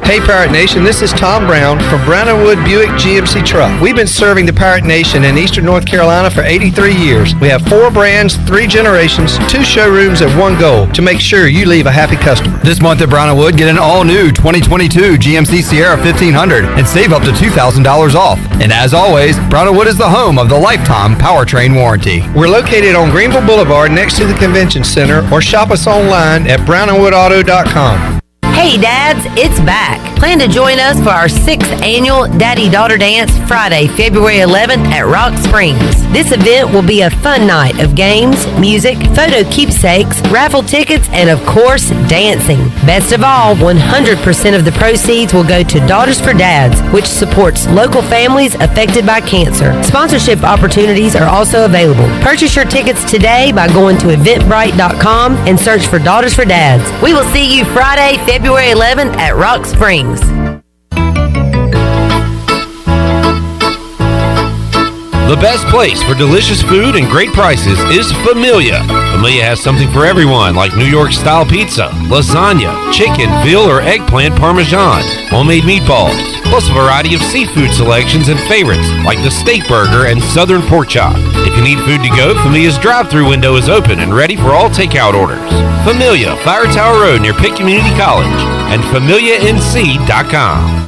Hey Pirate Nation, this is Tom Brown from Brown & Wood Buick GMC Truck. We've been serving the Pirate Nation in Eastern North Carolina for 83 years. We have 4 brands, 3 generations, 2 showrooms, and 1 goal to make sure you leave a happy customer. This month at Brown & Wood, get an all-new 2022 GMC Sierra 1500 and save up to $2,000 off. And as always, Brown & Wood is the home of the lifetime powertrain warranty. We're located on Greenville Boulevard next to the Convention Center, or shop us online at brownandwoodauto.com. Hey dads, it's back. Plan to join us for our 6th annual Daddy-Daughter Dance Friday, February 11th at Rock Springs. This event will be a fun night of games, music, photo keepsakes, raffle tickets, and of course, dancing. Best of all, 100% of the proceeds will go to Daughters for Dads, which supports local families affected by cancer. Sponsorship opportunities are also available. Purchase your tickets today by going to eventbrite.com and search for Daughters for Dads. We will see you Friday, February 11th at Rock Springs. The best place for delicious food and great prices is Familia. Familia has something for everyone, like New York-style pizza, lasagna, chicken, veal, or eggplant parmesan, homemade meatballs, plus a variety of seafood selections and favorites, like the steak burger and southern pork chop. If you need food to go, Familia's drive-thru window is open and ready for all takeout orders. Familia, Fire Tower Road near Pitt Community College, and FamiliaNC.com.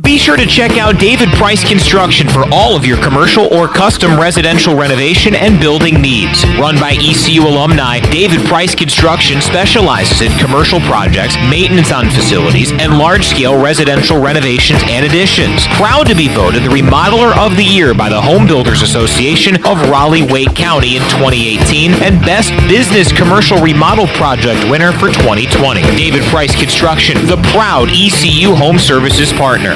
Be sure to check out David Price Construction for all of your commercial or custom residential renovation and building needs. Run by ECU alumni, David Price Construction specializes in commercial projects, maintenance on facilities, and large-scale residential renovations and additions. Proud to be voted the Remodeler of the Year by the Home Builders Association of Raleigh-Wake County in 2018 and Best Business Commercial Remodel Project winner for 2020. David Price Construction, the proud ECU Home Services partner.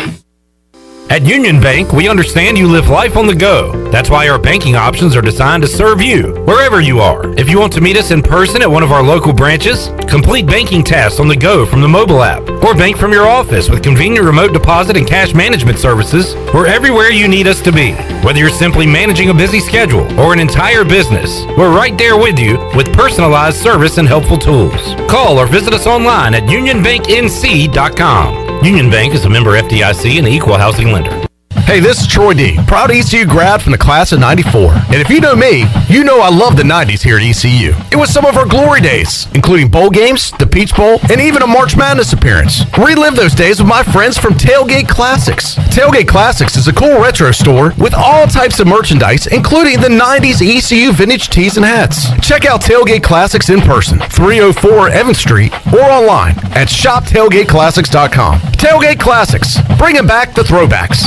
At Union Bank, we understand you live life on the go. That's why our banking options are designed to serve you, wherever you are. If you want to meet us in person at one of our local branches, complete banking tasks on the go from the mobile app, or bank from your office with convenient remote deposit and cash management services, we're everywhere you need us to be. Whether you're simply managing a busy schedule or an entire business, we're right there with you with personalized service and helpful tools. Call or visit us online at unionbanknc.com. Union Bank is a member FDIC and equal housing lender. Hey, this is Troy D, proud ECU grad from the class of 94. And if you know me, you know I love the 90s here at ECU. It was some of our glory days, including bowl games, the Peach Bowl, and even a March Madness appearance. Relive those days with my friends from Tailgate Classics. Tailgate Classics is a cool retro store with all types of merchandise, including the 90s ECU vintage tees and hats. Check out Tailgate Classics in person, 304 Evans Street, or online at shoptailgateclassics.com. Tailgate Classics, bringing back the throwbacks.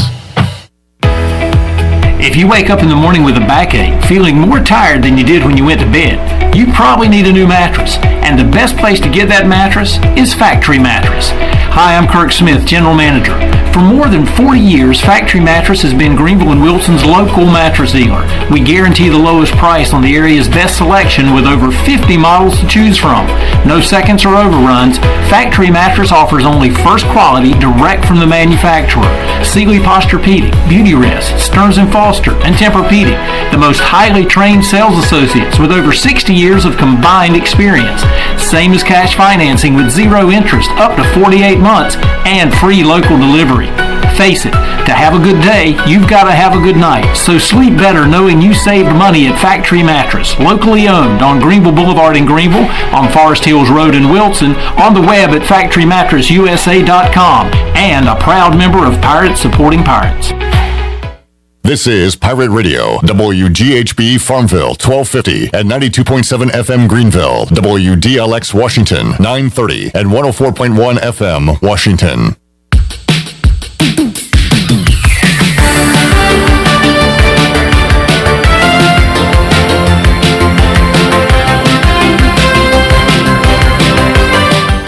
If you wake up in the morning with a backache, feeling more tired than you did when you went to bed, you probably need a new mattress. And the best place to get that mattress is Factory Mattress. Hi, I'm Kirk Smith, General Manager. For more than 40 years, Factory Mattress has been Greenville and Wilson's local mattress dealer. We guarantee the lowest price on the area's best selection with over 50 models to choose from. No seconds or overruns. Factory Mattress offers only first quality direct from the manufacturer. Sealy Posturepedic, Beauty Rest, Stearns & Foster, and Tempur-Pedic. The most highly trained sales associates with over 60 years of combined experience. Same as cash financing with zero interest up to 48 months and free local delivery. Face it, to have a good day, you've got to have a good night. So sleep better knowing you saved money at Factory Mattress, locally owned on Greenville Boulevard in Greenville, on Forest Hills Road in Wilson, on the web at factorymattressusa.com, and a proud member of Pirates Supporting Pirates. This is Pirate Radio, WGHB Farmville, 1250 and 92.7 FM Greenville, WDLX Washington, 930 and 104.1 FM Washington.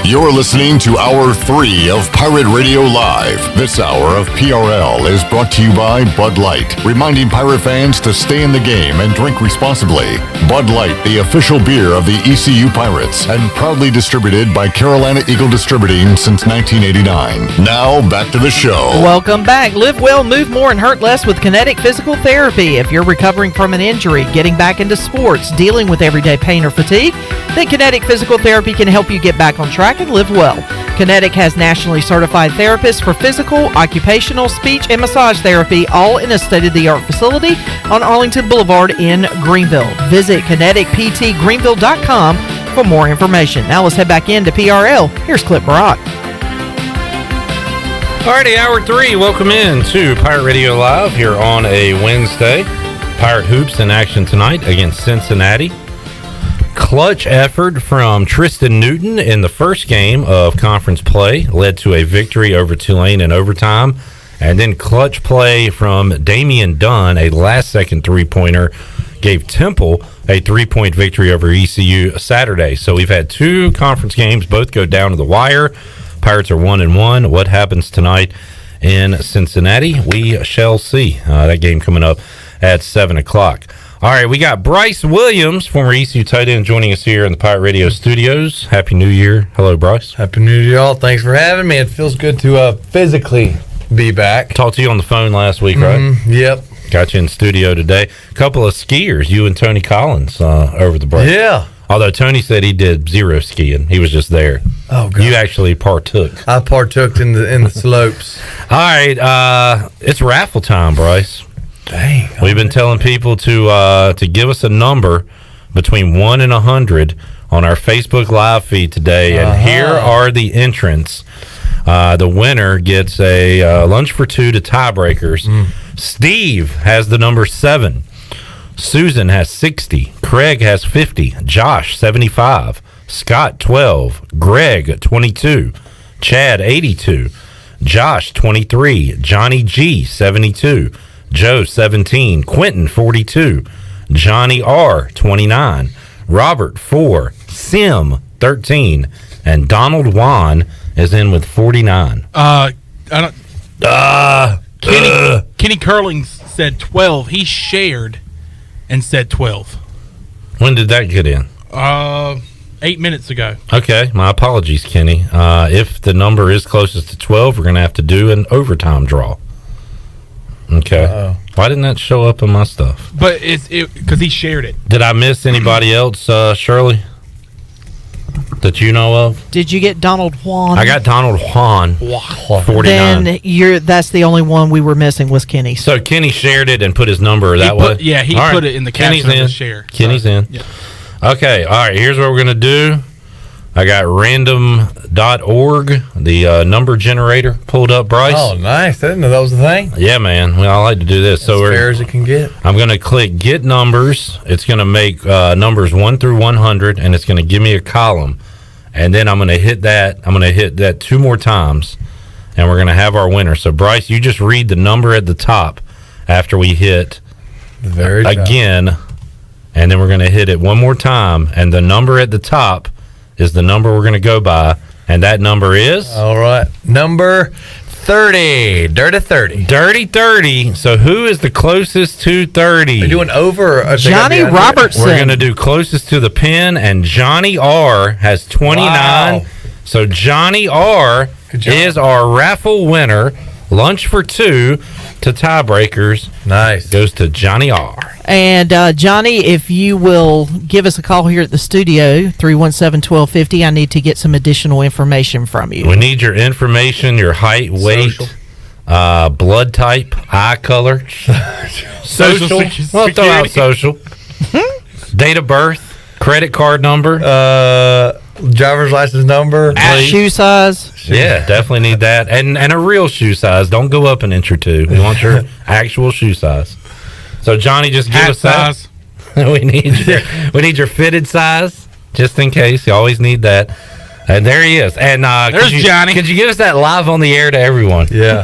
You're listening to Hour 3 of Pirate Radio Live. This hour of PRL is brought to you by Bud Light, reminding Pirate fans to stay in the game and drink responsibly. Bud Light, the official beer of the ECU Pirates, and proudly distributed by Carolina Eagle Distributing since 1989. Now, back to the show. Welcome back. Live well, move more, and hurt less with Kinetic Physical Therapy. If you're recovering from an injury, getting back into sports, dealing with everyday pain or fatigue, then Kinetic Physical Therapy can help you get back on track and live well. Kinetic has nationally certified therapists for physical, occupational, speech, and massage therapy, all in a state-of-the-art facility on Arlington Boulevard in Greenville. Visit kineticptgreenville.com for more information. Now let's head back into PRL. Here's Clip Brock. Alrighty, Hour 3. Welcome in to Pirate Radio Live here on a Wednesday. Pirate Hoops in action tonight against Cincinnati. Clutch effort from Tristan Newton in the first game of conference play led to a victory over Tulane in overtime. And then clutch play from Damian Dunn, a last-second three-pointer, gave Temple a three-point victory over ECU Saturday. So we've had two conference games, both go down to the wire. Pirates are 1-1. What happens tonight in Cincinnati? We shall see. That game coming up at 7 o'clock. All right, we got Bryce Williams, former ECU tight end, joining us here in the Pirate Radio studios. Happy New Year. Hello, Bryce. Happy New Year, y'all. Thanks for having me. It feels good to physically be back. Talked to you on the phone last week, right? Yep. Got you in studio today. A couple of skiers, you and Tony Collins, over the break. Yeah. Although Tony said he did zero skiing. He was just there. Oh, God. You actually partook. I partook in the slopes. All right, it's raffle time, Bryce. Dang. We've been telling people to give us a number between 1 and 100 on our Facebook Live feed today, and here are the entrants. The winner gets a lunch for two to tiebreakers. Steve has the number 7. Susan has 60. Craig has 50. Josh 75. Scott 12. Greg 22. Chad 82. Josh 23. Johnny G 72. Joe 17, Quentin 42, Johnny R 29, Robert 4, Sim 13, and Donald Juan is in with 49. Kenny Curling said 12. He shared and said 12. When did that get in? 8 minutes ago. Okay, my apologies, Kenny. If the number is closest to 12, we're going to have to do an overtime draw. Okay. Uh-oh. Why didn't that show up in my stuff? But it's because he shared it. Did I miss anybody else, Shirley? that you know of? Did you get Donald Juan? I got Donald Juan, 49. Then that's the only one we were missing was Kenny. So Kenny shared it and put his number that way? Yeah, he All put right. it in the Kenny's caption of in. the share. Kenny's in. Yeah. Okay, all right, here's what we're going to do. I got random.org, the number generator pulled up, Bryce. Oh, nice. I didn't know that was a thing. Yeah, man. Well, I like to do this. As fair as it can get. I'm going to click Get Numbers. It's going to make numbers 1 through 100, and it's going to give me a column. And then I'm going to hit that. I'm going to hit that 2 more times, and we're going to have our winner. So, Bryce, you just read the number at the top after we hit again, and then we're going to hit it 1 more time, and the number at the top is the number we're going to go by, and that number is? All right. Number 30. Dirty 30. Dirty 30. So who is the closest to 30? Are you doing over? Or Johnny Robertson. We're going to do closest to the pin, and Johnny R has 29. Wow. So Johnny R is our raffle winner. Lunch for 2 to tiebreakers. Nice. Goes to Johnny R. And Johnny, if you will give us a call here at the studio, 317-1250, I need to get some additional information from you. We need your information, your height, weight, blood type, eye color, social. We'll throw out social. Date of birth, credit card number, driver's license number, shoe size. Yeah, definitely need that, and a real shoe size. Don't go up an inch or 2. We want your actual shoe size. So Johnny, just give us that. we need your fitted size, just in case. You always need that. And there he is. And there's Johnny. Could you give us that live on the air to everyone? Yeah.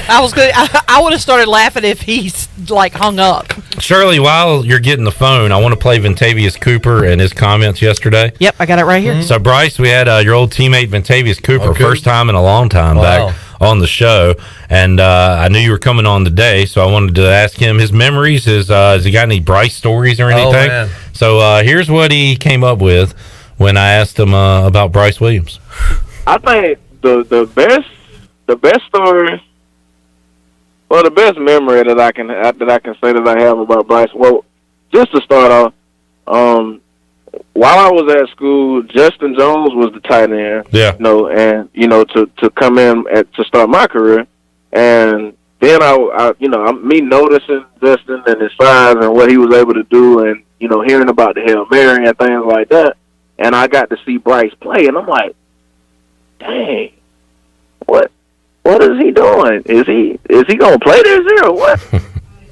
I was good. I would have started laughing if he's like hung up. Shirley, while you're getting the phone, I want to play Ventavious Cooper and his comments yesterday. Yep, I got it right here. So Bryce, we had your old teammate Ventavious Cooper, first time in a long time back on the show, and I knew you were coming on today, so I wanted to ask him his memories. Has he got any Bryce stories or anything? Man. So here's what he came up with when I asked him about Bryce Williams. I think the best story, well, the best memory that I can say that I have about Bryce. Well, just to start off, while I was at school, Justin Jones was the tight end. Yeah. And to come in to start my career, and then me noticing Justin and his size and what he was able to do, and hearing about the Hail Mary and things like that, and I got to see Bryce play, and I'm like, dang, what is he doing? Is he gonna play this year or what?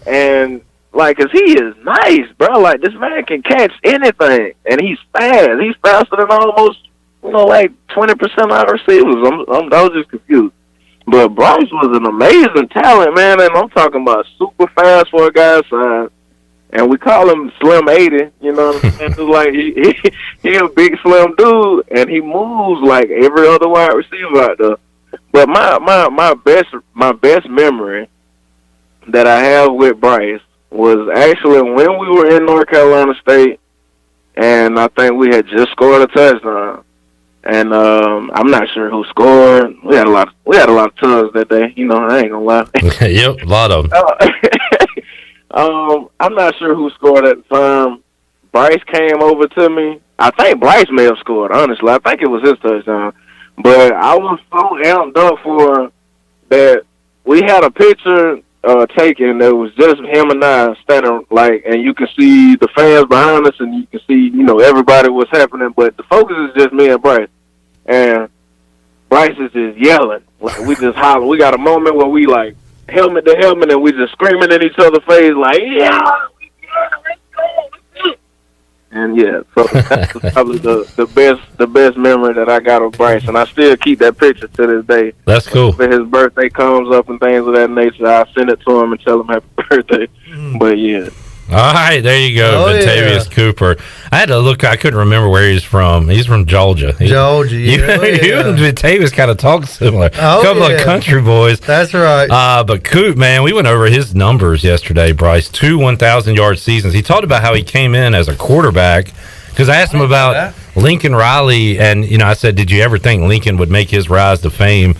And like, 'cause he is nice, bro. Like, this man can catch anything, and he's fast. He's faster than almost, like 20% of our receivers. I was just confused. But Bryce was an amazing talent, man, and I'm talking about super fast for a guy's size. And we call him Slim 80, you know what I'm saying? It's like he a big slim dude, and he moves like every other wide receiver out there. But my best memory that I have with Bryce was actually when we were in North Carolina State, and I think we had just scored a touchdown. And I'm not sure who scored. We had a lot of tugs that day. I ain't gonna lie. Yep, a lot of them. I'm not sure who scored at the time. Bryce came over to me. I think Bryce may have scored, honestly. I think it was his touchdown. But I was so amped up for that. We had a picture taken that was just him and I standing, and you can see the fans behind us, and you can see, everybody was happening. But the focus is just me and Bryce. And Bryce is just yelling. Like, we just holler. We got a moment where we, helmet to helmet, and we just screaming in each other's face, like, yeah, let's go. And so that's probably the best memory that I got of Bryce, and I still keep that picture to this day. That's cool. When his birthday comes up and things of that nature, I send it to him and tell him happy birthday. But yeah. All right, there you go, Ventavious Cooper. I had to look. I couldn't remember where he's from. He's from Georgia. Georgia, You and Ventavious kind of talk similar. Oh, a couple of country boys. That's right. But Coop, man, we went over his numbers yesterday, Bryce. 2 1,000-yard seasons. He talked about how he came in as a quarterback, because I asked him about Lincoln Riley, and, I said, did you ever think Lincoln would make his rise to fame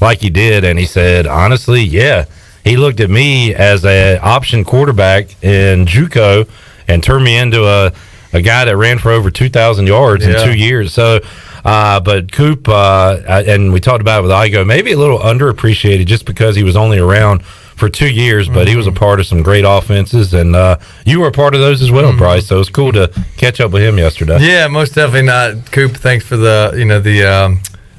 like he did? And he said, honestly, yeah. He looked at me as an option quarterback in JUCO and turned me into a guy that ran for over 2,000 yards in 2 years. So, but Coop, and we talked about it with Igo, maybe a little underappreciated just because he was only around for 2 years, but he was a part of some great offenses, and you were a part of those as well, Bryce. So it's cool to catch up with him yesterday. Yeah, most definitely not. Coop, thanks for the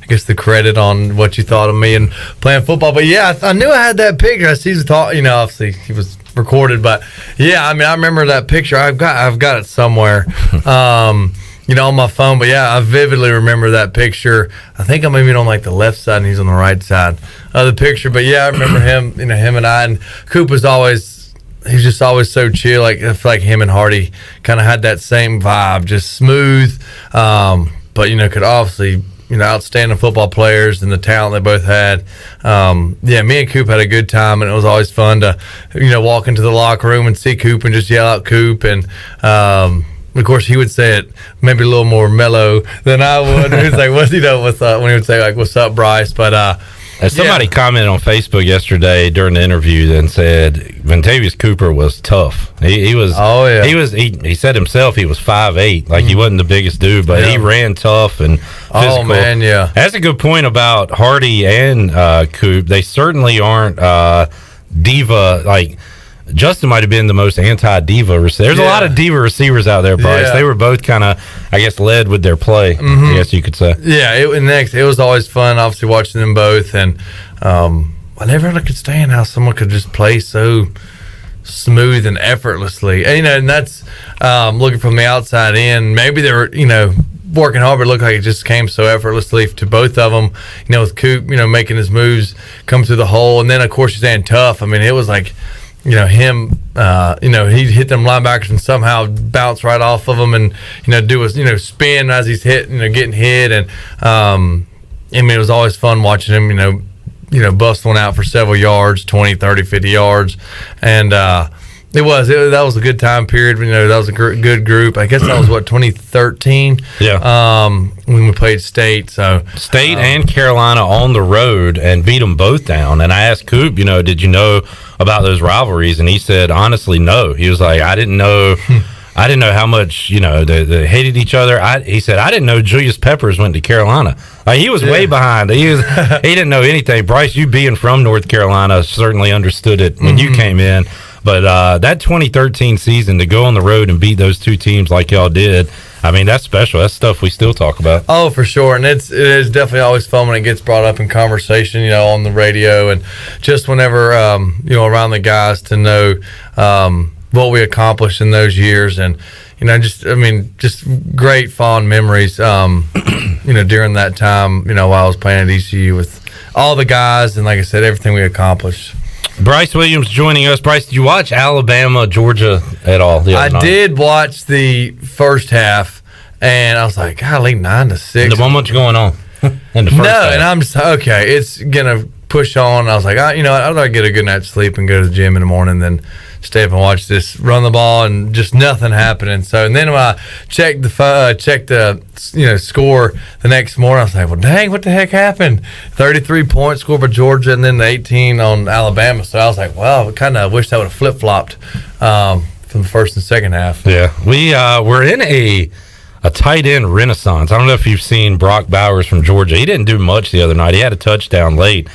I guess the credit on what you thought of me and playing football. But yeah, I knew I had that picture. I see the thought, obviously he was recorded, but yeah, I mean, I remember that picture. I've got it somewhere. On my phone, but yeah, I vividly remember that picture. I think I'm even on like the left side and he's on the right side of the picture. But yeah, I remember him, him and I, and Coop was he's just always so chill. Like I feel like him and Hardy kind of had that same vibe, just smooth. But could obviously, outstanding football players and the talent they both had. Me and Coop had a good time, and it was always fun to, walk into the locker room and see Coop and just yell out Coop. And, of course, he would say it maybe a little more mellow than I would. He was like, what's up? When he would say, like, what's up, Bryce? But, somebody commented on Facebook yesterday during the interview and said Vontavious Cooper was tough. He was. Oh yeah. He said himself he was 5'8", like he wasn't the biggest dude, but he ran tough and physical. Oh man, yeah. That's a good point about Hardy and Coop. They certainly aren't diva like. Justin might have been the most anti-diva receiver. There's a lot of diva receivers out there, Bryce. Yeah. They were both kind of, I guess, led with their play, I guess you could say. Yeah, it was always fun, obviously, watching them both. And I never really could stand how someone could just play so smooth and effortlessly. And that's looking from the outside in. Maybe they were, working hard, but it looked like it just came so effortlessly to both of them. With Coop, making his moves come through the hole. And then, of course, you're saying tough. I mean, it was like, him, he'd hit them linebackers and somehow bounce right off of them and, do a, spin as he's hit, getting hit. And, it was always fun watching him, bust one out for several yards, 20, 30, 50 yards. And, that was a good time period. That was a good group. I guess that was 2013. Yeah. When we played State. So State and Carolina on the road and beat them both down. And I asked Coop, did you know about those rivalries? And he said, honestly, no. He was like, I didn't know how much they hated each other. He said, I didn't know Julius Peppers went to Carolina. He was way behind. He didn't know anything. Bryce, you being from North Carolina certainly understood it when you came in. But that 2013 season, to go on the road and beat those two teams like y'all did, I mean, that's special. That's stuff we still talk about. Oh, for sure. And it is definitely always fun when it gets brought up in conversation, on the radio. And just whenever, around the guys to know what we accomplished in those years. And, just great fond memories, during that time, while I was playing at ECU with all the guys. And like I said, everything we accomplished. Bryce Williams joining us. Bryce, did you watch Alabama, Georgia at all the other night? I did watch the first half, and I was like, golly, 9-6. There wasn't much going on in the first half. And I'm just, okay, it's going to push on. I was like, I'd rather get a good night's sleep and go to the gym in the morning than stay up and watch this run the ball and just nothing happening. So, and then when I checked the score the next morning, I was like, well, dang, what the heck happened? 33 points scored by Georgia and then the 18 on Alabama. So I was like, well, I kind of wish that would have flip-flopped from the first and second half. Yeah, we're in a tight end renaissance. I don't know if you've seen Brock Bowers from Georgia. He didn't do much the other night. He had a touchdown late.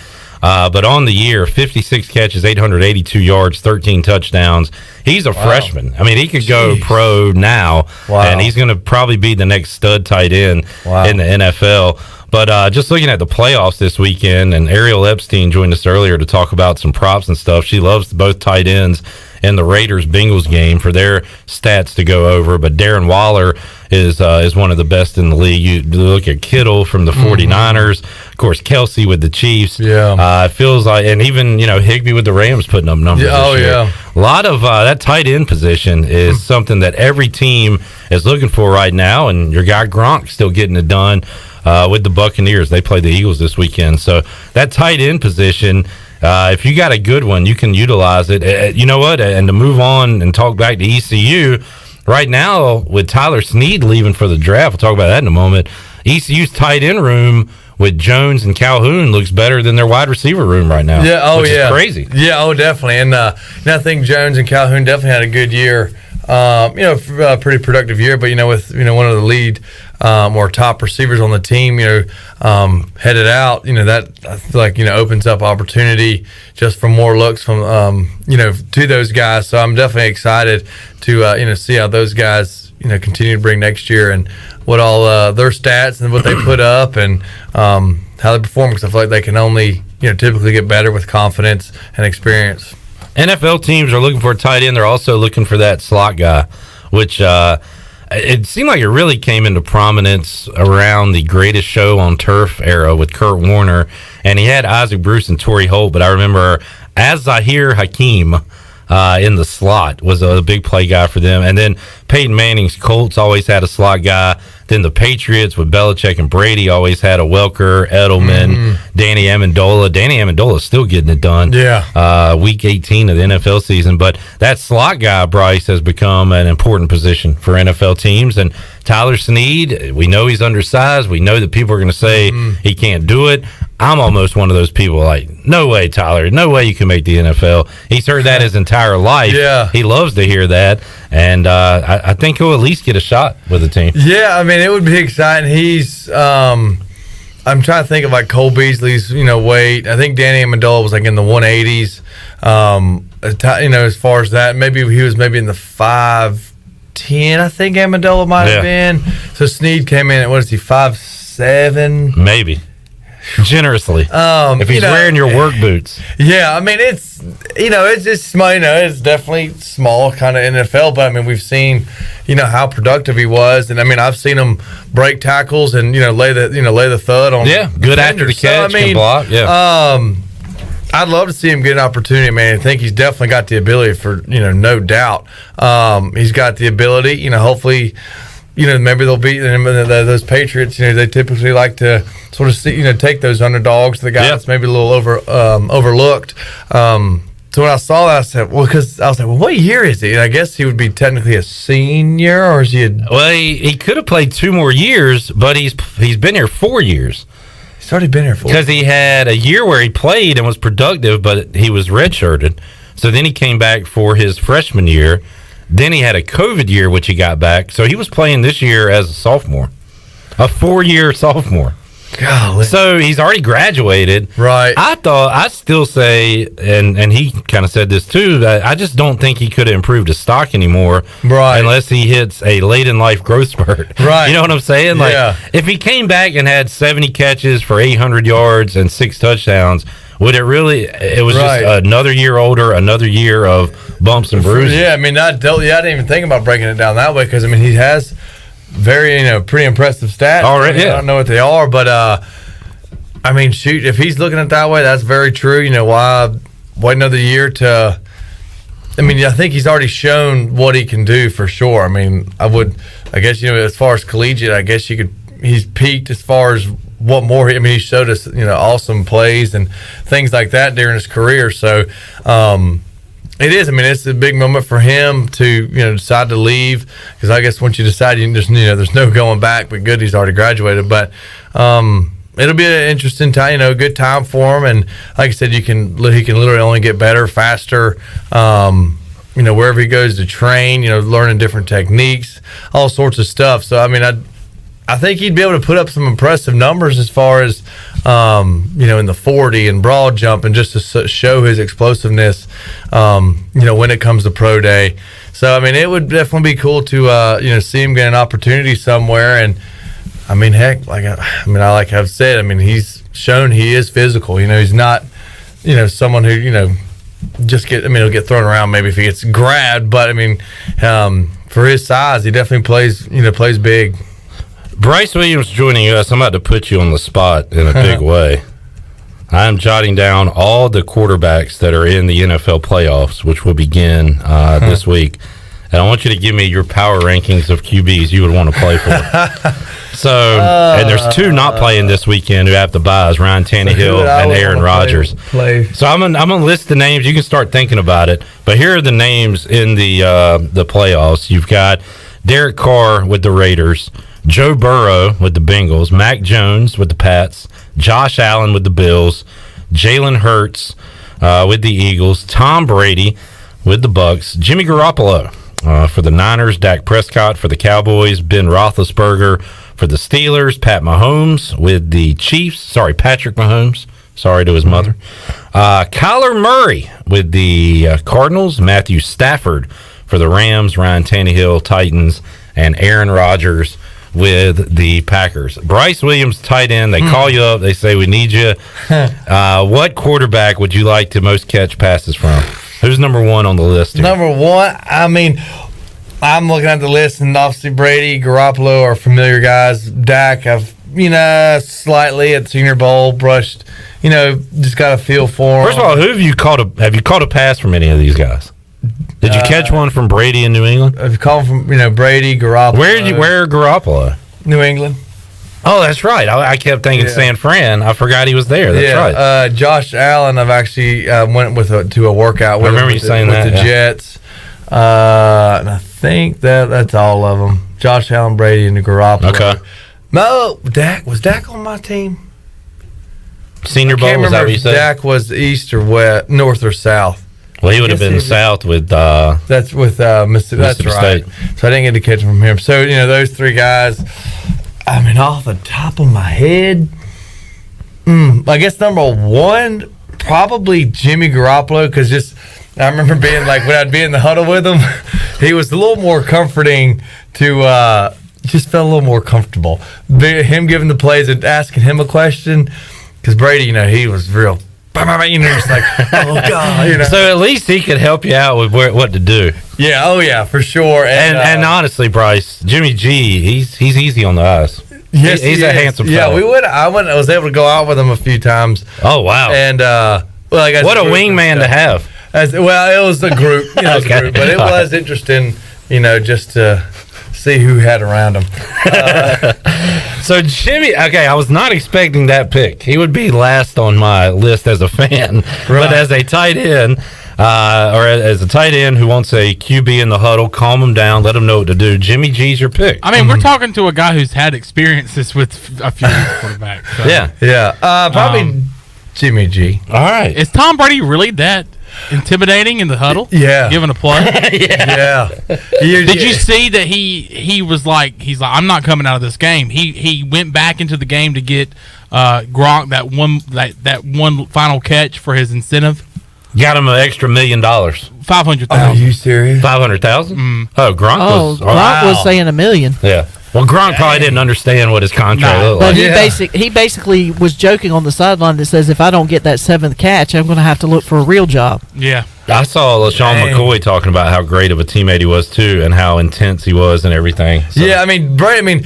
But on the year, 56 catches, 882 yards, 13 touchdowns. He's a freshman. I mean, he could go pro now, and he's going to probably be the next stud tight end in the NFL. But just looking at the playoffs this weekend, and Ariel Epstein joined us earlier to talk about some props and stuff. She loves both tight ends in the Raiders-Bengals game for their stats to go over. But Darren Waller is one of the best in the league. You look at Kittle from the 49ers, of course, Kelsey with the Chiefs. Yeah. It feels like, and even, Higbee with the Rams putting up numbers this year. A lot of that tight end position is something that every team is looking for right now, and your guy Gronk still getting it done with the Buccaneers. They play the Eagles this weekend. So that tight end position, if you got a good one, you can utilize it. You know what? And to move on and talk back to ECU, right now with Tyler Snead leaving for the draft, we'll talk about that in a moment, ECU's tight end room with Jones and Calhoun looks better than their wide receiver room right now. Yeah, which is crazy. Yeah, definitely. And I think Jones and Calhoun definitely had a good year pretty productive year. But with one of the lead or top receivers on the team, headed out, that I feel like opens up opportunity just for more looks from to those guys. So I'm definitely excited to see how those guys continue to bring next year and what all their stats and what they put up and how they perform, because I feel like they can only typically get better with confidence and experience. NFL teams are looking for a tight end. They're also looking for that slot guy, which it seemed like it really came into prominence around the Greatest Show on Turf era with Kurt Warner, and he had Isaac Bruce and Torrey Holt. But I remember Zahir Hakeem in the slot was a big play guy for them, and then Peyton Manning's Colts always had a slot guy. Then the Patriots with Belichick and Brady always had a Welker, Edelman, Danny Amendola. Danny Amendola is still getting it done. Yeah. Week 18 of the NFL season. But that slot guy, Bryce, has become an important position for NFL teams. And Tyler Snead, we know he's undersized. We know that people are going to say he can't do it. I'm almost one of those people like, no way, Tyler. No way you can make the NFL. He's heard that his entire life. Yeah. He loves to hear that. And I think he'll at least get a shot with the team. Yeah, I mean, it would be exciting. He's I'm trying to think of like Cole Beasley's weight. I think Danny Amendola was like in the 180s. As far as that, maybe he was maybe in the 5'10", I think Amendola might have been. So Snead came in at, what is he, 5'7"? Maybe. Generously. If he's wearing your work boots. Yeah, I mean, it's small, it's definitely small kind of NFL, but I mean, we've seen how productive he was, and I mean, I've seen him break tackles and lay the thud on good after the catch, can block. I'd love to see him get an opportunity, man. I think he's definitely got the ability for no doubt. He's got the ability, hopefully maybe they'll beat those Patriots. They typically like to sort of see, take those underdogs, the guys that's maybe a little overlooked. So when I saw that, I said, because I was like, what year is he? And I guess he would be technically a senior, or is he? Well, he could have played 2 more years, but he's been here 4 years. He's already been here 4 because he had a year where he played and was productive, but he was redshirted. So then he came back for his freshman year. Then he had a COVID year, which he got back. So he was playing this year as a sophomore, a 4-year sophomore. Golly. So he's already graduated. Right. I still say, and he kind of said this too, that I just don't think he could have improved his stock anymore. Right. Unless he hits a late in life growth spurt. Right. You know what I'm saying? Like, if he came back and had 70 catches for 800 yards and 6 touchdowns, would it really? It was just another year older, another year of bumps and bruises. Yeah, I mean, I didn't even think about breaking it down that way, because I mean, he has very pretty impressive stats. Already, I don't know what they are, but I mean, shoot, if he's looking at it that way, that's very true. Why wait another year to? I mean, I think he's already shown what he can do for sure. I mean, I guess as far as collegiate, I guess he's peaked as far as what more. I mean, he showed us awesome plays and things like that during his career. So it is. I mean, it's a big moment for him to decide to leave, because I guess once you decide, there's no going back. But good, he's already graduated. But it'll be an interesting time. A good time for him. And like I said, he can literally only get better, faster. Wherever he goes to train, learning different techniques, all sorts of stuff. So I mean, I think he'd be able to put up some impressive numbers as far as, in the 40 and broad jump, and just to show his explosiveness, when it comes to pro day. So, I mean, it would definitely be cool to, see him get an opportunity somewhere. And, I mean, heck, like I've said, I mean, he's shown he is physical. He's not, someone who, he'll get thrown around maybe if he gets grabbed. But, I mean, for his size, he definitely plays big. Bryce Williams joining us. I'm about to put you on the spot in a big way. I'm jotting down all the quarterbacks that are in the NFL playoffs, which will begin this week. And I want you to give me your power rankings of QBs you would want to play for. So, and there's 2 not playing this weekend who have to buy, is Ryan Tannehill and Aaron Rodgers. So I'm gonna list the names. You can start thinking about it. But here are the names in the playoffs. You've got Derek Carr with the Raiders, Joe Burrow with the Bengals, Mac Jones with the Pats, Josh Allen with the Bills, Jalen Hurts with the Eagles, Tom Brady with the Bucks, Jimmy Garoppolo For the Niners, Dak Prescott. For the Cowboys, Ben Roethlisberger. For the Steelers, Pat Mahomes. With the Chiefs, Patrick Mahomes. Sorry to his mother. Kyler Murray with the Cardinals. Matthew Stafford for the Rams. Ryan Tannehill, Titans. And Aaron Rodgers with the Packers. Bryce Williams, tight end. They call you up. They say, we need you. What quarterback would you like to most catch passes from? Who's number one on the list here? Number one, I mean, I'm looking at the list, and obviously Brady, Garoppolo are familiar guys. Dak, I've, slightly at Senior Bowl brushed, just got a feel for him. First of all, have you caught a pass from any of these guys? Did you catch one from Brady in New England? I've caught from, Brady, Garoppolo. Where Garoppolo? New England. Oh, that's right. I kept thinking San Fran. I forgot he was there. That's right. Josh Allen, I've actually went to a workout with I remember him you saying with that, the Jets. And I think that's all of them. Josh Allen, Brady, and Garoppolo. Okay. No, was Dak on my team? Senior Bowl, was that what you said? Dak was east or west, north or south. Well, he would have been south with that's with Mississippi. That's right. State. So I didn't get to catch him from him. So those three guys. I mean, off the top of my head, I guess number one probably Jimmy Garoppolo, because I remember being like when I'd be in the huddle with him, he was a little more comforting to. Just felt a little more comfortable. Him giving the plays and asking him a question, because Brady, he was real. Just like, oh God, So at least he could help you out with what to do. Yeah, oh yeah, for sure. And honestly, Bryce, Jimmy G, he's easy on the eyes. Yes, he's a handsome fellow. fellow. I was able to go out with him a few times. Oh wow! And what a wingman to have. It was a group, Okay. But it was interesting, just to see who had around him. So Jimmy, I was not expecting that pick. He would be last on my list as a fan, but as a tight end, or as a tight end who wants a QB in the huddle, calm him down, let him know what to do. Jimmy G's your pick. I mean, we're talking to a guy who's had experiences with a few quarterbacks. So. Yeah. Probably Jimmy G. All right. Is Tom Brady really that intimidating in the huddle? Yeah. Giving a play? Yeah. Did you see that he's like, I'm not coming out of this game. He went back into the game to get Gronk that one final catch for his incentive. Got him an extra $1 million. 500,000. Are you serious? 500,000? Oh, Gronk was. Gronk was saying $1 million. Yeah. Well, Gronk probably didn't understand what his contract looked but like. he basically was joking on the sideline that says, if I don't get that seventh catch, I'm going to have to look for a real job. Yeah. I saw LaShawn McCoy talking about how great of a teammate he was, too, and how intense he was and everything. So. Yeah, I mean, Brady,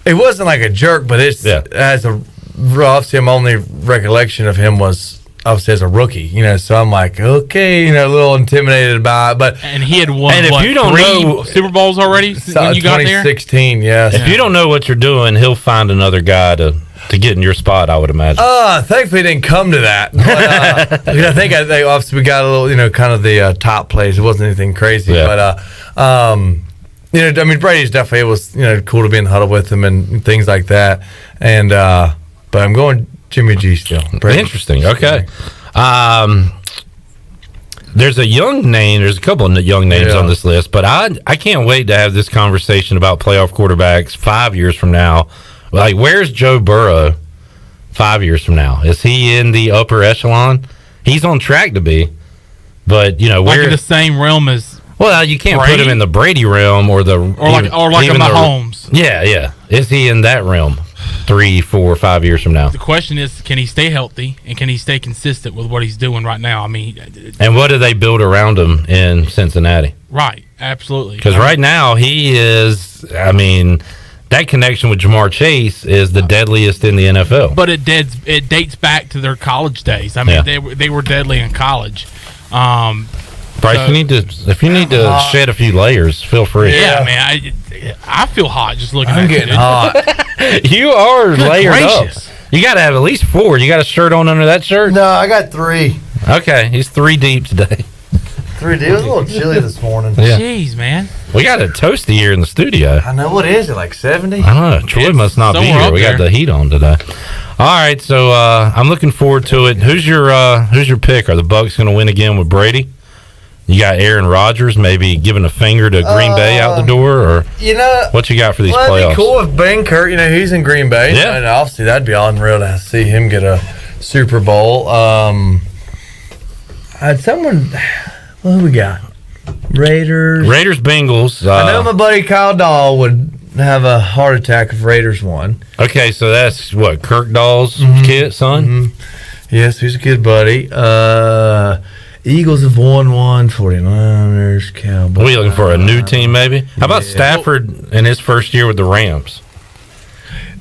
it wasn't like a jerk, but obviously my only recollection of him was obviously as a rookie, so I'm like, okay, a little intimidated by it, but and he had won know Super Bowls already when you got there? 2016, yes. If you don't know what you're doing, he'll find another guy to get in your spot, I would imagine. Thankfully it didn't come to that. But, I think obviously we got a little, kind of the top plays. It wasn't anything crazy, but Brady's definitely, it was, cool to be in the huddle with him and things like that. And but I'm going Jimmy G still. Interesting. Okay. There's a young name. There's a couple of young names on this list, but I can't wait to have this conversation about playoff quarterbacks 5 years from now. Like, where's Joe Burrow 5 years from now? Is he in the upper echelon? He's on track to be, but like in the same realm as. Well, you can't Brady? put him in the Brady realm or like a Mahomes. Yeah. Is he in that realm 3, 4, 5 years from now? The question is, can he stay healthy and can he stay consistent with what he's doing right now? I mean, and what do they build around him in Cincinnati? Right, absolutely. Because right now he is. I mean, that connection with Jamar Chase is the deadliest in the NFL. But it dates back to their college days. I mean, they were deadly in college. Bryce, if you need to shed a few layers, feel free. Yeah, man. I feel hot just looking at I'm getting hot. You are layered gracious. up. You got to have at least 4. You got a shirt on under that shirt? No, I got 3. Okay, he's 3 deep today. 3 deep. It was a little chilly this morning. Yeah. Jeez, man. We got a toasty here in the studio. I know. What is it, like 70? I don't know. Troy must not be here. We got the heat on today. All right, so I'm looking forward to it. Who's your pick? Are the Bucs going to win again with Brady? You got Aaron Rodgers maybe giving a finger to Green Bay out the door, or what you got for these playoffs? It'd be cool if Ben Kurt, he's in Green Bay. Yeah. And obviously that'd be unreal to see him get a Super Bowl. Who we got? Raiders, Bengals. I know my buddy Kyle Dahl would have a heart attack if Raiders won. Okay, so that's what, Kirk Dahl's kid, son? Mm-hmm. Yes, he's a good buddy. Eagles have won 49ers, Cowboys. Are we looking for a new team, maybe? How about Stafford in his first year with the Rams?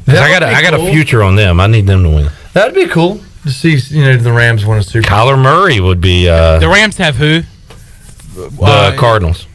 'Cause I got a future on them. I need them to win. That'd be cool to see. The Rams win a Super Bowl. Kyler Murray would be. The Rams have who? The Cardinals.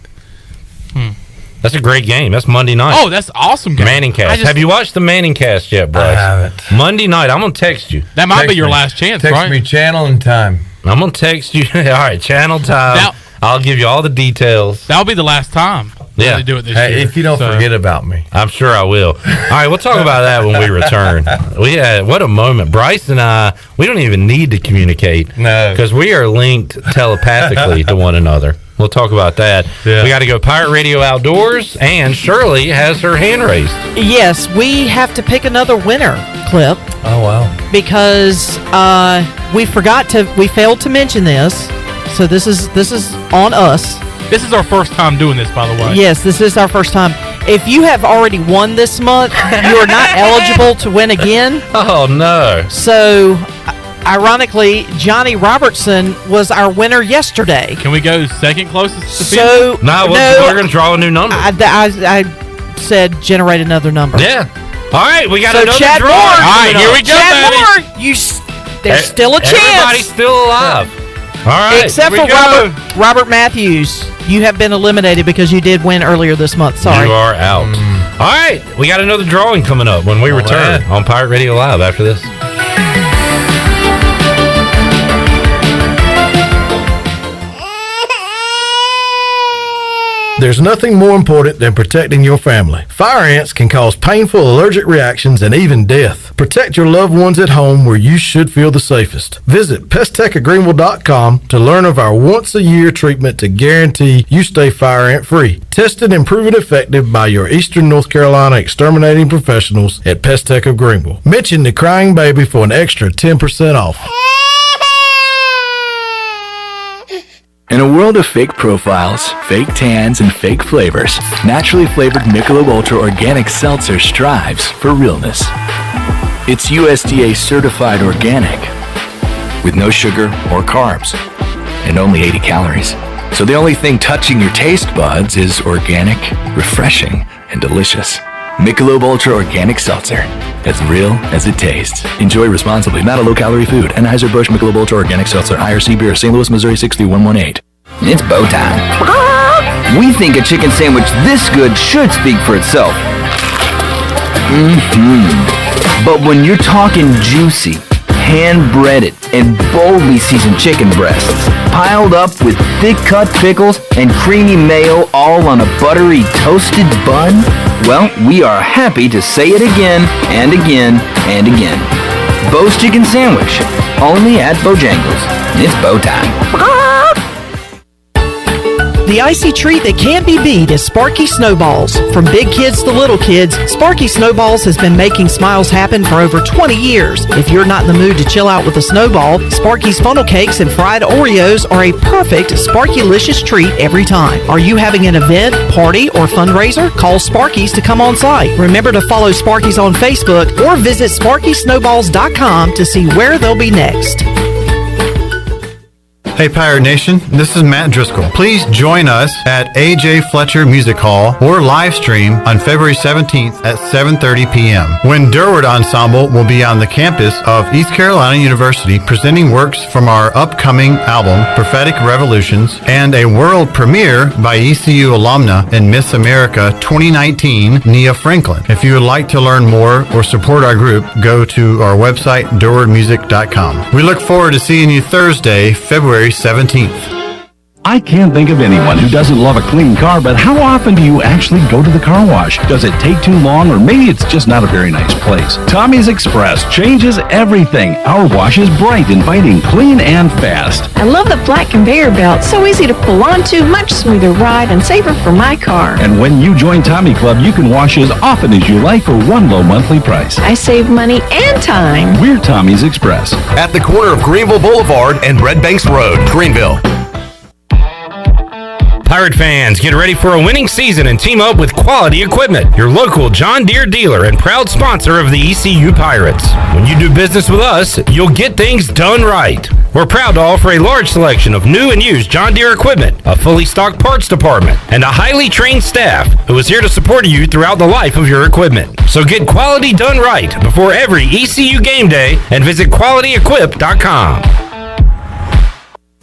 That's a great game. That's Monday night. Oh, that's awesome game. Manning Cast. Have you watched the Manning Cast yet, Bryce? I haven't. Monday night. I'm gonna text you. That might be your last chance, Text right? me channel and time. I'm gonna text you. All right, channel time. I'll give you all the details. That'll be the last time. Yeah. They do it this Hey, year. if you don't forget about me, I'm sure I will. All right, we'll talk about that when we return. What a moment. Bryce and I, we don't even need to communicate. No. Because we are linked telepathically to one another. We'll talk about that. Yeah. We got to go Pirate Radio Outdoors, and Shirley has her hand raised. Yes, we have to pick another winner, Clip. Oh, wow. Because we failed to mention this. So this is on us. This is our first time doing this, by the way. Yes, this is our first time. If you have already won this month, you are not eligible to win again. Oh, no. So, ironically, Johnny Robertson was our winner yesterday. Can we go second closest to So, we're going to draw a new number. I said generate another number. Yeah. All right, we got another Chad draw. Moore. All right, here we go, Chad baby. Moore, there's still a chance. Everybody's still alive. All right. Except for Robert Matthews. You have been eliminated because you did win earlier this month. Sorry. You are out. All right. We got another drawing coming up when we return on Pirate Radio Live after this. There's nothing more important than protecting your family. Fire ants can cause painful allergic reactions and even death. Protect your loved ones at home where you should feel the safest. Visit pesttechofgreenville.com to learn of our once-a-year treatment to guarantee you stay fire ant free. Tested and proven effective by your Eastern North Carolina exterminating professionals at Pest Tech of Greenville. Mention the Crying Baby for an extra 10% off. In a world of fake profiles, fake tans, and fake flavors, naturally flavored Michelob Ultra Organic Seltzer strives for realness. It's USDA certified organic, with no sugar or carbs, and only 80 calories. So the only thing touching your taste buds is organic, refreshing, and delicious. Michelob Ultra Organic Seltzer, as real as it tastes. Enjoy responsibly. Not a low-calorie food. Anheuser-Busch Michelob Ultra Organic Seltzer, IRC Beer, St. Louis, Missouri 63118. It's bow time. We think a chicken sandwich this good should speak for itself. But when you're talking juicy, hand-breaded, and boldly seasoned chicken breasts, piled up with thick-cut pickles and creamy mayo all on a buttery toasted bun, well, we are happy to say it again and again and again. Bo's Chicken Sandwich, only at Bojangles. It's bow time. The icy treat that can't be beat is Sparky Snowballs. From big kids to little kids, Sparky Snowballs has been making smiles happen for over 20 years. If you're not in the mood to chill out with a snowball, Sparky's funnel cakes and fried Oreos are a perfect Sparky-licious treat every time. Are you having an event, party, or fundraiser? Call Sparky's to come on site. Remember to follow Sparky's on Facebook or visit SparkySnowballs.com to see where they'll be next. Hey Pirate Nation, this is Matt Driscoll. Please join us at A.J. Fletcher Music Hall or live stream on February 17th at 7:30 p.m. when Durward Ensemble will be on the campus of East Carolina University presenting works from our upcoming album, Prophetic Revolutions, and a world premiere by ECU alumna and Miss America 2019, Nia Franklin. If you would like to learn more or support our group, go to our website, durwardmusic.com. We look forward to seeing you Thursday, February 17th. I can't think of anyone who doesn't love a clean car, but how often do you actually go to the car wash? Does it take too long, or maybe it's just not a very nice place? Tommy's Express changes everything. Our wash is bright, inviting, clean, and fast. I love the flat conveyor belt. So easy to pull onto, much smoother ride, and safer for my car. And when you join Tommy Club, you can wash as often as you like for one low monthly price. I save money and time. We're Tommy's Express. At the corner of Greenville Boulevard and Red Banks Road, Greenville. Pirate fans, get ready for a winning season and team up with Quality Equipment, your local John Deere dealer and proud sponsor of the ECU Pirates. When you do business with us, you'll get things done right. We're proud to offer a large selection of new and used John Deere equipment, a fully stocked parts department, and a highly trained staff who is here to support you throughout the life of your equipment. So get quality done right before every ECU game day and visit qualityequip.com.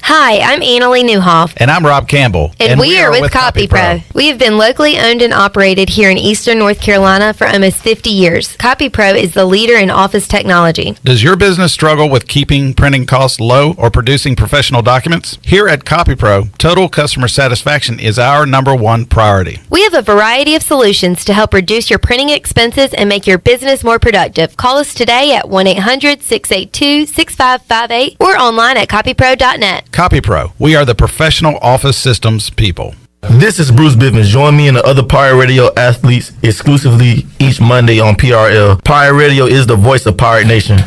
Hi, I'm Annalie Newhoff. And I'm Rob Campbell. And we are with CopyPro. We have been locally owned and operated here in Eastern North Carolina for almost 50 years. CopyPro is the leader in office technology. Does your business struggle with keeping printing costs low or producing professional documents? Here at CopyPro, total customer satisfaction is our #1 priority. We have a variety of solutions to help reduce your printing expenses and make your business more productive. Call us today at 1-800-682-6558 or online at copypro.net. CopyPro, we are the professional office systems people. This is Bruce Bivens. Join me and the other Pirate Radio athletes exclusively each Monday on PRL. Pirate Radio is the voice of Pirate Nation.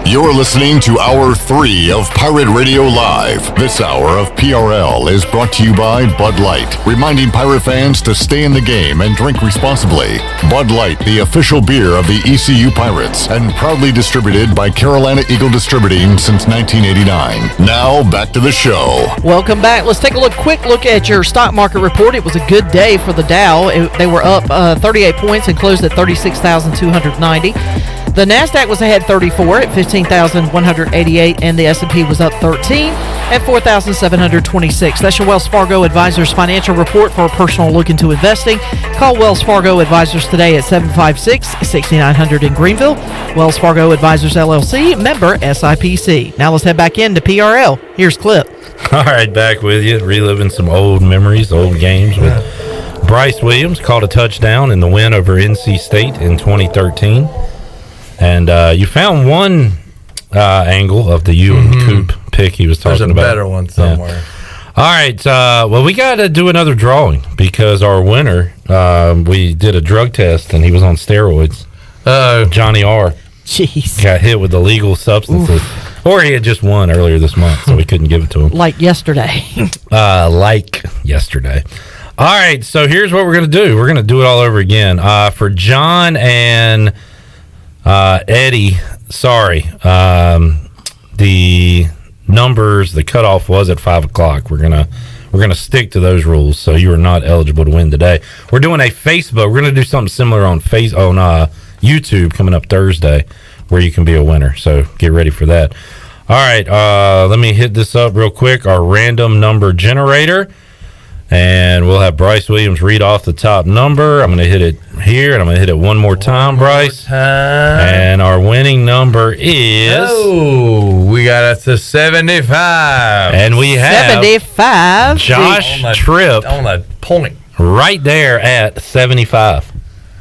You're listening to Hour 3 of Pirate Radio Live. This hour of PRL is brought to you by Bud Light, reminding pirate fans to stay in the game and drink responsibly. Bud Light, the official beer of the ECU Pirates, and proudly distributed by Carolina Eagle Distributing since 1989. Now, back to the show. Welcome back. Let's take a quick look at your stock market report. It was a good day for the Dow. They were up 38 points and closed at 36,290. The NASDAQ was ahead 34 at 15,188, and the S&P was up 13 at 4,726. That's your Wells Fargo Advisors financial report. For a personal look into investing, call Wells Fargo Advisors today at 756-6900 in Greenville. Wells Fargo Advisors, LLC, member SIPC. Now let's head back into PRL. Here's Clip. All right, back with you, reliving some old memories, old games with Bryce Williams. Caught a touchdown in the win over NC State in 2013. And you found one angle of the and Coop pick he was talking about. There's a better one somewhere. Yeah. All right. Well, we got to do another drawing because our winner, we did a drug test and he was on steroids. Johnny R. Jeez. Got hit with illegal substances. Oof. Or he had just won earlier this month, so we couldn't give it to him. Like yesterday. Like yesterday. All right. So here's what we're going to do. We're going to do it all over again. For John and Eddie, sorry. The numbers, the cutoff was at 5 o'clock. We're gonna stick to those rules, so you are not eligible to win today. We're doing a Facebook. We're gonna do something similar on YouTube coming up Thursday, where you can be a winner. So get ready for that. All right, let me hit this up real quick. Our random number generator. And we'll have Bryce Williams read off the top number. I'm going to hit it here, and I'm going to hit it one more time, Bryce. And our winning number is... we got us to 75. And we have... 75. Josh Tripp. On a point. Right there at 75.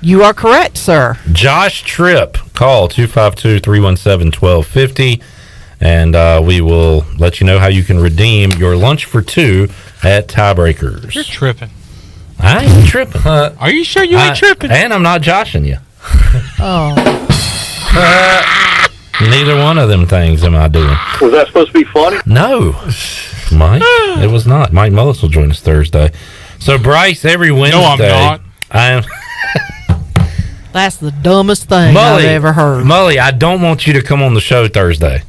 You are correct, sir. Josh Tripp. Call 252-317-1250. And we will let you know how you can redeem your lunch for two at Tiebreakers. You're tripping. I ain't tripping. Are you sure you ain't tripping? And I'm not joshing you. Oh. Neither one of them things am I doing. Was that supposed to be funny? No, Mike. It was not. Mike Mullis will join us Thursday. So, Bryce, every Wednesday... No, I'm not. I am... That's the dumbest thing I've ever heard. Mully, I don't want you to come on the show Thursday.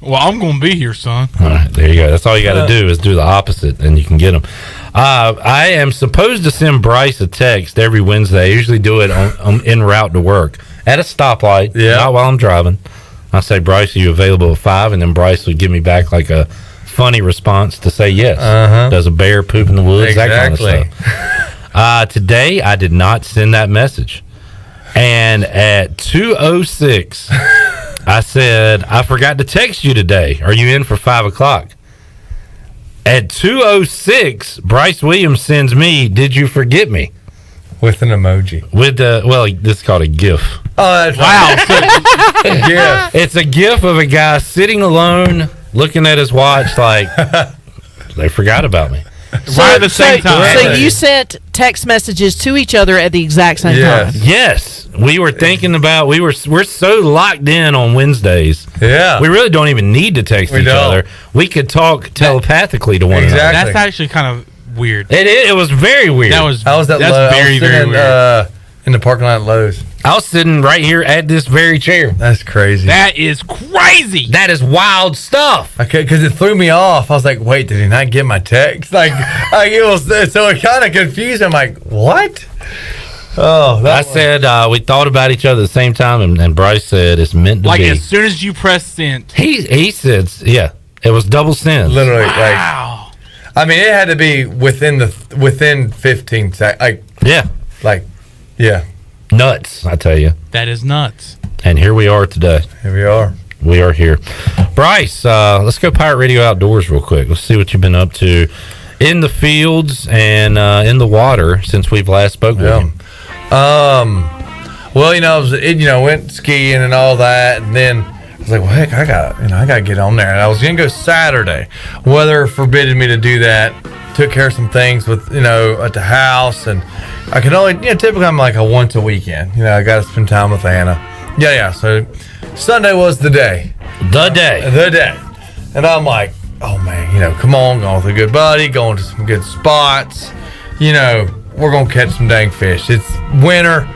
Well, I'm going to be here, son. All right, there you go. That's all you got to do is do the opposite, and you can get them. I am supposed to send Bryce a text every Wednesday. I usually do it en route to work at a stoplight, not while I'm driving. I say, Bryce, are you available at 5? And then Bryce would give me back like a funny response to say yes. Does a bear poop in the woods? Exactly. That kind of stuff. Today, I did not send that message. And at 2:06, I said, I forgot to text you today. Are you in for 5 o'clock? At 2:06, Bryce Williams sends me, did you forget me? With an emoji. With this is called a GIF. Oh, that's wow. GIF. It's a GIF of a guy sitting alone, looking at his watch like, they forgot about me. Right at the same time. So you sent text messages to each other at the exact same time. Yes. We were thinking about, we're so locked in on Wednesdays. Yeah. We really don't even need to text each other. We could talk telepathically to one another. That's actually kind of weird. It was very weird. That's very weird. In the parking lot at Lowe's. I was sitting right here at this very chair. That's crazy. That is crazy. That is wild stuff. Okay, because it threw me off. I was like, wait, did he not get my text? Like it was, so it kind of confused me. I'm like, what? Oh, I said we thought about each other at the same time, and Bryce said it's meant to like be. As soon as you press send. He said, yeah, it was double send. Literally, wow. I mean, it had to be within 15 seconds. Yeah. Nuts, I tell you. That is nuts. And here we are today. Here we are. We are here. Bryce, let's go Pirate Radio Outdoors real quick. Let's see what you've been up to in the fields and in the water since we've last spoke with you. Well, I went skiing and all that, and then I was like, well, heck, I gotta get on there. And I was gonna go Saturday. Weather forbidded me to do that. Took care of some things with, at the house, and I could only, typically I'm like a once a weekend. I got to spend time with Anna. Yeah. So Sunday was the day. The day. And I'm like, oh man, come on, going with a good buddy, going to some good spots. We're gonna catch some dang fish. It's winter,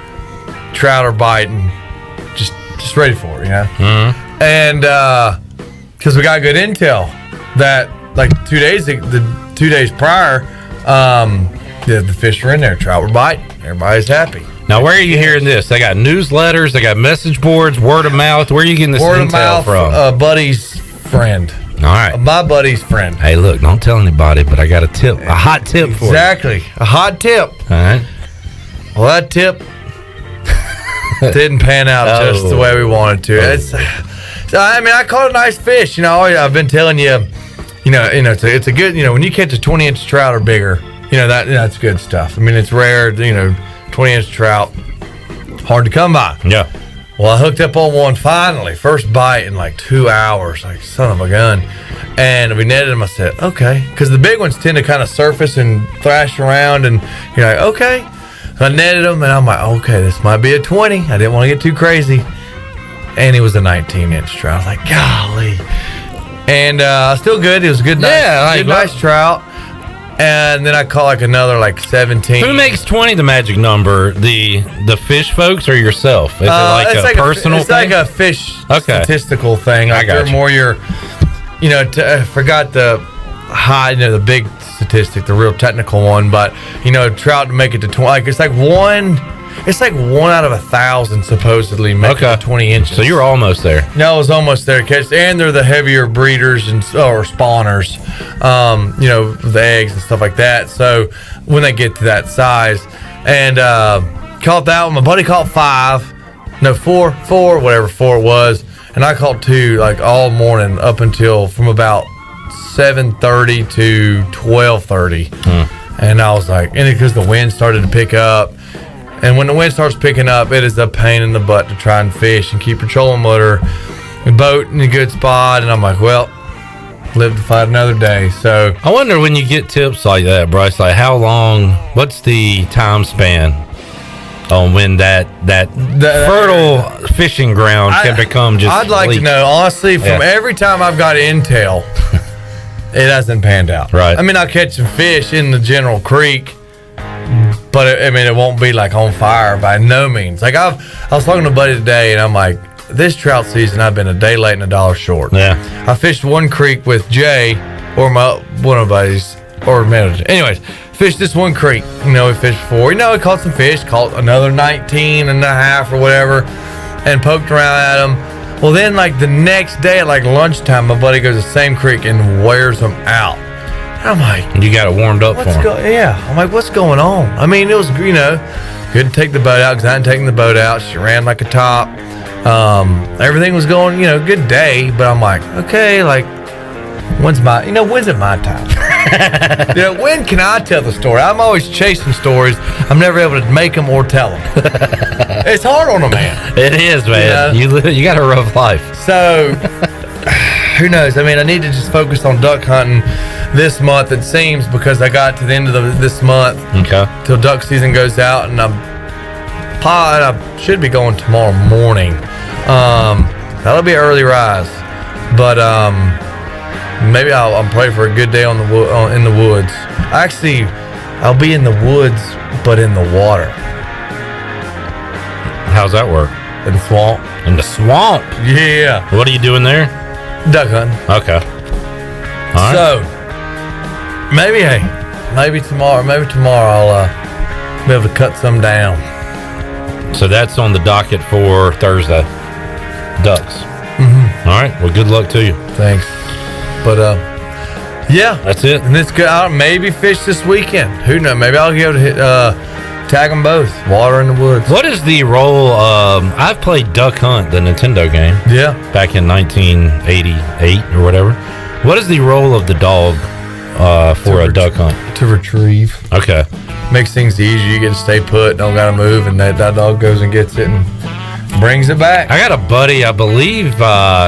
trout are biting, just ready for it, Mm-hmm. And because we got good intel that like 2 days, the 2 days prior, the fish were in there, trout were biting. Everybody's happy. Now, where are you hearing this? They got newsletters, they got message boards, word of mouth. Where are you getting this word intel of mouth, from? Buddy's friend. All right. My buddy's friend. Hey, look, don't tell anybody, but I got a hot tip for you. Exactly. A hot tip. All right. Well, that tip didn't pan out just the way we wanted to. I caught a nice fish. I've been telling you, it's a good, when you catch a 20-inch trout or bigger, that's good stuff. I mean, it's rare, 20-inch trout, hard to come by. Yeah. Well, I hooked up on one finally, first bite in like 2 hours, like son of a gun. And we netted them. I said, okay, because the big ones tend to kind of surface and thrash around, and you're like, okay. So I netted them, and I'm like, okay, this might be a 20. I didn't want to get too crazy. And it was a 19-inch trout. I was like, golly. And still good. It was a good, nice trout. And then I caught like another 17. Who makes 20 the magic number? The fish folks or yourself? Is it like a personal it's thing? like a fish statistical thing. I got you. More I forgot the high, the big statistic, the real technical one, but trout to make it to 20, it's like one out of 1,000 supposedly make it to 20 inches. So you're almost there. No, I was almost there, and they're the heavier breeders or spawners, the eggs and stuff like that. So when they get to that size, and caught that one. My buddy caught 4, whatever 4 it was, and I caught 2 all morning up until from about 7:30 to 12:30, and I was like, and because the wind started to pick up. And when the wind starts picking up, it is a pain in the butt to try and fish and keep your trolling motor and boat in a good spot. And I'm like, well, live to fight another day. So I wonder when you get tips like that, Bryce, how long, what's the time span on when that fertile fishing ground can become just I'd like to know, honestly, from every time I've got intel, it hasn't panned out. Right. I mean, I'll catch some fish in the general creek, but it won't be on fire by no means. I was talking to a buddy today, and I'm like, this trout season, I've been a day late and a dollar short. Yeah. I fished one creek with Jay, or one of my buddies, or manager. Anyways, fished this one creek. We fished before. We caught some fish, caught another 19 and a half or whatever, and poked around at them. Well, then like the next day at like lunchtime, my buddy goes to the same creek and wears them out. And I'm like, you got it warmed up for him. Yeah. I'm like, what's going on? I mean, it was, you know, good to take the boat out because I hadn't taken the boat out. She ran like a top. Everything was going, you know, good day. But I'm like, okay, like, when's it my time? You know, when can I tell the story? I'm always chasing stories. I'm never able to make them or tell them. It's hard on a man. It is, man. You know? You got a rough life. So, who knows? I mean, I need to just focus on duck hunting this month, it seems, because I got to the end of this month. Okay. Till duck season goes out, and I should be going tomorrow morning. That'll be an early rise. But, maybe I'll pray for a good day in the woods. Actually, I'll be in the woods, but in the water. How's that work? In the swamp. In the swamp? Yeah. What are you doing there? Duck hunting. Okay. All right. So, maybe tomorrow I'll be able to cut some down. So that's on the docket for Thursday. Ducks. Mm-hmm. All right. Well, good luck to you. Thanks. But yeah, that's it. And it's good. I'll maybe fish this weekend. Who knows? Maybe I'll be able to hit, tag them both. Water in the woods. What is the role? I've played Duck Hunt, the Nintendo game. Yeah. Back in 1988 or whatever. What is the role of the dog for a duck hunt? To retrieve. Okay. Makes things easier. You get to stay put. Don't got to move, and that dog goes and gets it and brings it back. I got a buddy, I believe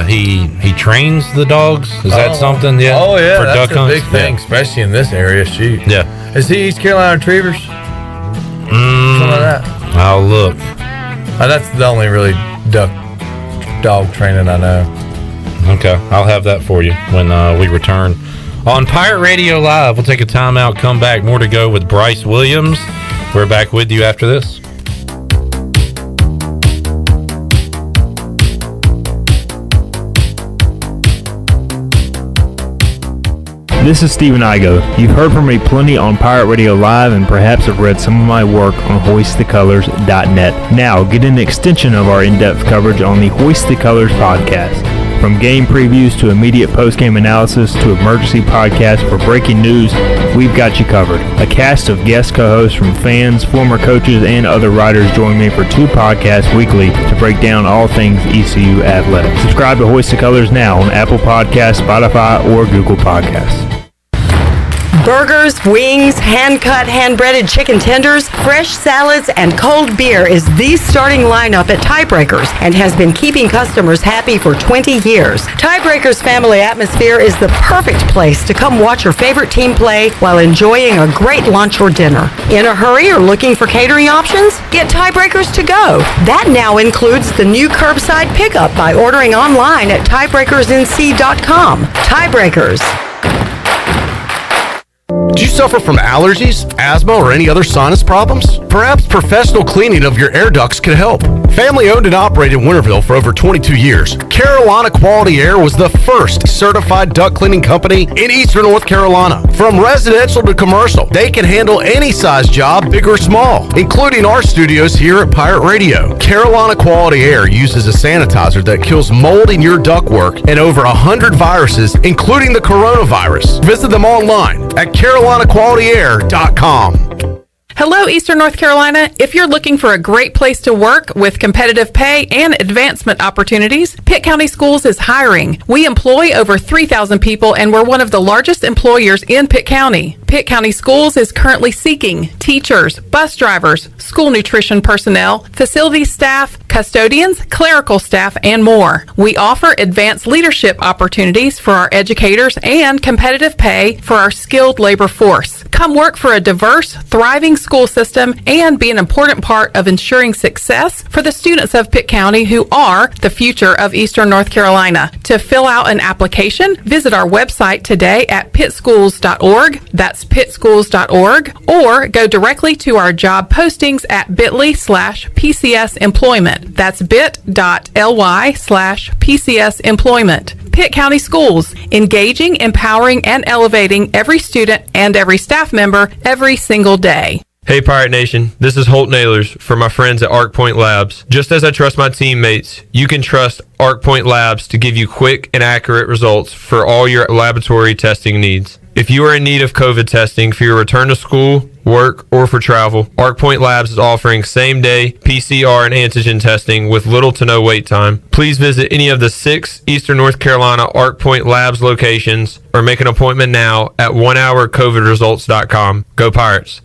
he trains the dogs. Is that something? Yeah. Oh yeah, for that's duck a hunts? big thing, especially in this area. Shoot. Yeah. Is he East Carolina Retrievers? Something like that. I'll look. That's the only really dog training I know. Okay, I'll have that for you when we return on Pirate Radio Live. We'll take a timeout, come back, more to go with Bryce Williams. We're back with you after this. This is Stephen Igo. You've heard from me plenty on Pirate Radio Live and perhaps have read some of my work on HoistTheColors.net. Now, get an extension of our in-depth coverage on the Hoist the Colors podcast. From game previews to immediate post-game analysis to emergency podcasts for breaking news, we've got you covered. A cast of guest co-hosts from fans, former coaches, and other writers join me for 2 podcasts weekly to break down all things ECU athletics. Subscribe to Hoist the Colors now on Apple Podcasts, Spotify, or Google Podcasts. Burgers, wings, hand-cut, hand-breaded chicken tenders, fresh salads, and cold beer is the starting lineup at Tiebreakers and has been keeping customers happy for 20 years. Tiebreakers family atmosphere is the perfect place to come watch your favorite team play while enjoying a great lunch or dinner. In a hurry or looking for catering options? Get Tiebreakers to go. That now includes the new curbside pickup by ordering online at tiebreakersnc.com. Tiebreakers. Do you suffer from allergies, asthma, or any other sinus problems? Perhaps professional cleaning of your air ducts could help. Family owned and operated in Winterville for over 22 years, Carolina Quality Air was the first certified duct cleaning company in Eastern North Carolina. From residential to commercial, they can handle any size job, big or small, including our studios here at Pirate Radio. Carolina Quality Air uses a sanitizer that kills mold in your ductwork and over 100 viruses, including the coronavirus. Visit them online at carolinaqualityair.com. Hello, Eastern North Carolina. If you're looking for a great place to work with competitive pay and advancement opportunities, Pitt County Schools is hiring. We employ over 3,000 people and we're one of the largest employers in Pitt County. Pitt County Schools is currently seeking teachers, bus drivers, school nutrition personnel, facility staff, custodians, clerical staff, and more. We offer advanced leadership opportunities for our educators and competitive pay for our skilled labor force. Come work for a diverse, thriving school system and be an important part of ensuring success for the students of Pitt County who are the future of Eastern North Carolina. To fill out an application, visit our website today at pittschools.org. That's pittschools.org, or go directly to our job postings at bit.ly/PCS employment. That's bit.ly/PCS employment. Pitt County Schools, engaging, empowering, and elevating every student and every staff member every single day. Hey Pirate Nation, this is Holt Nailers for my friends at Arc Point Labs. Just as I trust my teammates, you can trust Arc Point Labs to give you quick and accurate results for all your laboratory testing needs. If you are in need of COVID testing for your return to school, work, or for travel, Arc Point Labs is offering same-day PCR and antigen testing with little to no wait time. Please visit any of the 6 Eastern North Carolina Arc Point Labs locations or make an appointment now at onehourcovidresults.com. Go Pirates!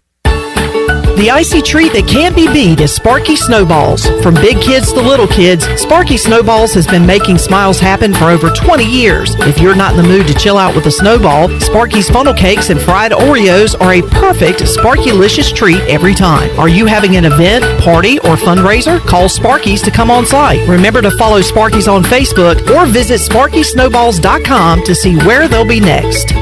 The icy treat that can't be beat is Sparky Snowballs. From big kids to little kids, Sparky Snowballs has been making smiles happen for over 20 years. If you're not in the mood to chill out with a snowball, Sparky's funnel cakes and fried Oreos are a perfect Sparky-licious treat every time. Are you having an event, party, or fundraiser? Call Sparky's to come on site. Remember to follow Sparky's on Facebook or visit SparkySnowballs.com to see where they'll be next.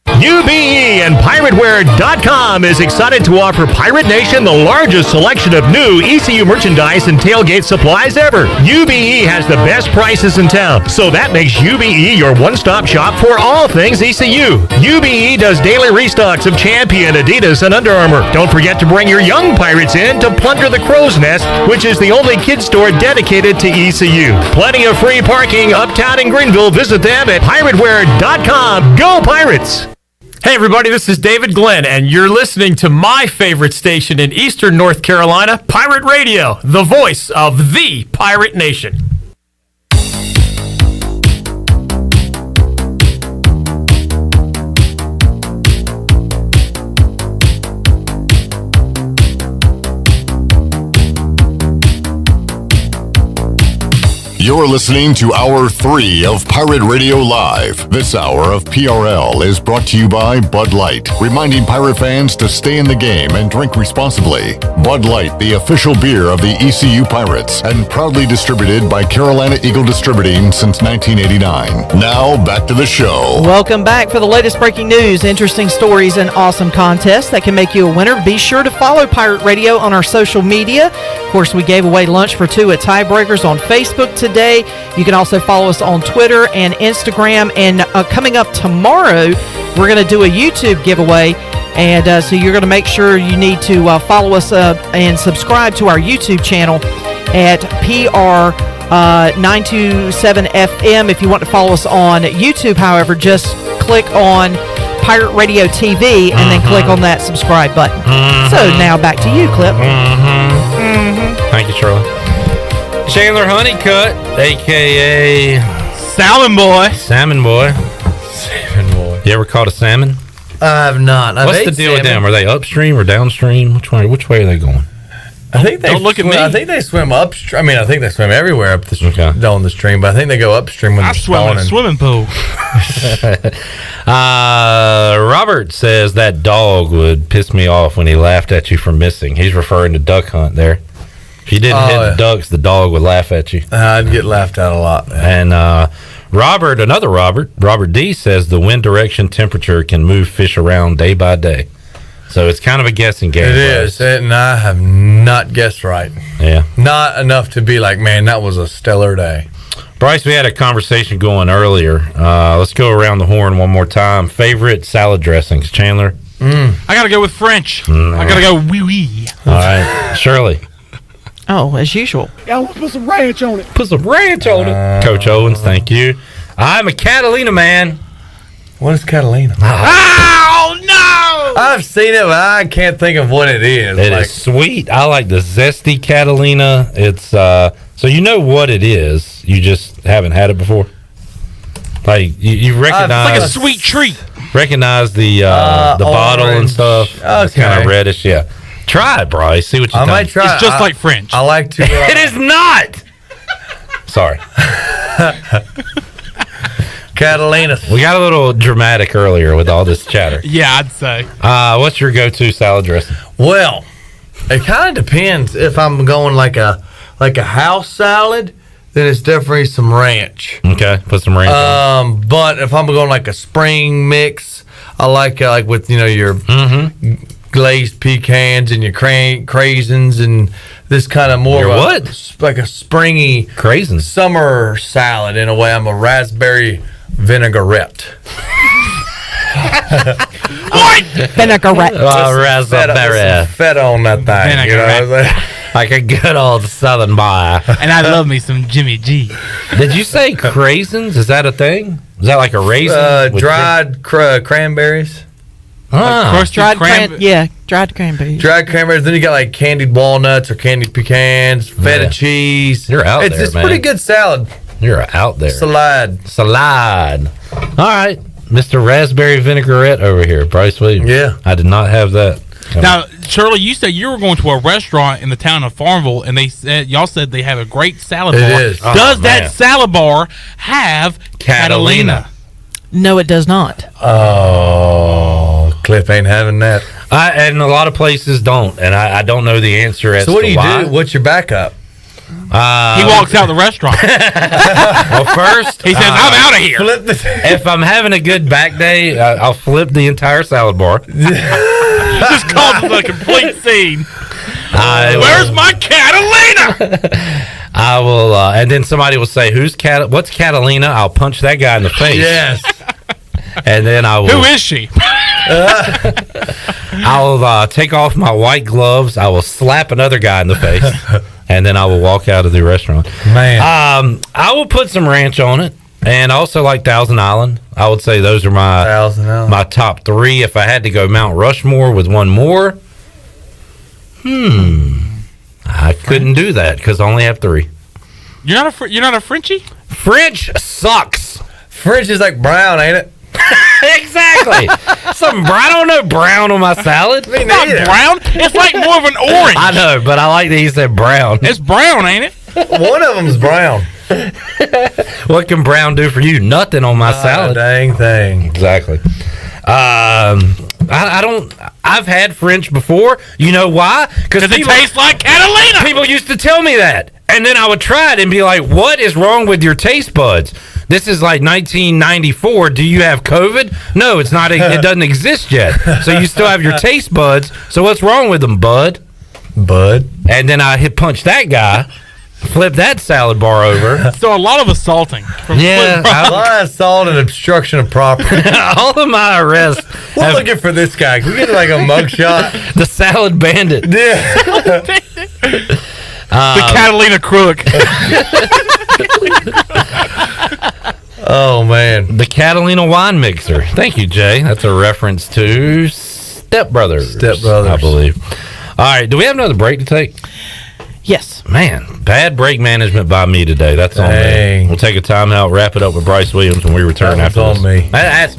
UBE and PirateWear.com is excited to offer Pirate Nation the largest selection of new ECU merchandise and tailgate supplies ever. UBE has the best prices in town, so that makes UBE your one-stop shop for all things ECU. UBE does daily restocks of Champion, Adidas, and Under Armour. Don't forget to bring your young Pirates in to plunder the Crow's Nest, which is the only kids store dedicated to ECU. Plenty of free parking uptown in Greenville. Visit them at PirateWear.com. Go Pirates! Hey everybody, this is David Glenn, and you're listening to my favorite station in Eastern North Carolina, Pirate Radio, the voice of the Pirate Nation. You're listening to Hour 3 of Pirate Radio Live. This hour of PRL is brought to you by Bud Light, reminding pirate fans to stay in the game and drink responsibly. Bud Light, the official beer of the ECU Pirates, and proudly distributed by Carolina Eagle Distributing since 1989. Now, back to the show. Welcome back for the latest breaking news, interesting stories, and awesome contests that can make you a winner. Be sure to follow Pirate Radio on our social media. Of course, we gave away lunch for 2 at Tiebreakers on Facebook today. You can also follow us on Twitter and Instagram. And coming up tomorrow, we're going to do a YouTube giveaway. And so you're going to make sure you need to follow us and subscribe to our YouTube channel at PR 927 FM. If you want to follow us on YouTube, however, just click on Pirate Radio TV and then click on that subscribe button. So now back to you, Clip. Thank you, Shirley. Chandler Honeycutt, a.k.a. Salmon Boy. Salmon Boy. You ever caught a salmon? I have not. What's the deal with them? Are they upstream or downstream? Which way are they going? I think they don't look at me. I think they swim upstream. I mean, I think they swim everywhere up the down the stream, but I think they go upstream when I they're swim in a spawning. swimming pool. Robert says that dog would piss me off when he laughed at you for missing. He's referring to duck hunt there. If you didn't hit the ducks, the dog would laugh at you. I'd get laughed at a lot. And another Robert D says the wind direction temperature can move fish around day by day. So it's kind of a guessing game. It is, and I have not guessed right. Yeah. Not enough to be like, man, that was a stellar day. Bryce, we had a conversation going earlier. Let's go around the horn one more time. Favorite salad dressings, Chandler? I got to go with French. I got to go wee-wee. All right. Shirley? Oh, as usual. Y'all put some ranch on it. Put some ranch on it. Coach Owens, thank you. I'm a Catalina man. What is Catalina? Oh, no! I've seen it, but I can't think of what it is. It is sweet. I like the zesty Catalina. It's so you know what it is. You just haven't had it before. Like you recognize, it's like a sweet treat. Recognize the bottle and stuff. Okay. It's kind of reddish. Yeah. Try it, Bryce. See what you think. I might try. It's just like French. I like to. It is not. Sorry. Catalina. We got a little dramatic earlier with all this chatter. Yeah, I'd say. What's your go-to salad dressing? Well, it kind of depends. If I'm going like a house salad, then it's definitely some ranch. Okay, put some ranch on. But if I'm going like a spring mix, I like with your glazed pecans and your craisins and this kind of more like a springy craisin summer salad in a way. I'm a raspberry vinaigrette. What? Vinaigrette. Raspberry. Feta on that thing. You know what I'm saying? Like a good old Southern boy. And I love me some Jimmy G. Did you say craisins? Is that a thing? Is that like a raisin? Dried cranberries. Dried cranberries. Dried cranberries. Then you got like candied walnuts or candied pecans, feta cheese. You're out It's man. pretty good salad. You're out there. Salad. All right. Mr. Raspberry Vinaigrette over here. Bryce Williams. Yeah. I did not have that. Now, Shirley, you said you were going to a restaurant in the town of Farmville, and y'all said they have a great salad bar. It is. Does that salad bar have Catalina? No, it does not. Oh, Cliff ain't having that. And a lot of places don't, and I don't know the answer as to why. So what do you do? What's your backup? He walks out of the restaurant. Well, first he says, "I'm out of here." If I'm having a good back day, I'll flip the entire salad bar. Just causes a complete scene. Where's my Catalina? I will, and then somebody will say, what's Catalina? I'll punch that guy in the face. Yes. And then I will. Who is she? I'll take off my white gloves. I will slap another guy in the face. And then I will walk out of the restaurant. Man. I will put some ranch on it. And I also like Thousand Island. I would say those are my top three. If I had to go Mount Rushmore with one more, I couldn't do that because I only have three. You're not a Frenchie? French sucks. French is like brown, ain't it? Exactly. Some brown. I don't know brown on my salad. It's not brown. It's like more of an orange. I know, but I like that he said brown. It's brown, ain't it? One of them's brown. What can brown do for you? Nothing on my salad. Dang thing. Exactly. I don't. I've had French before. You know why? Because it tastes like Catalina. People used to tell me that, and then I would try it and be like, "What is wrong with your taste buds? This is like 1994. Do you have COVID? No, it's not. It doesn't exist yet. So you still have your taste buds. So what's wrong with them, bud? And then I punch that guy. Flip that salad bar over. So a lot of assaulting. Yeah, a lot of assault and obstruction of property. All of my arrests. We're looking for this guy. Can we get like a mugshot? The salad bandit. Yeah. The Catalina crook. Oh man, the Catalina wine mixer. Thank you, Jay. That's a reference to Step Brothers. I believe. All right, do we have another break to take? Yes. Man, bad break management by me today. That's on me. We'll take a timeout, wrap it up with Bryce Williams when we return after this. on me. That's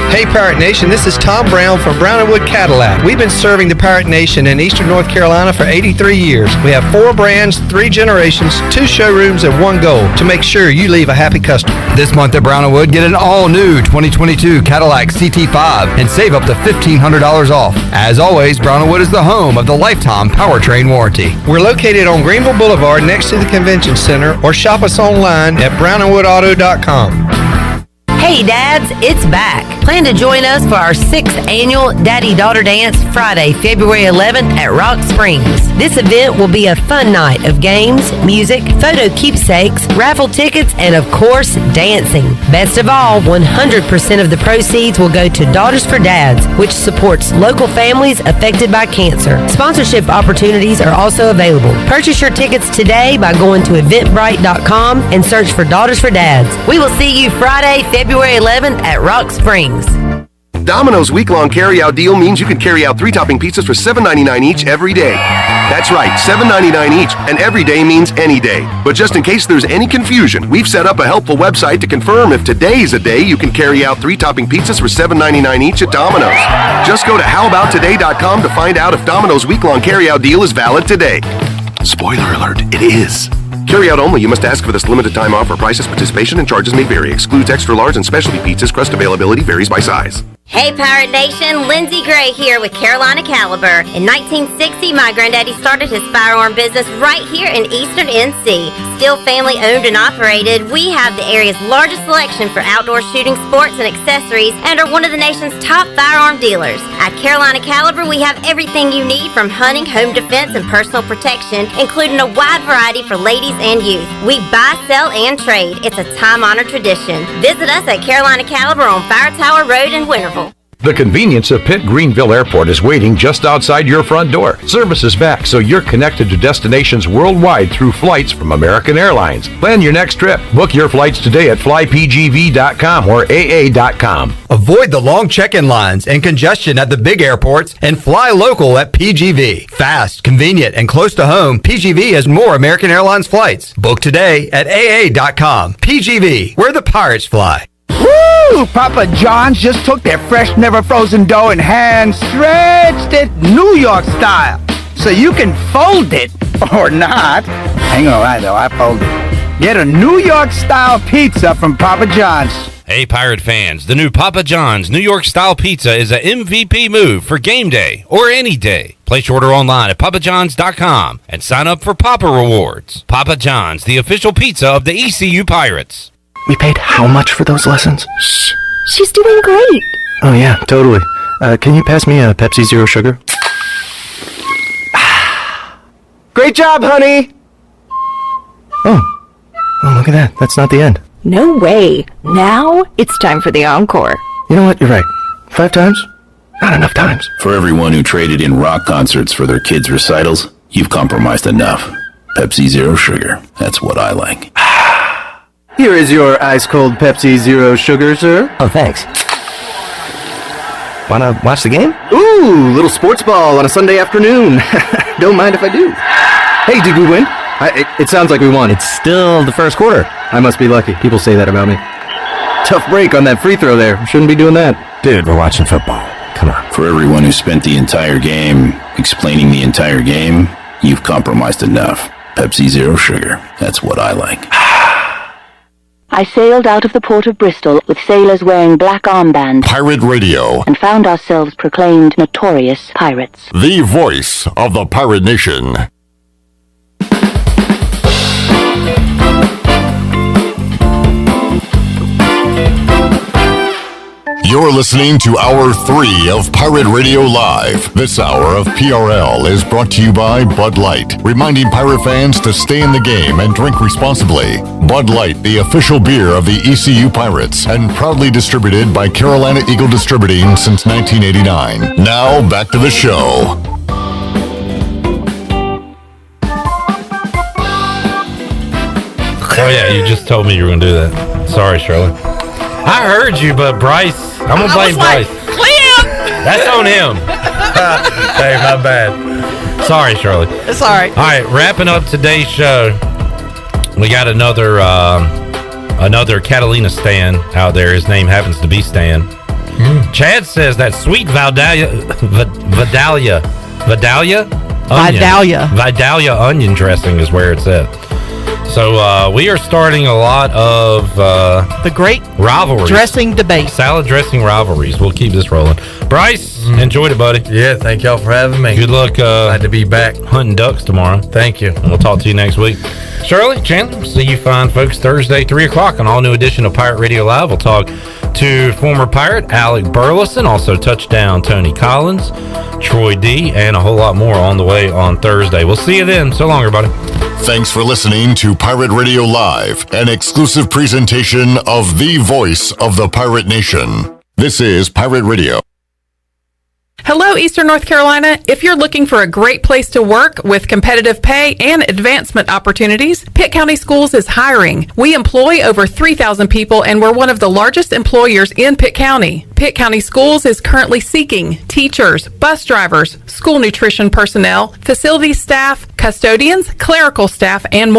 Hey Pirate Nation, this is Tom Brown from Brown & Wood Cadillac. We've been serving the Pirate Nation in Eastern North Carolina for 83 years. We have 4 brands, 3 generations, 2 showrooms, and 1 goal to make sure you leave a happy customer. This month at Brown & Wood, get an all-new 2022 Cadillac CT5 and save up to $1,500 off. As always, Brown & Wood is the home of the lifetime powertrain warranty. We're located on Greenville Boulevard next to the Convention Center, or shop us online at brownandwoodauto.com. Hey dads, it's back. Plan to join us for our 6th annual Daddy-Daughter Dance Friday, February 11th at Rock Springs. This event will be a fun night of games, music, photo keepsakes, raffle tickets, and of course, dancing. Best of all, 100% of the proceeds will go to Daughters for Dads, which supports local families affected by cancer. Sponsorship opportunities are also available. Purchase your tickets today by going to eventbrite.com and search for Daughters for Dads. We will see you Friday, February 11th at Rock Springs. Domino's week-long carry-out deal means you can carry out 3-topping pizzas for $7.99 each every day. That's right, $7.99 each, and every day means any day. But just in case there's any confusion, we've set up a helpful website to confirm if today's a day you can carry out 3-topping pizzas for $7.99 each at Domino's. Just go to howaboutoday.com to find out if Domino's week-long carry-out deal is valid today. Spoiler alert, it is. Carry out only. You must ask for this limited time offer. Prices, participation, and charges may vary. Excludes extra large and specialty pizzas. Crust availability varies by size. Hey Pirate Nation, Lindsay Gray here with Carolina Caliber. In 1960, my granddaddy started his firearm business right here in Eastern NC. Still family owned and operated, we have the area's largest selection for outdoor shooting sports and accessories and are one of the nation's top firearm dealers. At Carolina Caliber, we have everything you need from hunting, home defense, and personal protection, including a wide variety for ladies and youth. We buy, sell, and trade. It's a time-honored tradition. Visit us at Carolina Caliber on Fire Tower Road in Winterville. The convenience of Pitt Greenville Airport is waiting just outside your front door. Service is back, so you're connected to destinations worldwide through flights from American Airlines. Plan your next trip. Book your flights today at flypgv.com or aa.com. Avoid the long check-in lines and congestion at the big airports and fly local at PGV. Fast, convenient, and close to home, PGV has more American Airlines flights. Book today at aa.com. PGV, where the pirates fly. Woo! Papa John's just took their fresh, never frozen dough and hand stretched it New York style. So you can fold it or not. Hang on, right though, I fold it. Get a New York style pizza from Papa John's. Hey, Pirate fans, the new Papa John's New York Style Pizza is a MVP move for game day or any day. Place your order online at papajohns.com and sign up for Papa Rewards. Papa John's, the official pizza of the ECU Pirates. We paid how much for those lessons? Shh, she's doing great. Oh yeah, totally. Can you pass me a Pepsi Zero Sugar? Great job, honey. Oh, look at that. That's not the end. No way. Now it's time for the encore. You know what? You're right. 5 times? Not enough times. For everyone who traded in rock concerts for their kids' recitals, you've compromised enough. Pepsi Zero Sugar. That's what I like. Here is your ice-cold Pepsi Zero Sugar, sir. Oh, thanks. Wanna watch the game? Ooh, little sports ball on a Sunday afternoon. Don't mind if I do. Hey, did we win? It sounds like we won. It's still the first quarter. I must be lucky. People say that about me. Tough break on that free throw there. Shouldn't be doing that. Dude, we're watching football. Come on. For everyone who spent the entire game explaining the entire game, you've compromised enough. Pepsi Zero Sugar. That's what I like. I sailed out of the port of Bristol with sailors wearing black armbands. Pirate Radio. And found ourselves proclaimed notorious pirates. The voice of the Pirate Nation. You're listening to Hour 3 of Pirate Radio Live. This hour of PRL is brought to you by Bud Light, reminding pirate fans to stay in the game and drink responsibly. Bud Light, the official beer of the ECU Pirates, and proudly distributed by Carolina Eagle Distributing since 1989. Now, back to the show. Oh, yeah, you just told me you were going to do that. Sorry, Shirley. I heard you, but Bryce, I'm going to blame Bryce. Clem! That's on him. Hey, my bad. Sorry, Shirley. It's all right. All right, wrapping up today's show, we got another Catalina Stan out there. His name happens to be Stan. Chad says that sweet Vidalia onion dressing is where it's at. So we are starting a lot of the great rivalries, dressing debate, salad dressing rivalries. We'll keep this rolling. Bryce, enjoyed it, buddy. Yeah, thank y'all for having me. Good luck. Glad to be back hunting ducks tomorrow. Thank you. And we'll talk to you next week. Shirley, Chandler, see you fine folks Thursday, 3 o'clock on all new edition of Pirate Radio Live. We'll talk to former Pirate Alec Burleson, also touchdown Tony Collins, Troy D, and a whole lot more on the way on Thursday. We'll see you then. So long, everybody. Thanks for listening to Pirate Radio Live, an exclusive presentation of the voice of the Pirate Nation. This is Pirate Radio. Hello, Eastern North Carolina. If you're looking for a great place to work with competitive pay and advancement opportunities, Pitt County Schools is hiring. We employ over 3,000 people, and we're one of the largest employers in Pitt County. Pitt County Schools is currently seeking teachers, bus drivers, school nutrition personnel, facility staff, custodians, clerical staff, and more.